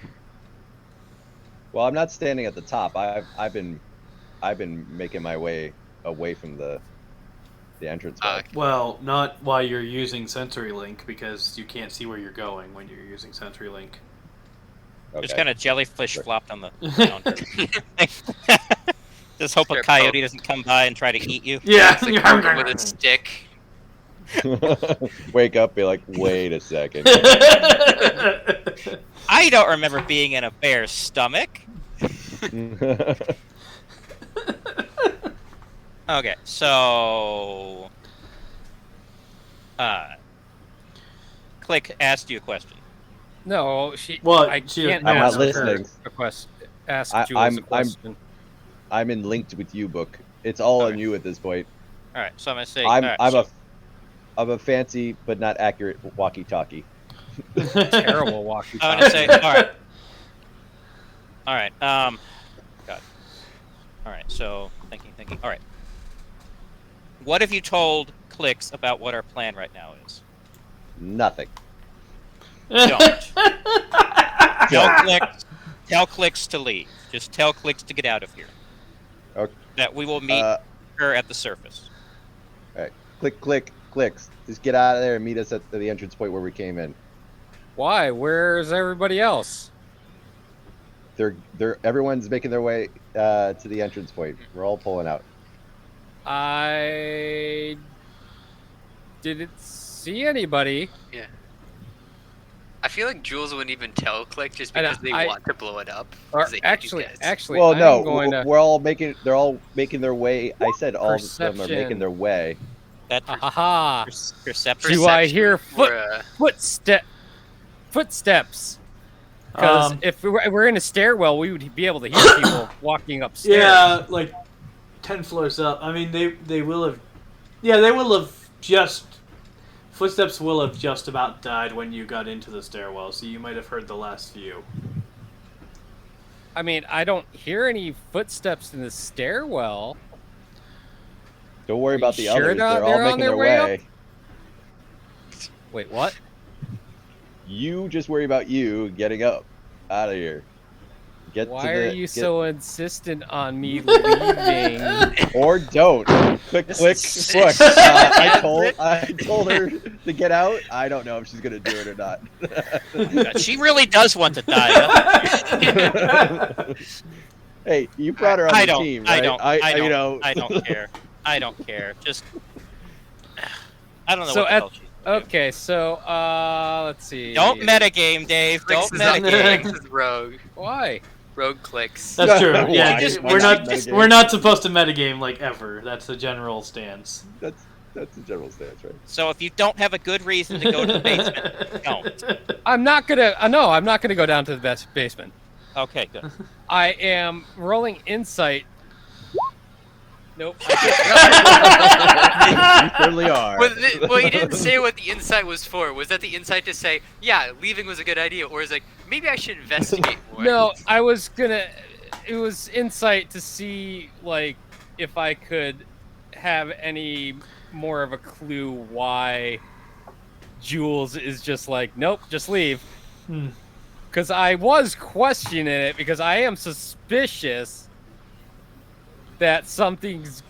Well, I'm not standing at the top. I've been making my way away from the entrance. Okay. Well, not while you're using Sensory Link because you can't see where you're going when you're using Sensory Link. Just kind of jellyfish Sure. flopped on the ground. Just hope a Sure, coyote doesn't come by and try to eat you. Yeah. It's like with a stick. Wake up, be like, wait a second. I don't remember being in a bear's stomach. Okay, so Click asked you a question. No, she. Well, I she- can't I'm not ask her listening. a question. Ask I- Jules I'm- a question. I'm in linked with you, Book. It's all on Okay. you at this point. All right, so I'm gonna say. I'm all right, I'm so, a of a fancy but not accurate walkie-talkie. Terrible walkie I'm gonna say, all right. God. All right. So thinking. All right. What have you told Clicks about what our plan right now is? Nothing. Don't. Tell Clicks to leave. Just tell Clicks to get out of here. Okay. That we will meet her at the surface. All right. Clicks. Just get out of there and meet us at the entrance point where we came in. Why? Where's everybody else? Everyone's making their way to the entrance point. We're all pulling out. I didn't see anybody. Yeah. I feel like Jules wouldn't even tell Click just And because they want to blow it up. Or 'cause they hate you actually, guys. Well, I'm no, going to they're all making their way. I said all of them are Perception. making their way. That's Haha. perception. Do I hear Or, footsteps? Because if we're in a stairwell, we would be able to hear people walking upstairs. Yeah, like 10 floors up. I mean, they will have. Yeah, they will have just. Footsteps will have just about died when you got into the stairwell, so you might have heard the last few. I mean, I don't hear any footsteps in the stairwell. Don't worry about the Sure others. they're They're all on making their their way way. Wait, what? You just worry about you getting up out of here. Why are you so insistent on me leaving? Or don't. Click. Look, I told her to get out. I don't know if she's gonna do it or not. She really does want to die. Hey, you brought her on the team, right? I don't care. I don't care. Just I don't know So what the hell she's doing. Okay, so let's see. Don't metagame, Dave. Clicks Don't is up metagame. Clicks is rogue. Why? Rogue Clicks. That's true. Why? Yeah, Just- we're not supposed to metagame like ever. That's the general stance. That's the general stance, right? So if you don't have a good reason to go to the basement, don't. I'm not gonna. No, I'm not gonna go down to the basement. Okay, good. I am rolling insight. Nope. You certainly are. Well, he didn't say what the insight was for. Was that the insight to say, yeah, leaving was a good idea, or is it like maybe I should investigate more? No, I was gonna. It was insight to see like if I could have any more of a clue why Jules is just like, nope, just leave. Because I was questioning it because I am suspicious that something's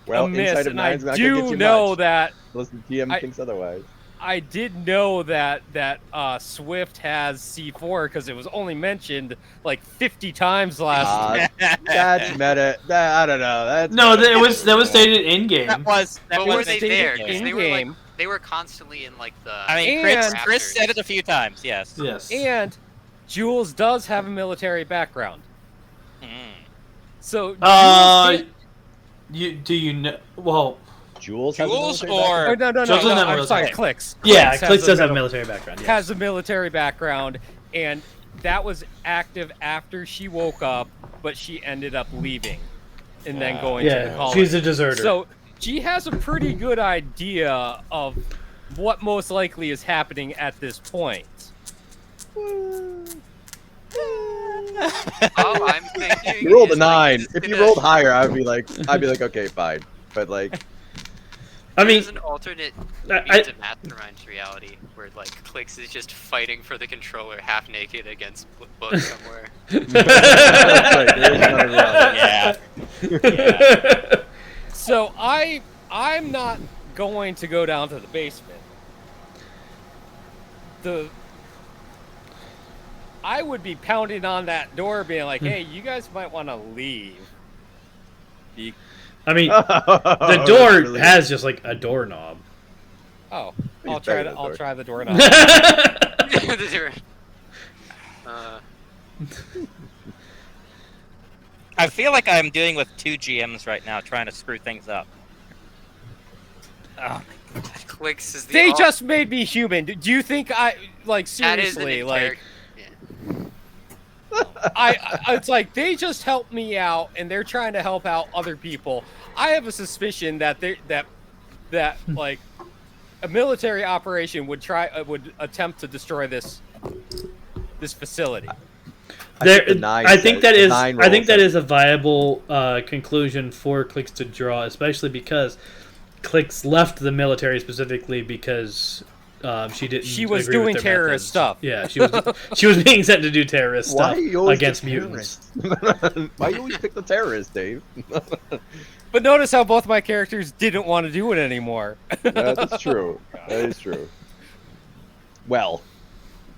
Well, amiss, inside of and I nine's not gonna get do you know much. that Unless the GM I- thinks otherwise. I did know that Swift has C4 because it was only mentioned like 50 times last. That's meta. I don't know. That's No, that was stated in game. That was But were they stated there? in 'Cause game. they were like In-game. they were constantly in like the. I mean, And- Chris said it a few times. Yes. Yes. And Jules does have a military background, Mm. so Do you know? Well, Jules has a Jules military or no, Jules doesn't have I'm sorry, military. Clicks. yeah, Clicks Clicks does have a mil- military background. Yes. has a military background, and that was active after she woke up, but she ended up leaving and then going to the Yeah, college. she's a deserter. So she has a pretty good idea of what most likely is happening at this point. All I'm thinking. You rolled a is, like, 9. this is If you gonna- rolled higher, I'd be like, okay, fine. But like, I mean, there's an alternate I- means of mastermind's reality where like Clicks is just fighting for the controller half naked against Book somewhere. that's right, there is another reality. Yeah. Yeah. So I'm not going to go down to the basement. I would be pounding on that door, being like, "Hey, you guys might want to leave." I mean, the The door has just like a doorknob. Oh, He's I'll try. banging the I'll door. try the doorknob. I feel like I'm dealing with two GMs right now, trying to screw things up. Oh, Clicks is the. They al- just made me human. Do you think I like that is an seriously like? yeah. It's like they just helped me out and they're trying to help out other people. I have a suspicion that that like a military operation would attempt to destroy this facility. I think that is a viable conclusion for Clicks to draw, especially because Clicks left the military specifically because she didn't. She was agree with doing their terrorist methods. stuff. Yeah, she was being sent to do terrorist Why stuff you always against pick mutants. terrorists? Why you always pick the terrorists, Dave? But notice how both my characters didn't want to do it anymore. That's true. That is true. Well,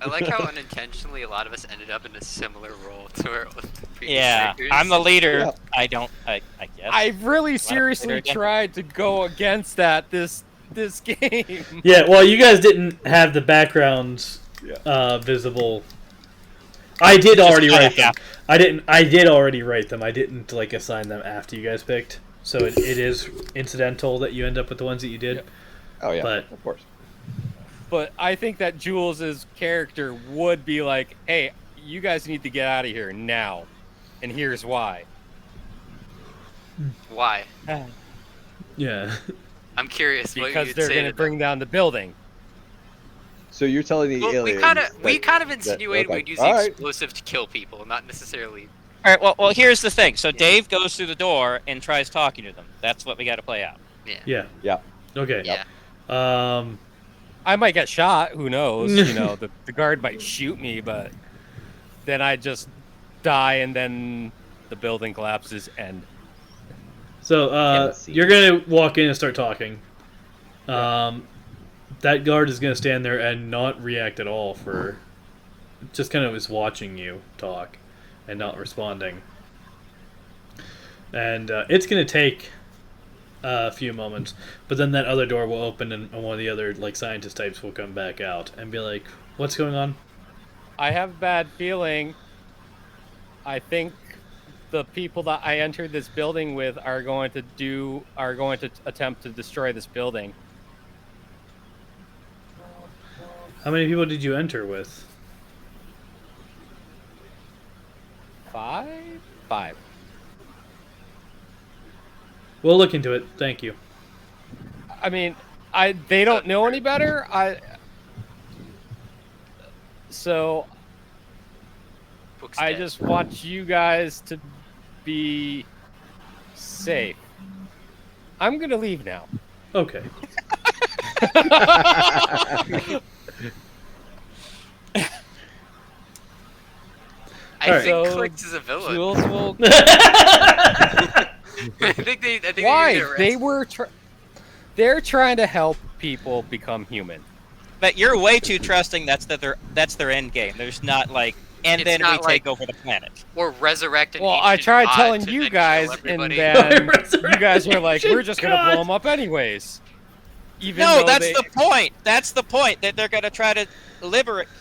I like how unintentionally a lot of us ended up in a similar role to our previous Yeah, characters. I'm the leader. Yeah. I guess. I've really seriously again? tried to go against that this game. Yeah, well, you guys didn't have the backgrounds visible. I did already write them. I did already write them. I didn't like assign them after you guys picked. So it is incidental that you end up with the ones that you did. oh yeah, But- of course. But I think that Jules' character would be like, hey, you guys need to get out of here now. And here's why. Why? Yeah. I'm curious what Because you'd they're say going to to bring down the building. So you're telling the them. Well, aliens? we kind of insinuated okay. we'd use All the right. explosive to kill people, not necessarily. All right. Well, here's the thing. So Dave goes through the door and tries talking to them. That's what we got to play out. Yeah. Yeah. Yeah. Okay. Yeah. I might get shot. Who knows? You know, the guard might shoot me, but then I just die, and then the building collapses. And So you're gonna walk in and start talking. That guard is gonna stand there and not react at all for just kind of is watching you talk and not responding. And it's gonna take a few moments, but then that other door will open and one of the other like scientist types will come back out and be like, "What's going on?" I have a bad feeling. I think the people that I entered this building with are going to attempt to destroy this building. How many people did you enter with? 5. We'll look into it. Thank you. I mean, they don't know any better. So Book's I dead. just want you guys to be safe. I'm gonna leave now. Okay. I Alright. think So, Clicks is a villain. Jules will. I think they Why? need to They arrest- were. They're trying to help people become human. But you're way too trusting. That's their end game. There's not like, and It's then we not take like- over the planet. or resurrect an Well, I ancient tried god telling to you then guys, kill and everybody. then you guys were like, "We're just gonna blow them up anyways." Even No, though that's they- the point. That's the point that they're gonna try to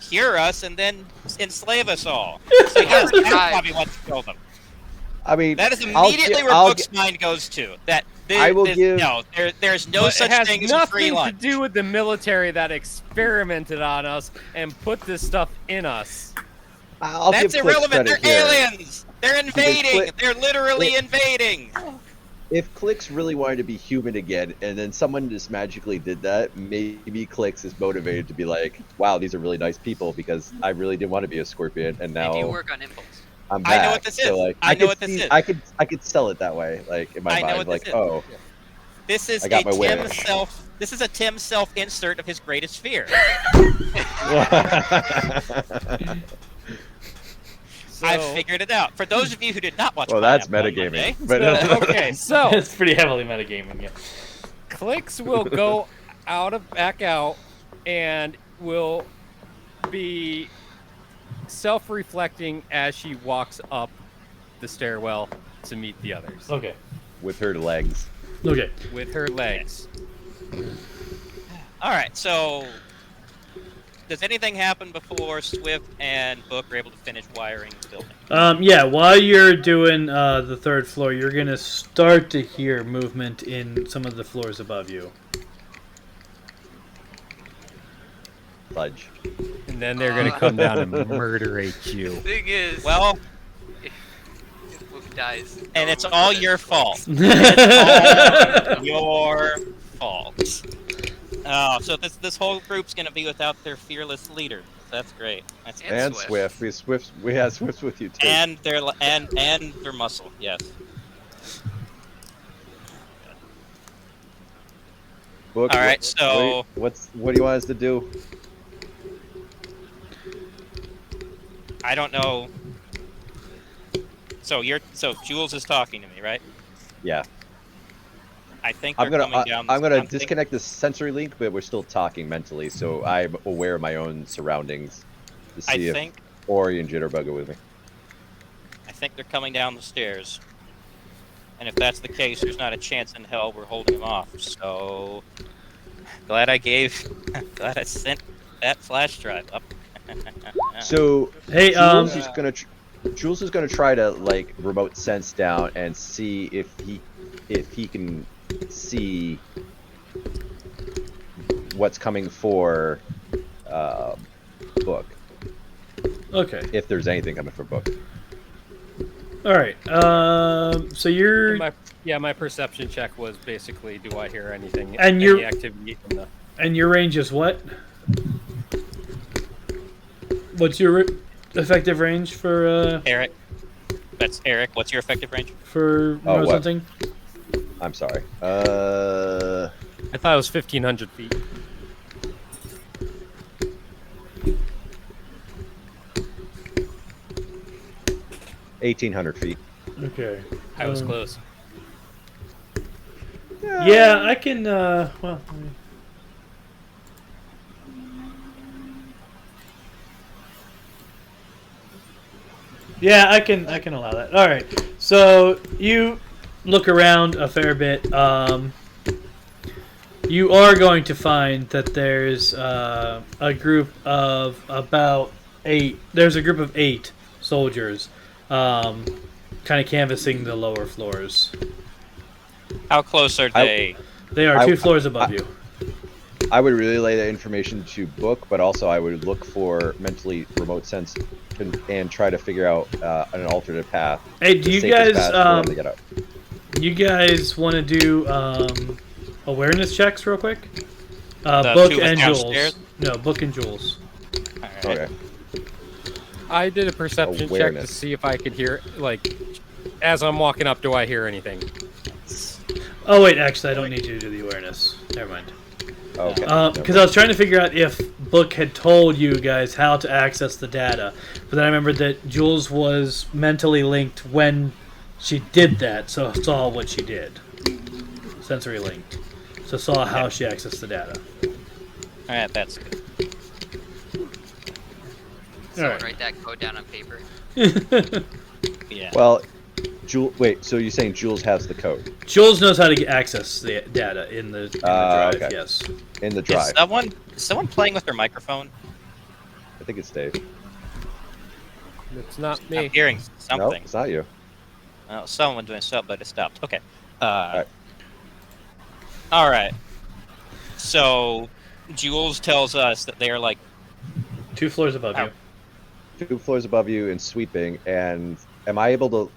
cure us and then enslave us all. So yes, Every that's time. probably what to kill them. I mean, That is I'll immediately gi- where I'll Book's mind goes to. That I will give- there's no But such it has thing as a free nothing to lunch. do with the military that experimented on us and put this stuff in us. I'll That's give Clicks irrelevant. They're credit here. aliens. They're invading. Click- They're literally Click- invading. If Clicks really wanted to be human again, and then someone just magically did that, maybe Clicks is motivated to be like, "Wow, these are really nice people," because I really didn't want to be a scorpion, and now They do work on impulse. I'm I back. know what this So, is. like, I know could what this see- is. I could sell it that way, like in my I know mind, what like, this is. oh, This is I got a my Tim wish. self. This is a Tim self insert of his greatest fear. So, I figured it out. For those of you who did not watch, well, that's Pineapple on Monday, metagaming. But okay, so It's pretty heavily metagaming. Yeah. Clicks will go back out and will be self-reflecting as she walks up the stairwell to meet the others Okay. with her legs. Okay. with her legs. All right. So, does anything happen before Swift and Book are able to finish wiring the building? Yeah, while you're doing the third floor, you're going to start to hear movement in some of the floors above you. Fudge. And then they're gonna come down and murderate you. Thing is, Well, if Book dies, and no it's one all will your get fault. Clicks. It's all your falls. Oh, so this whole group's gonna be without their fearless leader. That's great. That's And great. And Swift. We have Swift with you too. And their muscle. Yes. Book, All right, what do you want us to do? I don't know. So Jules is talking to me, right? Yeah, I think they're coming down. I'm gonna disconnect the sensory link, but we're still talking mentally, so I'm aware of my own surroundings to see if Ori and Jitterbug are with me. I think they're coming down the stairs. And if that's the case, there's not a chance in hell we're holding them off. So glad I sent that flash drive up. So Hey, Jules is gonna try to like remote sense down and see if he can see what's coming for Book. Okay. If there's anything coming for Book. All right. So you're My perception check was basically, do I hear anything? And any activity from the? and your range is what? What's your effective range for Eric. That's Eric. What's your effective range? for Oh, what? something? I'm sorry. I thought it was 1,500 feet. $1,800 feet. Okay. I was close. Yeah, I can. Well. let me- Yeah, I can allow that. All right. So you look around a fair bit. You are going to find that there's a group of about 8. There's a group of 8 soldiers, kind of canvassing the lower floors. How close are they? They are 2 floors above you. I would relay that information to Book, but also I would look for mentally remote sense and try to figure out an alternate path. Hey, do you safest guys path for them to get out. you guys want to do awareness checks real quick? The Book two and downstairs? Jules. No, Book and Jules. All right. Okay. I did a perception check to Awareness. see if I could hear, like, as I'm walking up, do I hear anything? Oh wait, actually, I don't need you to do the awareness. Never mind. Okay. Because I was trying to figure out if Book had told you guys how to access the data, but then I remembered that Jules was mentally linked when she did that, so saw what she did. Sensory linked. So saw how she accessed the data. All right, that's good. Someone Alright. write that code down on paper. Yeah. Well, wait. So you're saying Jules has the code Jules knows how to access the data in the drive. okay. Yes. in the drive? Is someone playing with their microphone? I think it's Dave. It's not I'm me. hearing No, something. it's not you. Oh, someone doing something, but it stopped. Okay. Alright. All right. So, Jules tells us that they are like 2 floors above Ow. you. 2 floors above you and sweeping. And am I able to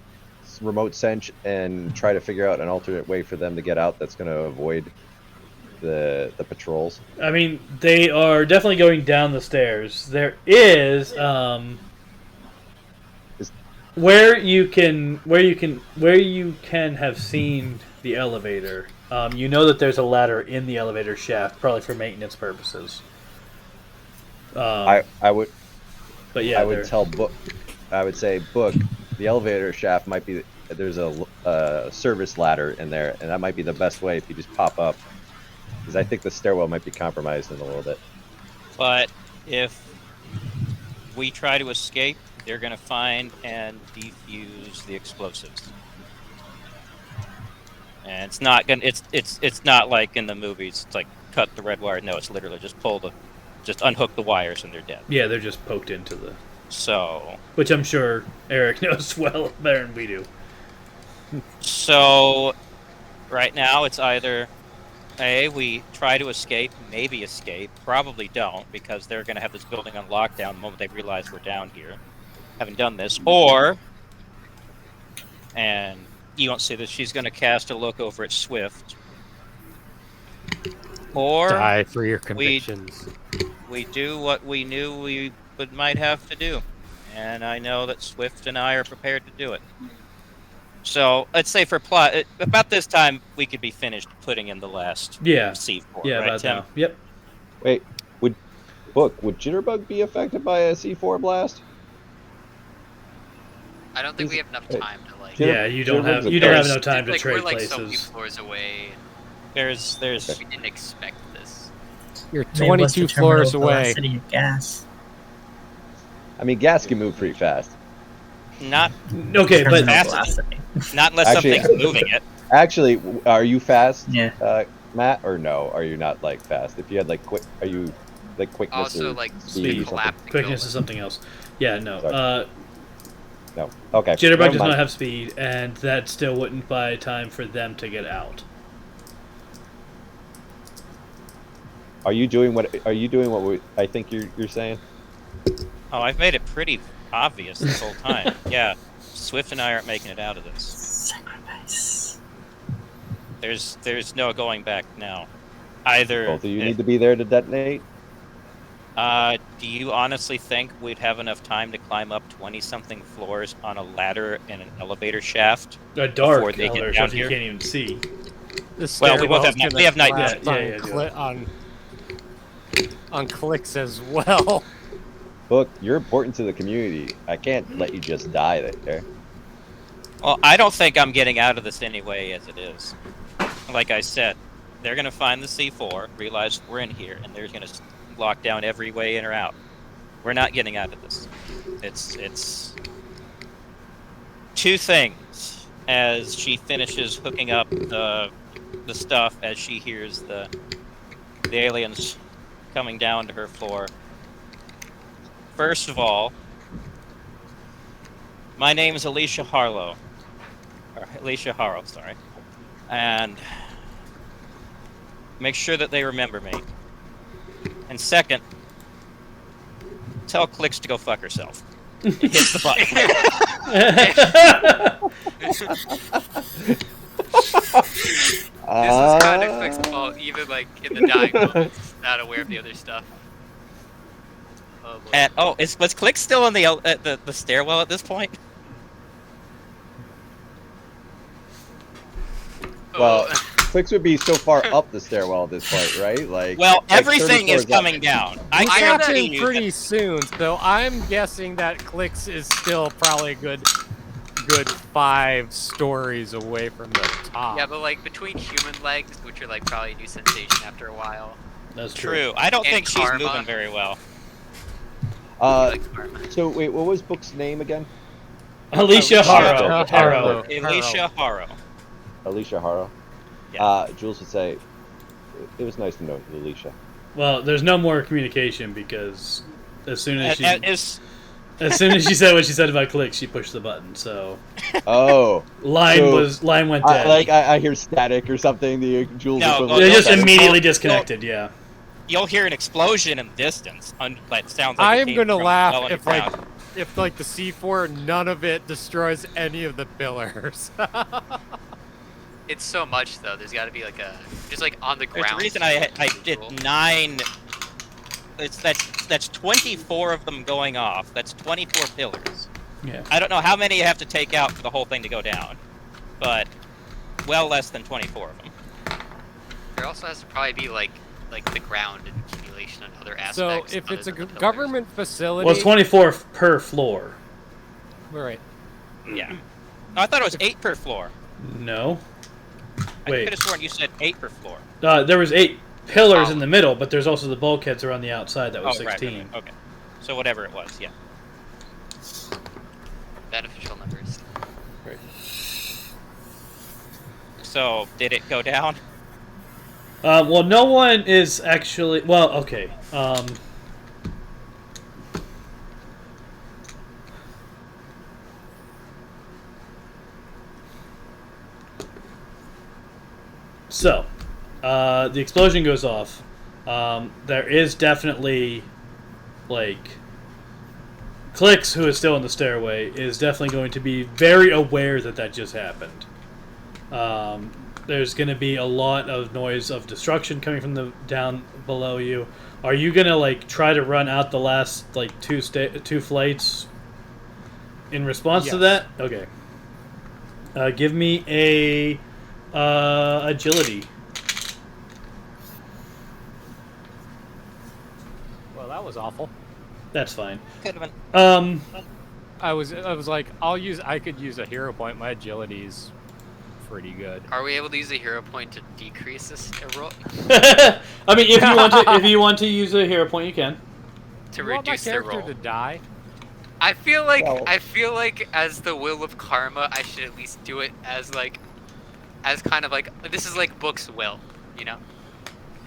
remote sense and try to figure out an alternate way for them to get out that's going to avoid the patrols? I mean, they are definitely going down the stairs. There is where you can have seen the elevator. You know that there's a ladder in the elevator shaft, probably for maintenance purposes. I would But yeah, I would tell Book. I would say Book. The elevator shaft might be. There's a service ladder in there, and that might be the best way if you just pop up. Because I think the stairwell might be compromised in a little bit. But if we try to escape, they're going to find and defuse the explosives. And it's not going. It's not like in the movies. It's like cut the red wire. No, it's literally just unhook the wires and they're dead. Yeah, they're just poked into the. So. Which I'm sure Eric knows well better than we do. So, right now it's either A, we try to escape, maybe escape, probably don't, because they're going to have this building on lockdown the moment they realize we're down here, having done this, or, and you won't see this, she's going to cast a look over at Swift, Or Die for your convictions. we do what we knew we might have to do. And I know that Swift and I are prepared to do it. So let's say for plot, about this time we could be finished putting in the last Yeah. C4, Yeah, right, about Tim? now. Yep. Wait, would Jitterbug be affected by a C4 blast? I don't think we have enough time to like. Yeah, you don't have There's- enough time to like trade we're like so few places. floors away. There's We didn't expect this. You're Maybe what's 22 the terminal floors away. velocity of gas? I mean, gas can move pretty fast. not Okay, but Terminal fast- velocity. not unless Actually- something's moving it. Actually, are you fast, Yeah. Matt, or no? Are you not like fast? If you had like quick, are you like quickness Also, or like speed or speed something? collapse. quickness is something else. Yeah, no. Sorry. No. Okay. Jitterbug never does mind. not have speed, and that still wouldn't buy time for them to get out. Are you doing what I think you're saying? Oh, I've made it pretty obvious this whole time. Yeah, Swift and I aren't making it out of this. Sacrifice. There's no going back now. Either. Both of you need to be there to detonate. Do you honestly think we'd have enough time to climb up 20-something floors on a ladder in an elevator shaft? A dark Before they get elevator down shaft you here? can't even see. The Well, we both have stairwell's night- gonna we have night collapse vision. Yeah, yeah, on clicks as well. Look, you're important to the community. I can't let you just die there. Well, I don't think I'm getting out of this anyway as it is. Like I said, they're going to find the C4, realize we're in here, and they're going to lock down every way in or out. We're not getting out of this. It's two things as she finishes hooking up the stuff as she hears the aliens coming down to her floor. First of all, my name is Alicia Harlow. Or Alicia Harlow, sorry. And make sure that they remember me. And second, tell Clicks to go fuck herself. Hit the button. This is kind of Click's fault, even like in the dying moments, not aware of the other stuff. Oh, boy. And was Click still in the stairwell at this point? Well, Oh. Clicks would be so far up the stairwell at this point, right? Like, Well, like everything 30 is floors up. coming down. I It's guarantee happening you. pretty soon, so I'm guessing that clicks is still probably a good 5 stories away from the top. Yeah, but like between human legs, which are like probably a new sensation after a while. That's true. True. I don't And think she's karma. moving very well. Like karma. So wait, what was Book's name again? Alicia Alicia Harrow. Alicia Harrow. Alicia Harrow. Yeah. Jules would say, "It was nice to know you, Alicia." Well, there's no more communication because as soon as she Is as soon as she said what she said about clicks, she pushed the button. So Oh, line went dead. I hear static or something. The Jules. No, equivalent They of just static. immediately disconnected. Yeah. you'll hear an explosion in the distance. That sounds like I it am came gonna from laugh well if underground. like the C4, none of it destroys any of the pillars. It's so much though. There's got to be like a just like on the There's ground. a reason I did Cool. 9. That's 24 of them going off. That's 24 pillars. Yeah. I don't know how many you have to take out for the whole thing to go down, but well less than 24 of them. There also has to probably be like the ground and accumulation and other So aspects. if other it's a than the pillars. government facility, Well, it's 24 per floor. right? Yeah. No, I thought it was 8 per floor. No. I Wait. could have sworn you said 8 per floor. There was 8 pillars Oh. in the middle, but there's also the bulkheads around the outside. That was Oh, right, 16. right, right. Okay. So whatever it was, yeah. beneficial numbers. So did it go down? Well, no one is actually. Well, okay. So, the explosion goes off. There is definitely, like, Clicks, who is still in the stairway, is definitely going to be very aware that just happened. There's going to be a lot of noise of destruction coming from the down below you. Are you going to like try to run out the last like two flights in response to Yes. that? Okay. Give me a agility. Well, that was awful. That's fine. Could have been. I was like, I could use a hero point. My agility's pretty good. Are we able to use a hero point to decrease this roll I mean, if you want to use a hero point, you can. to You want my reduce their character roll? to die? I feel like Well- as the will of karma, I should at least do it as kind of like this is like Book's will, you know?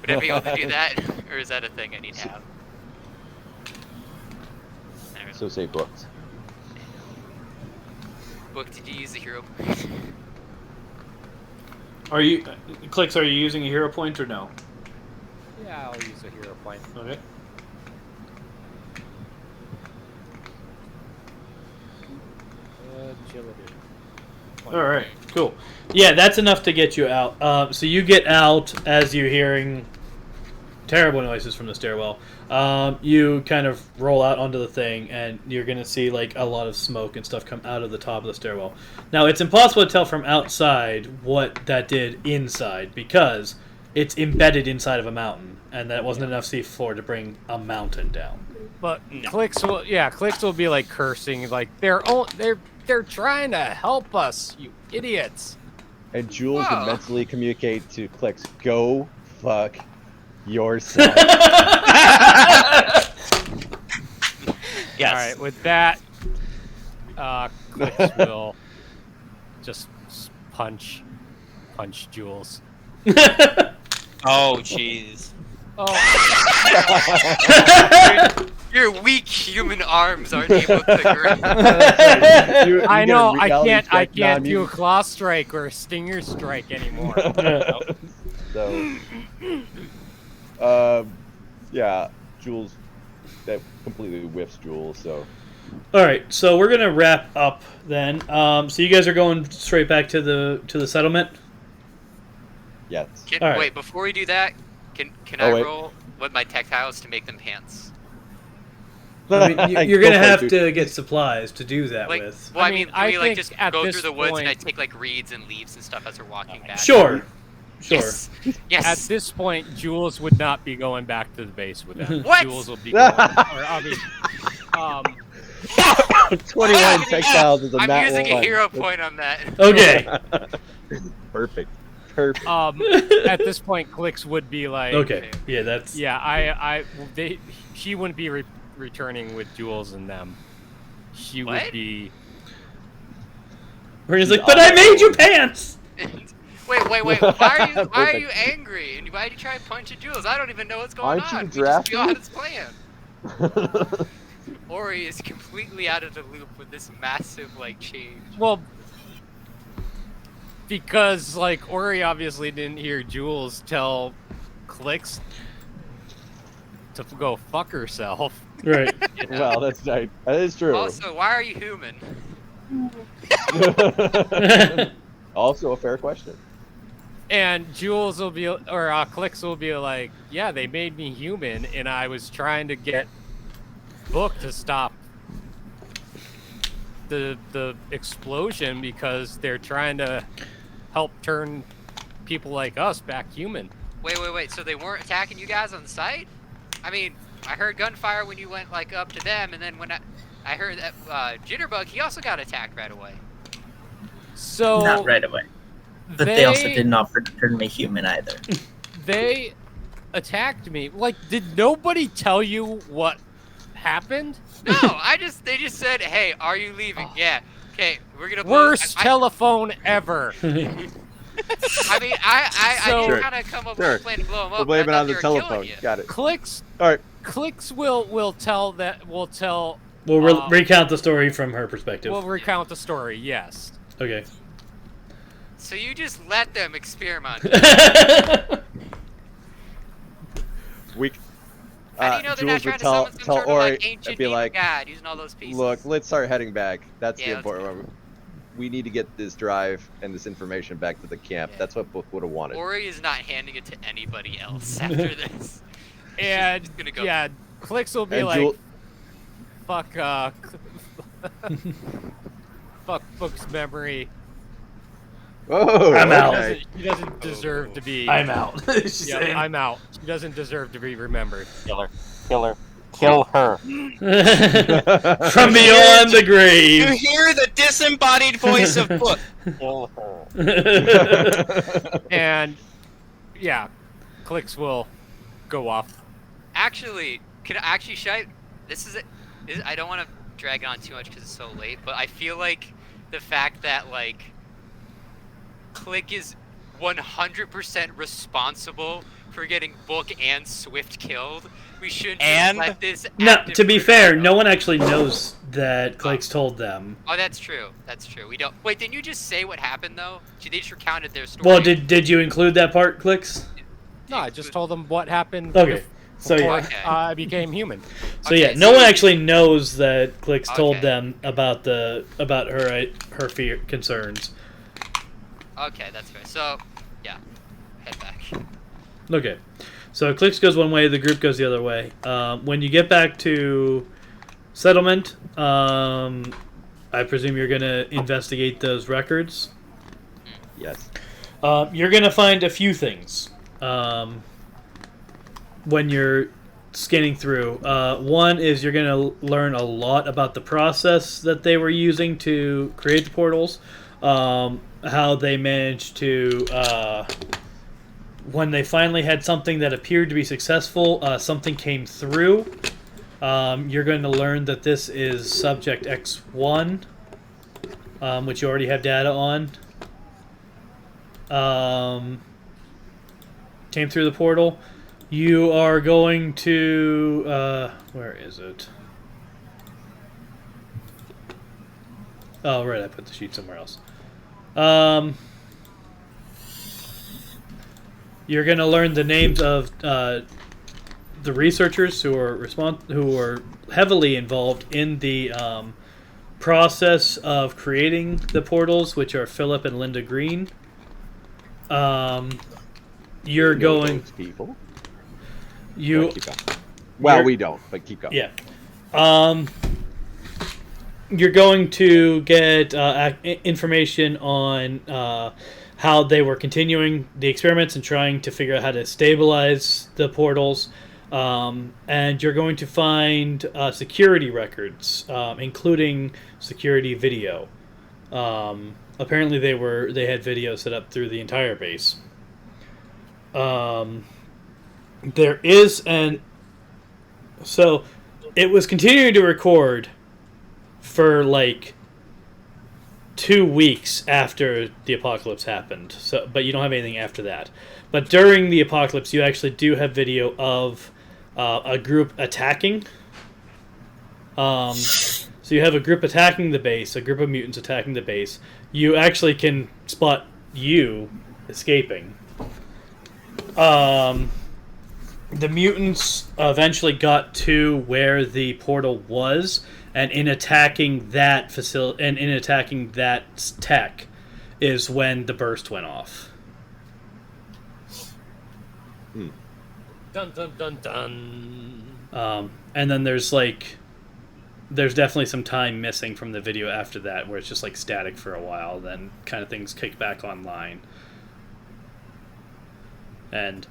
Would I be able to do that, or is that a thing I need to have? I don't know. So say books. Book, did you use the hero point? Are you Clicks? Are you using a hero point or no? Yeah, I'll use a hero point. Okay. Agility. All right. Cool. Yeah, that's enough to get you out. So you get out as you're hearing terrible noises from the stairwell. You kind of roll out onto the thing, and you're going to see like a lot of smoke and stuff come out of the top of the stairwell. Now, it's impossible to tell from outside what that did inside because it's embedded inside of a mountain, and that wasn't enough seafloor to bring a mountain down. But Clicks will be like cursing, like they're trying to help us, you idiots. And Jules Whoa. would mentally communicate to Clicks, go fuck yourself. Yes. All right, with that, Clicks will just punch Jules. Oh, jeez. Oh, Your weak human arms aren't able to grip. I know. I can't do a claw strike or a stinger strike anymore. So, yeah, Jules, that completely whiffs Jules. So, All right, so we're gonna wrap up then. So you guys are going straight back to the settlement. yes. All right. Wait, before we do that, can Oh, I wait. roll with my tactiles to make them pants? I mean, you're Go gonna for it, have dude. to get supplies to do that Like, with. well, I I mean, mean, can I we like think just at go this through the woods and I point- take like reeds and leaves and stuff as we're walking back? Sure. Yes. Yes. At this point, Jules would not be going back to the base with them. What? Jules will be going. Or, I mean, 21 textiles is a I'm nat using a one. hero point on that. Okay. Perfect. Perfect. at this point, Clicks would be like, Okay. Yeah, that's. yeah, she wouldn't be returning with Jules and them. She would What? be. Marina's like, but I made you pants. Wait. Why are you Perfect. angry? And why did you try punching Jules? I don't even know what's going Aren't you on. We just drafting? got his plan. Ori is completely out of the loop with this massive like change. Well, because like Ori obviously didn't hear Jules tell Clicks to go fuck herself. Right. You know? Well, that's right. That is true. Also, why are you human? Also a fair question. And Jules will be, or Clicks will be like, yeah, they made me human, and I was trying to get Book to stop the explosion because they're trying to help turn people like us back human. Wait. So they weren't attacking you guys on site? I mean, I heard gunfire when you went like up to them, and then when I heard that Jitterbug, he also got attacked right away. So Not right away. But they also did not turn me human either. They attacked me. Like, did nobody tell you what happened? No, they just said, "Hey, are you leaving?" Yeah. Okay, we're gonna. Worst I telephone ever. I mean, I So- did kind of come up with Sure. a plan to blow him up. We'll blame but it I on the thought they were killing telephone. you. Got it. Clicks All right. Clicks will tell We'll recount the story from her perspective. we'll recount the story. Yes. Okay. So you just let them experiment. We. How do you know they're not Jules trying would to summon some tell sort Ori of like ancient and be demon like, god using all those pieces? look, let's start heading back. That's Yeah, the let's important one. we need to get this drive and this information back to the camp. Yeah. That's what Book would have wanted. Ori is not handing it to anybody else after this. And She's gonna go. yeah, Clicks will be And like, Jewel- fuck, fuck Book's memory. Oh, I'm out. okay. She doesn't deserve to be. I'm out. She's Yeah, saying. I'm out. She doesn't deserve to be remembered. Kill her. Kill her. Kill her. From beyond the You grave. hear the disembodied voice of Book. Kill her. And yeah, Clicks will go off. Actually, should I? This is it. I don't want to drag it on too much because it's so late. But I feel like the fact that like Click is 100% responsible for getting Book and Swift killed. We shouldn't just And- let this. No, active to be group fair, go. no one actually knows that Clicks told them. Oh, that's true. That's true. We don't. Wait, didn't you just say what happened though? They just recounted their story. Well, did you include that part, Clicks? No, I just told them what happened. Okay. So before yeah. Okay. I became human. So yeah, Okay, no so- one actually knows that Clicks told Okay. them about her fear concerns. Okay, that's fair. So, yeah, head back. Okay, so Clicks goes one way, the group goes the other way. When you get back to settlement, I presume you're gonna investigate those records. Yes. You're gonna find a few things when you're scanning through. One is you're gonna learn a lot about the process that they were using to create the portals, how they managed to. When they finally had something that appeared to be successful, something came through. You're going to learn that this is Subject X1, which you already have data on. Came through the portal. You are going to... where is it? Oh, right, I put the sheet somewhere else. You're going to learn the names of the researchers who are heavily involved in the process of creating the portals, which are Philip and Linda Green. You're Know going. those people. You. Keep going. Well, you're- we don't, but keep going. Yeah. You're going to get information on how they were continuing the experiments and trying to figure out how to stabilize the portals. And you're going to find security records, including security video. Apparently, they had video set up through the entire base. There is so it was continuing to record for like 2 weeks after the apocalypse happened. So, but you don't have anything after that. But during the apocalypse, you actually do have video of a group attacking. So you have a group attacking the base, a group of mutants attacking the base. You actually can spot you escaping. The mutants eventually got to where the portal was, and in attacking that facility and in attacking that tech, is when the burst went off. Dun dun dun dun. And then there's definitely some time missing from the video after that, where it's just like static for a while, then kind of things kick back online, and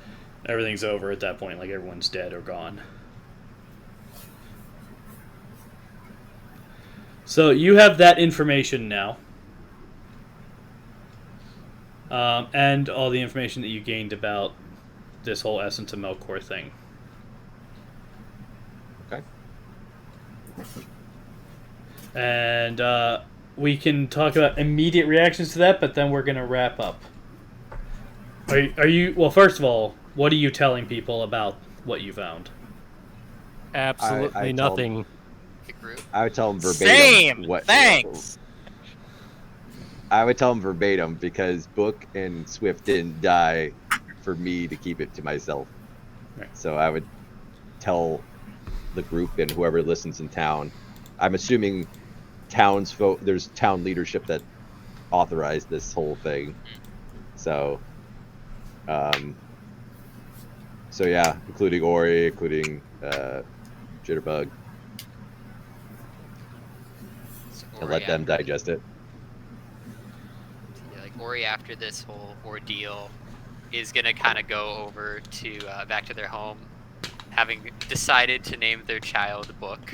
everything's over at that point, like everyone's dead or gone. So you have that information now, and all the information that you gained about this whole Essence of Melkor thing. Okay. And we can talk about immediate reactions to that, but then we're going to wrap up. Are you... Well, first of all, what are you telling people about what you found? Absolutely I tell nothing. The group. I would tell them verbatim. Same. What, Thanks. I would tell them verbatim because Book and Swift didn't die for me to keep it to myself. Right. So I would tell the group and whoever listens in town. I'm assuming there's town leadership that authorized this whole thing. So, so yeah, including Ori, including Jitterbug, So and let them after- digest it. yeah, like Ori after this whole ordeal is gonna kind of go over to back to their home, having decided to name their child Book,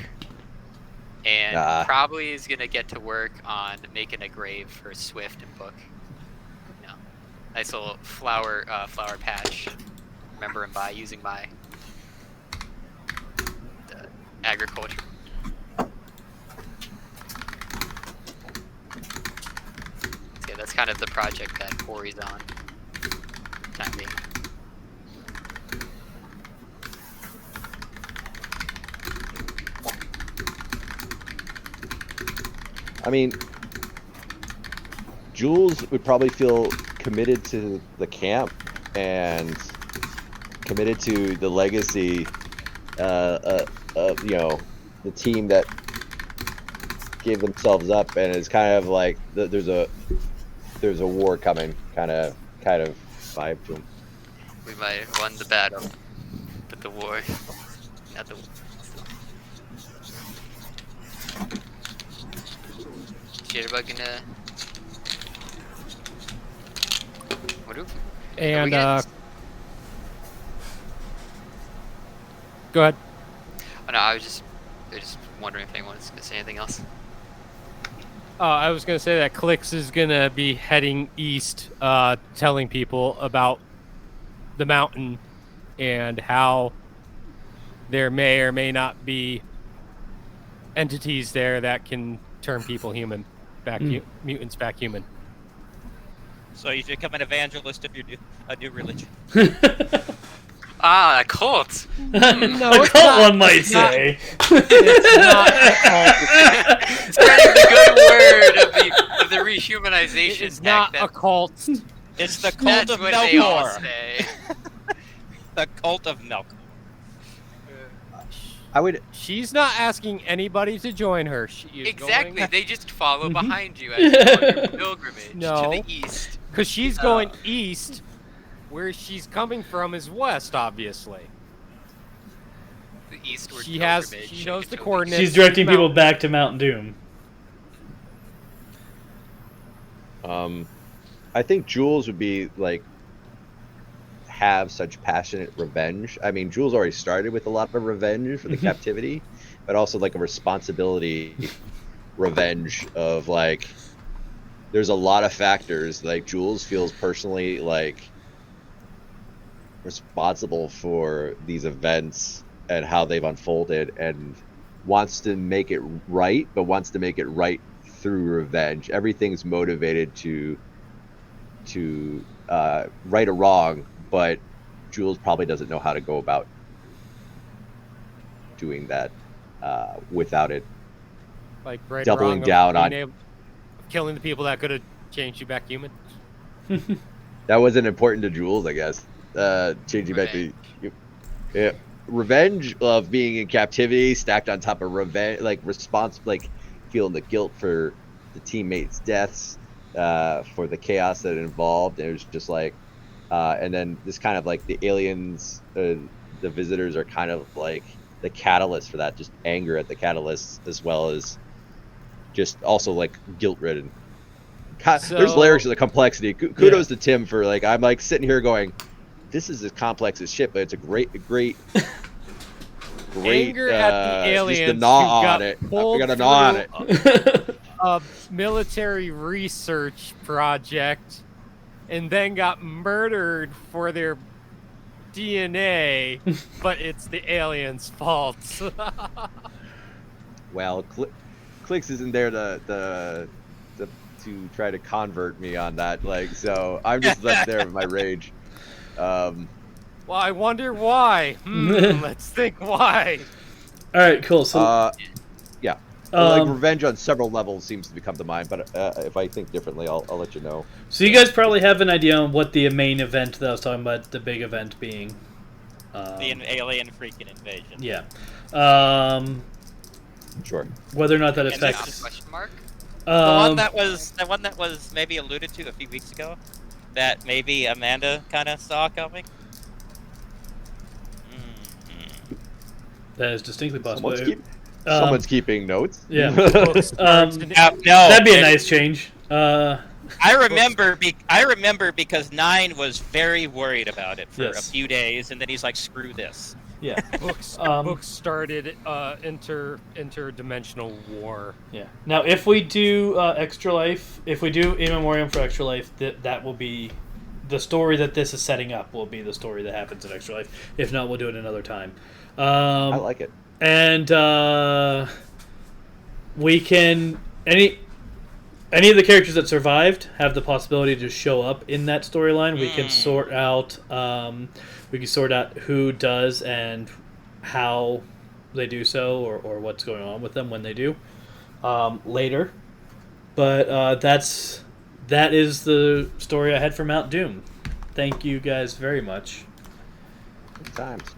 and probably is gonna get to work on making a grave for Swift and Book. You know, nice little flower patch. Remember him by using my agriculture. Yeah, that's kind of the project that Ori's on. Time being. I mean, Jules would probably feel committed to the camp and committed to the legacy of, you know, the team that gave themselves up, and it's kind of like there's a war coming, kind of vibe to him. We might have won the battle, but the war, not the. Jitterbug gonna. What do? And go ahead. Oh no, I was just wondering if anyone was gonna say anything else. I was gonna say that Clicks is gonna be heading east, telling people about the mountain and how there may or may not be entities there that can turn people human, mutants back human. So you should become an evangelist of a new religion. Ah, a cult. No, a it's cult, not- one might it's not- say. It's not a cult. Spreading the good word of the rehumanization. It's not a cult. It's the cult That's of what they all Melkor. say. The cult of Melkor. I would. She's not asking anybody to join her. She is Exactly. They just follow Mhm. behind you as you go on your pilgrimage No. to the east. because she's going east. Where she's coming from is west, obviously. The eastward She pilgrimage. knows the Okeechobee. coordinates. She's directing people Mountain. back to Mount Doom. I think Jules would be like have such passionate revenge. I mean, Jules already started with a lot of revenge for the captivity, but also like a responsibility revenge of like there's a lot of factors like Jules feels personally like responsible for these events and how they've unfolded and wants to make it right, but wants to make it right through revenge. Everything's motivated to right or wrong, but Jules probably doesn't know how to go about doing that without it Like right or doubling wrong of down being on- able- of killing the people that could have changed you back human. that wasn't important to Jules, I guess. Changing back to revenge of being in captivity stacked on top of revenge, like response, like feeling the guilt for the teammates' deaths, for the chaos that it involved. It was just like, and then this kind of like the aliens, the visitors are kind of like the catalyst for that, just anger at the catalysts as well as just also like guilt-ridden. There's So- layers of the complexity. Kudos to Tim for like, I'm like sitting here going, this is as complex as shit, but it's a great Anger at the aliens just to gnaw who got on it. I pulled got to gnaw on it. through a military research project and then got murdered for their DNA, but it's the aliens' fault. Well, Clicks isn't there to try to convert me on that. Like, so I'm just left there with my rage. Well, I wonder why. Let's think why. All right, cool. So, Yeah. Like um, revenge on several levels seems to become the mind, but if I think differently, I'll let you know. so you guys probably have an idea on what the main event that I was talking about, the big event being. The alien freaking invasion. Yeah. Sure. Whether or not that And Is that affects. a question mark? The one that was maybe alluded to a few weeks ago, that maybe Amanda kind of saw coming. That is distinctly possible. Someone's keeping notes. Yeah. Books, cards, and- No, That'd be a nice change. I remember because Nine was very worried about it for a Yes. few days, and then he's like, "Screw this." Yeah. books started interdimensional war. Yeah. Now, if we do Extra Life, if we do In Memoriam for Extra Life, that will be the story that this is setting up. Will be the story that happens in Extra Life. If not, we'll do it another time. I like it. And we can any of the characters that survived have the possibility to show up in that storyline. We can sort out who does and how they do so, or what's going on with them when they do later. But that is the story I had for Mount Doom. Thank you guys very much.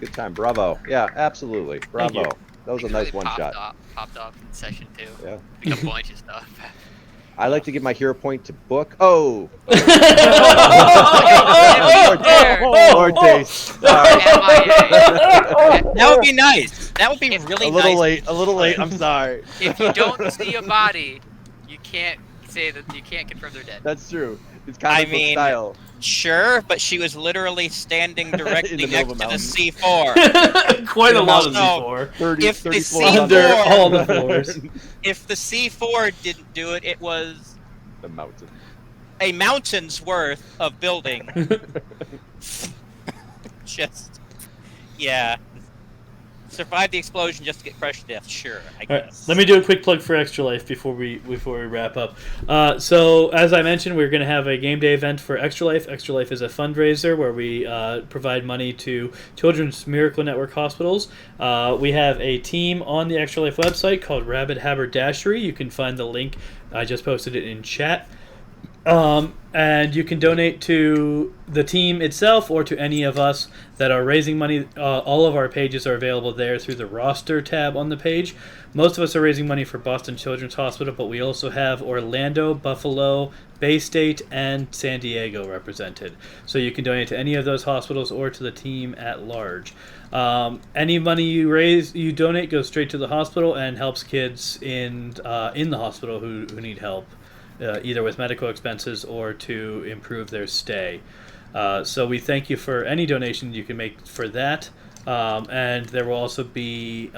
Good time. Bravo. Yeah, absolutely. Bravo. you. That was a Things nice really one shot. Popped off in session 2. Yeah. Like a bunch of stuff. I like to give my hero point to Book. Oh! Lord taste. Sorry. MIA. That would be nice. That would be really nice. A little late. I'm sorry. If you don't see a body, you can't say that you can't confirm they're dead. That's true. It's comic book style. Sure, but she was literally standing directly middle next of to a the mountain. C4. Quite a lot of No. Z4. 30, If the 30 floors C4 Under all the floors. If the C4 didn't do it, it was the mountain. a mountain's worth of building. Just, yeah. Survive the explosion just to get crushed to death. Sure, I All right, guess. let me do a quick plug for Extra Life before we wrap up. So, as I mentioned, we're going to have a game day event for Extra Life. Extra Life is a fundraiser where we provide money to Children's Miracle Network hospitals. We have a team on the Extra Life website called Rabbit Haberdashery. You can find the link. I just posted it in chat. And you can donate to the team itself or to any of us that are raising money. All of our pages are available there through the roster tab on the page. Most of us are raising money for Boston Children's Hospital, but we also have Orlando, Buffalo, Bay State, and San Diego represented. So you can donate to any of those hospitals or to the team at large. Any money you donate goes straight to the hospital and helps kids in the hospital who need help. Either with medical expenses or to improve their stay. So we thank you for any donation you can make for that. And there will also be,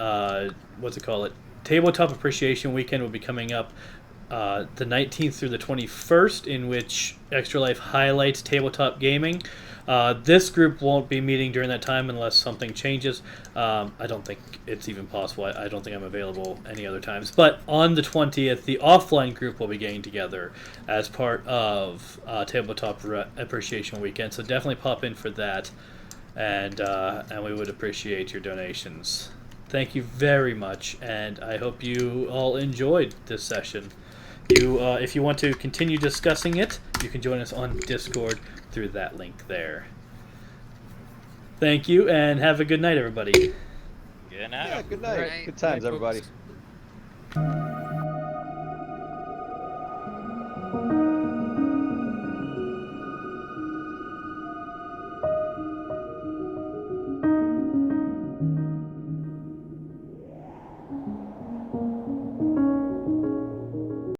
Tabletop Appreciation Weekend will be coming up the 19th through the 21st, in which Extra Life highlights tabletop gaming. This group won't be meeting during that time unless something changes. I don't think it's even possible. I don't think I'm available any other times. But on the 20th, the offline group will be getting together as part of Tabletop Appreciation Weekend. So definitely pop in for that, and we would appreciate your donations. Thank you very much, and I hope you all enjoyed this session. If you want to continue discussing it, you can join us on Discord through that link there. Thank you, and have a good night, everybody. Good night. Yeah, good night. Right. Good times, Night, everybody. folks.